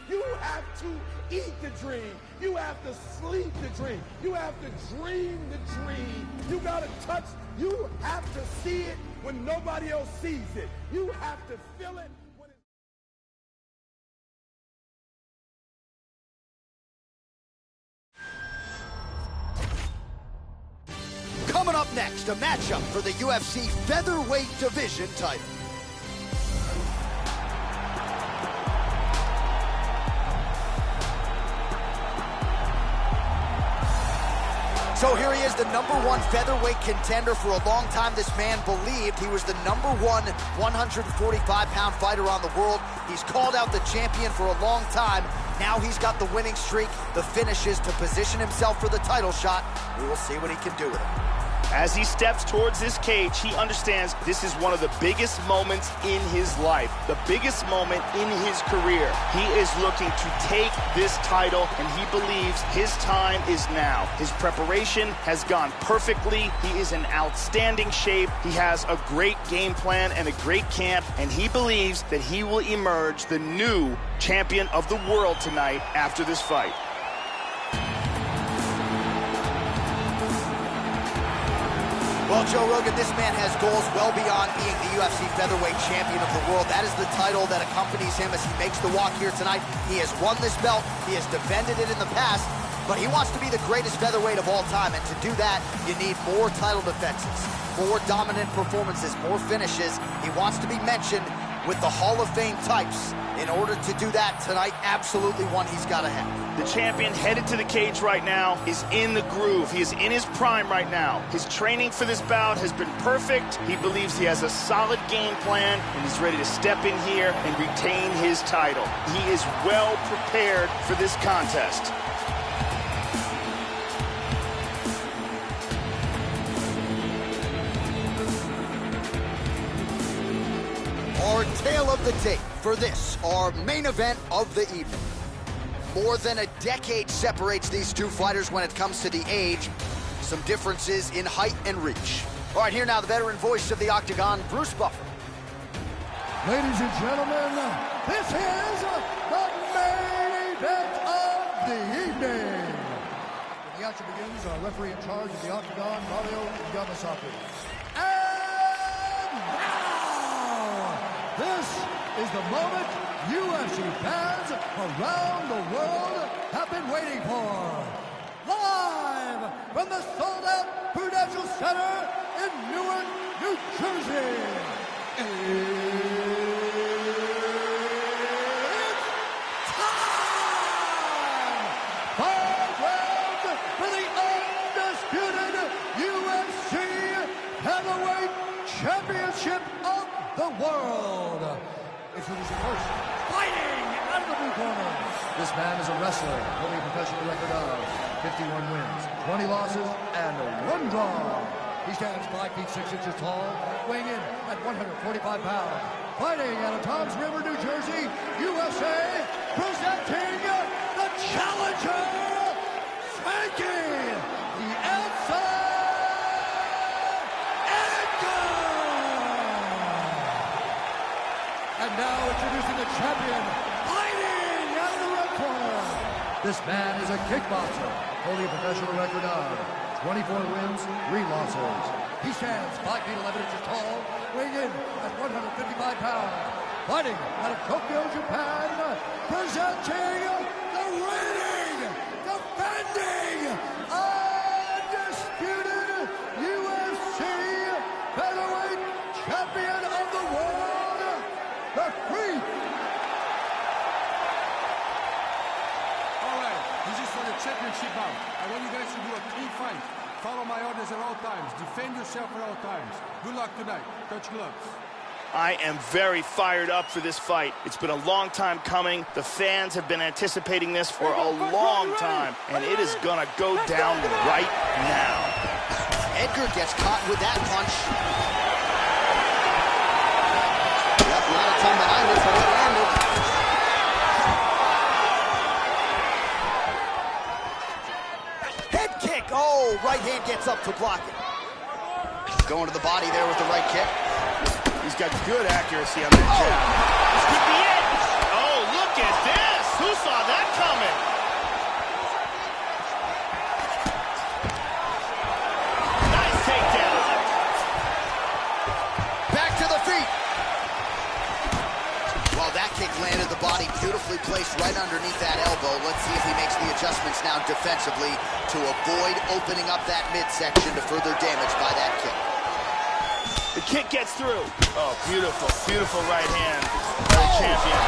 S3: You
S14: have to eat the dream. You have to sleep the dream. You have to dream the dream. You gotta touch, you have to see it when nobody else sees it. You have to feel it.
S5: Coming up next, a matchup for the UFC featherweight division title. So here he is, the #1 featherweight contender. For a long time, this man believed he was the #1 145-pound fighter on the world. He's called out the champion for a long time. Now he's got the winning streak, the finishes to position himself for the title shot. We will see what he can do with it.
S6: As he steps towards this cage, he understands this is one of the biggest moments in his life, the biggest moment in his career. He is looking to take this title, and he believes his time is now. His preparation has gone perfectly. He is in outstanding shape. He has a great game plan and a great camp, and he believes that he will emerge the new champion of the world tonight after this fight.
S5: Well, Joe Rogan, this man has goals well beyond being the UFC featherweight champion of the world. That is the title that accompanies him as he makes the walk here tonight. He has won this belt. He has defended it in the past, but he wants to be the greatest featherweight of all time. And to do that, you need more title defenses, more dominant performances, more finishes. He wants to be mentioned with the Hall of Fame types. In order to do that tonight, absolutely one he's got to have.
S6: The champion headed to the cage right now is in the groove. He is in his prime right now. His training for this bout has been perfect. He believes he has a solid game plan, and he's ready to step in here and retain his title. He is well prepared for this contest.
S5: Our tale of the tape for this, our main event of the evening. More than a decade separates these two fighters when it comes to the age. Some differences in height and reach. All right, here now the veteran voice of the Octagon, Bruce Buffer.
S7: Ladies and gentlemen, this is the main event of the evening. When the action begins, our referee in charge of the Octagon, Mario Yamasaki. And now, this is the moment UFC fans around the world have been waiting for. Live from the sold-out Prudential Center in Newark, New Jersey. It's time! 5 rounds for the undisputed UFC Heavyweight Championship of the world. Introducing first, fighting out of the blue corner. This man is a wrestler, holding a professional record of 51 wins, 20 losses, and 1 draw. He stands 5 feet 6 inches tall, weighing in at 145 pounds. Fighting out of Toms River, New Jersey, USA, presenting the challenger, spanking the outside, and now introducing the champion, fighting out of the red corner. This man is a kickboxer, holding a professional record of 24 wins, 3 losses. He stands 5 feet 11 inches tall, weighing in at 155 pounds. Fighting out of Tokyo, Japan, presenting the reigning, defending, undisputed UFC featherweight champion of the world, the Freak.
S8: All right, this is for the championship bout. I want you guys to do a clean fight. Follow my orders at all times. Defend yourself at all times. Good luck tonight. Touch gloves.
S6: I am very fired up for this fight. It's been a long time coming. The fans have been anticipating this for a long time, and it is gonna go down right now.
S5: Edgar gets caught with that punch. Yep, a lot of time behind it for what landed. Head kick. Oh, right hand gets up to block it. Going to the body there with the right kick.
S6: He's got good accuracy on that jab. This could be it. Oh, look at this. Who saw that?
S5: beautifully placed right underneath that elbow. Let's see if he makes the adjustments now defensively to avoid opening up that midsection to further damage by that kick.
S6: The kick gets through. Oh, beautiful, beautiful right hand by the champion.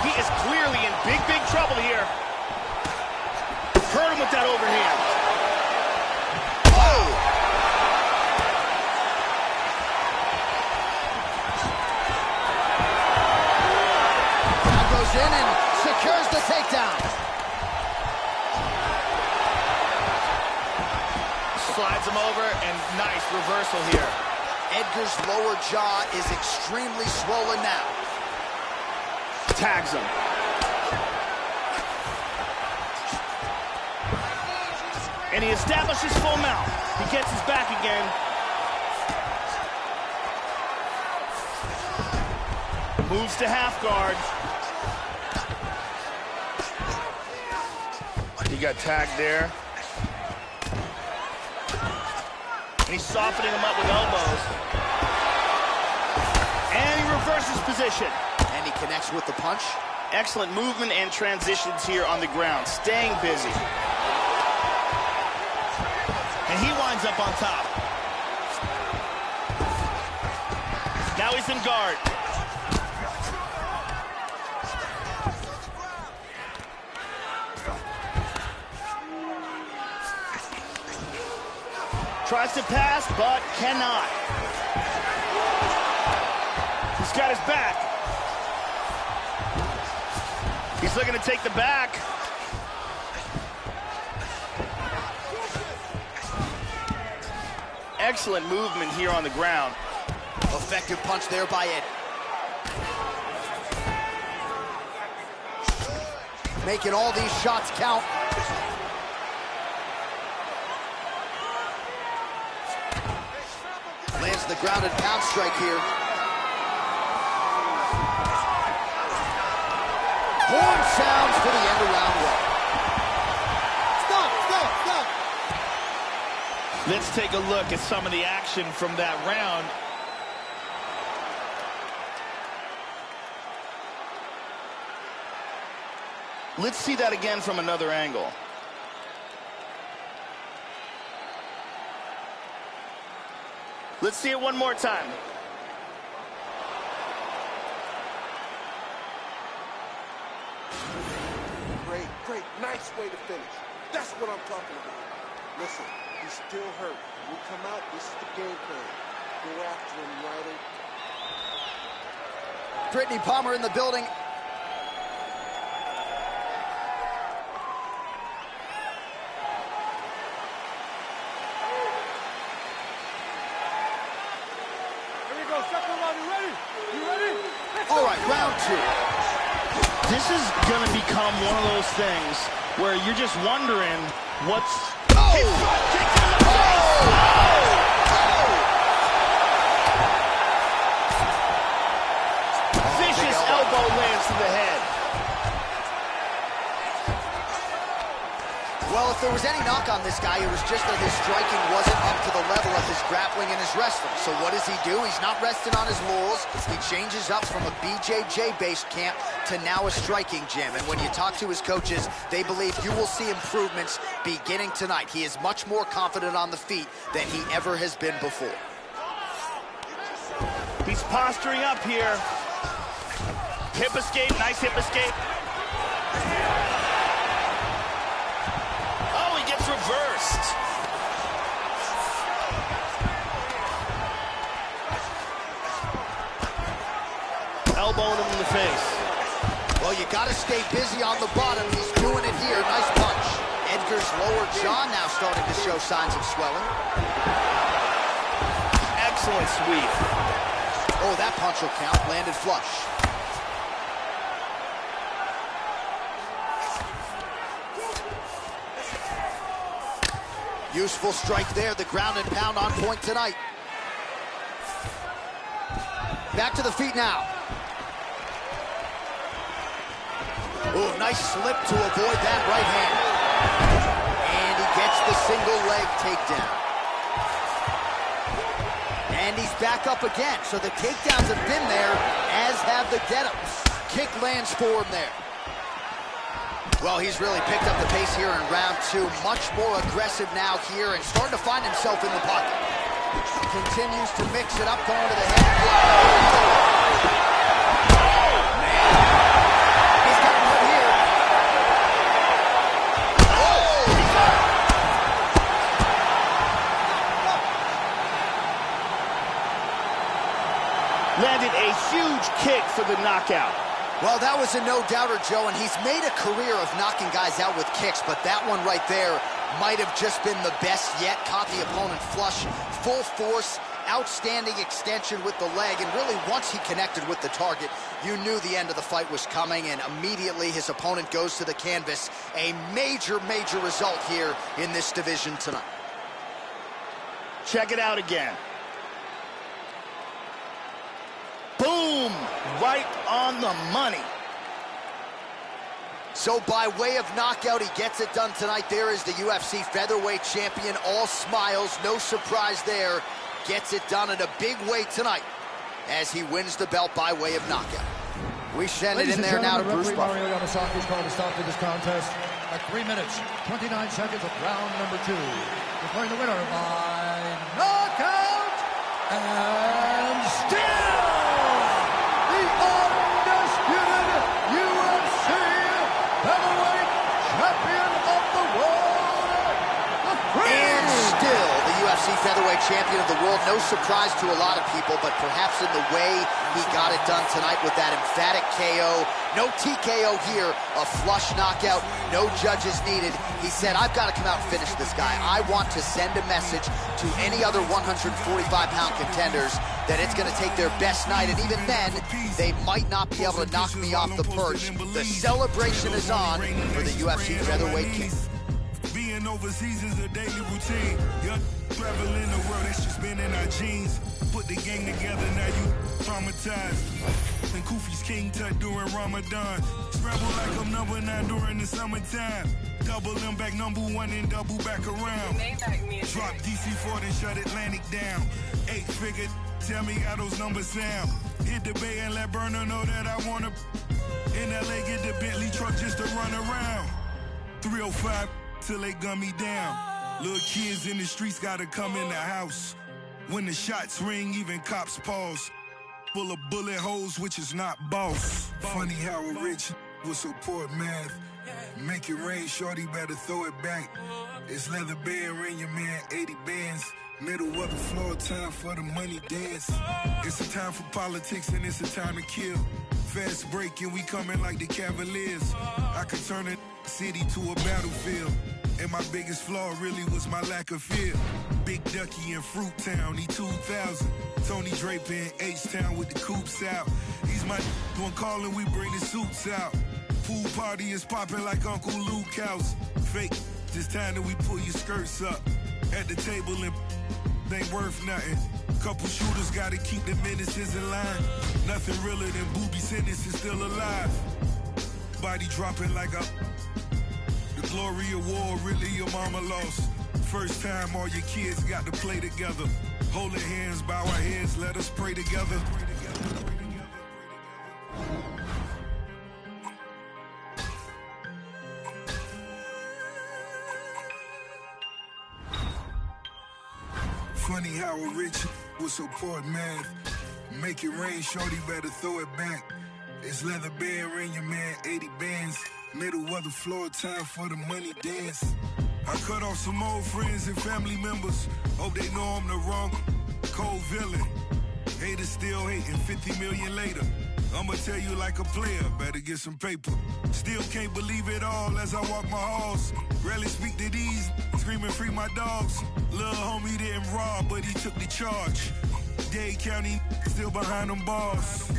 S6: He is clearly in big, big trouble here. Hurt him with that overhand.
S5: Oh! Goes in and secures the takedown.
S6: Slides him over, and nice reversal here.
S5: Edgar's lower jaw is extremely swollen now.
S6: Tags him. And he establishes full mount. He gets his back again. Moves to half guard. He got tagged there. And he's softening him up with elbows. And he reverses position.
S5: And he connects with the punch.
S6: Excellent movement and transitions here on the ground. Staying busy. And he winds up on top. Now he's in guard. Tries to pass, but cannot. He's got his back. He's looking to take the back. Excellent movement here on the ground.
S5: Effective punch there by Ed. Making all these shots count. Lands the grounded pound strike here. Horn sounds for the end of round one. Stop, stop, stop.
S6: Let's take a look at some of the action from that round. Let's see that again from another angle. Let's see it one more time.
S10: Great, nice way to finish. That's what I'm talking about. Listen, he's still hurt. We come out, this is the game plan. Go after him, Ryder.
S5: Brittany Palmer in the building. All right, round two.
S6: This is going to become one of those things where you're just wondering what's...
S5: Oh!
S6: His front kick to the face! Vicious elbow lands to the head.
S5: Well, if there was any knock on this guy, it was just that his striking wasn't up to the level of his grappling and his wrestling. So what does he do? He's not resting on his laurels. He changes up from a BJJ-based camp to now a striking gym. And when you talk to his coaches, they believe you will see improvements beginning tonight. He is much more confident on the feet than he ever has been before.
S6: He's posturing up here. Hip escape, nice hip escape. Reversed. Elbowing him in the face.
S5: Well, you got to stay busy on the bottom. He's doing it here. Nice punch. Edgar's lower jaw now starting to show signs of swelling.
S6: Excellent sweep.
S5: Oh, that punch will count. Landed flush. Useful strike there, the ground and pound on point tonight. Back to the feet now. Oh, nice slip to avoid that right hand. And he gets the single leg takedown. And he's back up again. So the takedowns have been there, as have the get-ups. Kick lands for him there. Well, he's really picked up the pace here in round 2. Much more aggressive now here and starting to find himself in the pocket. Continues to mix it up, going to the head. Man. He's got one here.
S6: Landed a huge kick for the knockout.
S5: Well, that was a no-doubter, Joe, and he's made a career of knocking guys out with kicks, but that one right there might have just been the best yet. Caught the opponent flush, full force, outstanding extension with the leg, and really once he connected with the target, you knew the end of the fight was coming, and immediately his opponent goes to the canvas. A major, major result here in this division tonight.
S6: Check it out again. Boom! Right on the money.
S5: So by way of knockout, he gets it done tonight. There is the UFC featherweight champion, all smiles, no surprise there. Gets it done in a big way tonight as he wins the belt by way of knockout. We send it in there now to Bruce Buffer.
S7: Mario Yamasaki is called to stop for this contest at 3 minutes, 29 seconds of round number 2. Declaring the winner by knockout and still the undisputed UFC featherweight champion of the world,
S5: and still the UFC featherweight champion of the world. No surprise to a lot of people, but perhaps in the way he got it done tonight with that emphatic KO. No TKO here, a flush knockout, no judges needed. He said, I've got to come out and finish this guy. I want to send a message to any other 145-pound contenders that it's going to take their best night, and even then, they might not be able to knock me off the perch. The celebration is on for the UFC featherweight king.
S2: Being overseas is a daily routine. Young traveling the world, that's just been in our genes. Put the gang together, now you traumatized. And Kufi's king tut during Ramadan. Scramble like I'm number 9 during the summertime. Double them back number 1 and double back around. Drop DC4 and shut Atlantic down. 8-figure, tell me how those numbers sound. Hit the bay and let Burner know that I wanna. In LA, get the Bentley truck just to run around. 305 till they gun me down. Little kids in the streets gotta come in the house. When the shots ring, even cops pause. Full of bullet holes, which is not boss. Funny how a rich will support math. Make it rain, shorty better throw it back. It's leather band, ring your man 80 bands. Middle of the floor, time for the money dance. It's a time for politics and it's a time to kill. Fast break and we coming like the Cavaliers. I could turn a city to a battlefield. And my biggest flaw really was my lack of fear. Big Ducky in Fruit Town, he 2000. Tony Draper in H-Town with the coops out. He's my one calling, we bring the suits out. Pool party is popping like Uncle Luke house. Fake, this time that we pull your skirts up. At the table and ain't worth nothing. Couple shooters gotta keep the menaces in line. Nothing realer than booby sentences still alive. Body dropping like a... The glory of war, really your mama lost. First time all your kids got to play together. Holding hands, bow our heads, let us pray together. Funny how a rich will support math. Make it rain, shorty better throw it back. It's leather band, ring your man 80 bands. Middle of the floor, time for the money dance. I cut off some old friends and family members. Hope they know I'm the wrong cold villain. Haters still hating, 50 million later. I'ma tell you like a player, better get some paper. Still can't believe it all as I walk my halls. Rarely speak to these, screaming free my dogs. Little homie didn't rob, but he took the charge. Dade County still behind them bars.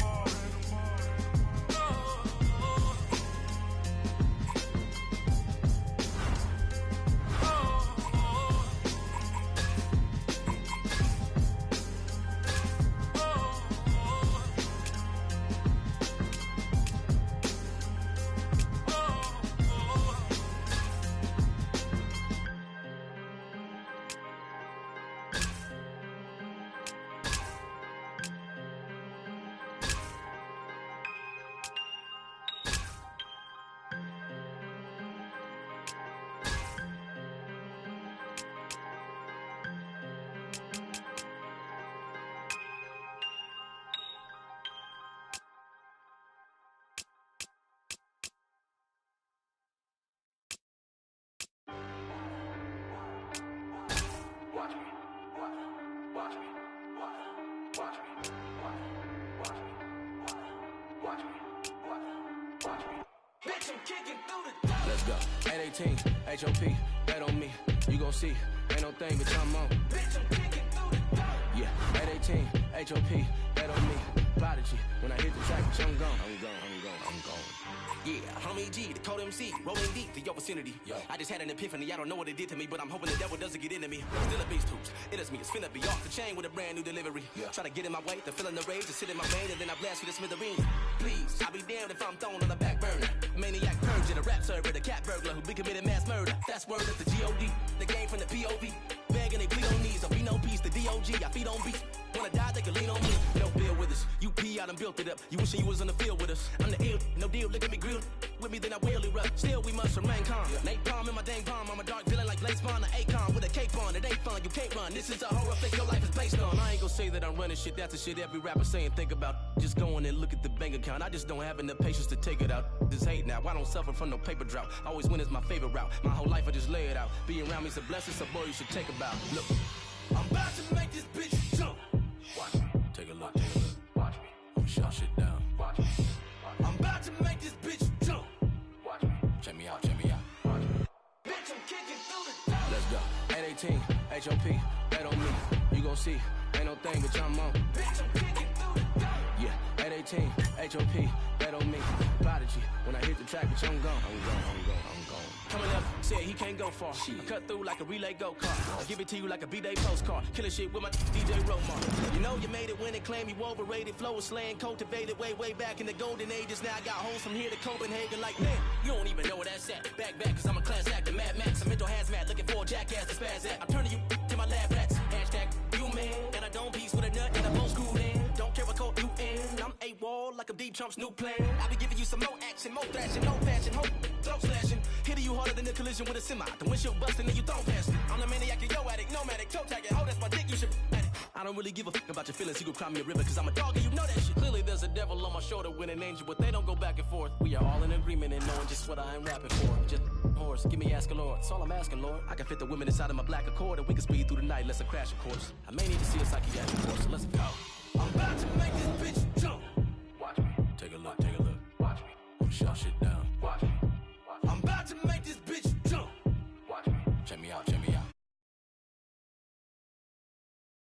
S12: 18, HOP, bet on me. You gon' see, ain't no thing, bitch, I'm on. Bitch, I'm kicking through the door. Yeah, at 18, HOP, bet on me. Prodigy, when I hit the track, bitch, I'm gone. I'm gone. Yeah, homie G, the code MC, rolling deep to your vicinity. Yo. I just had an epiphany, I don't know what it did to me, but I'm hoping the devil doesn't get into me. Still a beast hoops, it is me, it's finna be off the chain with a brand new delivery. Try to get in my way, the feeling the rage, to sit in my vein, and then I blast you to smithereens. Please, I'll be damned if I'm thrown on the back burner. Maniac purge in a rap server, the cat burglar who be committing mass murder. That's word of the G.O.D., the game from the P.O.V. Begging they plead on knees, I'll be no peace, the D.O.G. I feed on beats. Wanna die, they can lean on me. No bill with us. You pee, I done built it up. You wishing you was on the field with us. I'm the ill, no deal, look at me grilled. With me, then I will erupt. Still, we must remain calm. Nate Palm in my dang palm. I'm a dark villain like Blaze Vaughn, an Akon with a cape on. It ain't fun, you can't run. This is a horror flick your life is based on. I ain't gonna say that I'm running shit. That's the shit every rapper saying. Think about just going and look at the bank account. I just don't have enough patience to take it out. This hate now. I don't suffer from no paper drought. Always win is my favorite route. My whole life I just lay it out. Being around me's a blessing, so boy, you should take a bow. Look, I'm about to make this bitch jump. Watch me. Take a look. Watch me. I'm shut shit down. Watch me. I'm about to make this bitch jump. Watch me. Check me out. Watch me. Bitch, I'm kicking through the door. Let's go. 818, HOP, bet on me. You gon' see, ain't no thing, bitch, I'm on. Bitch, I'm kicking through the door. Yeah, 818, HOP, bet on me. Prodigy, when I hit the track, bitch, I'm gone. I'm gone. Coming up, said he can't go far. I cut through like a relay go-kart. I give it to you like a B-Day postcard. Killing shit with my DJ Romar. You know you made it when they claim you overrated. Flow was slang, cultivated way back in the golden ages. Now I got hoes from here to Copenhagen like, man, you don't even know where that's at. Back, cause I'm a class actor, Mad Max. A mental hazmat, looking for a jackass to spaz at. I'm turning you to my lab rats. Hashtag you man, and I don't piece with a nut and a bow screwed in. Don't care what code you in. I'm A-wall like a deep Trump's new plan. I be giving you some more action, more thrashing, no fashion, hope, throat slashing. Hitting you harder than a collision with a semi. The windshield busting and you don't pass it. I'm the maniac, yo addict, nomadic, toe tagging. Hold that's my dick, you should at it. I don't really give a fuck about your feelings. You go cry me a river cause I'm a dog and you know that shit. Clearly there's a devil on my shoulder with an angel, but they don't go back and forth. We are all in agreement in knowing just what I am rapping for. Just horse, give me ask a Lord. That's all I'm asking, Lord. I can fit the women inside of my black Accord and we can speed through the night, let's crash of course. I may need to see a psychiatric course, so let's go.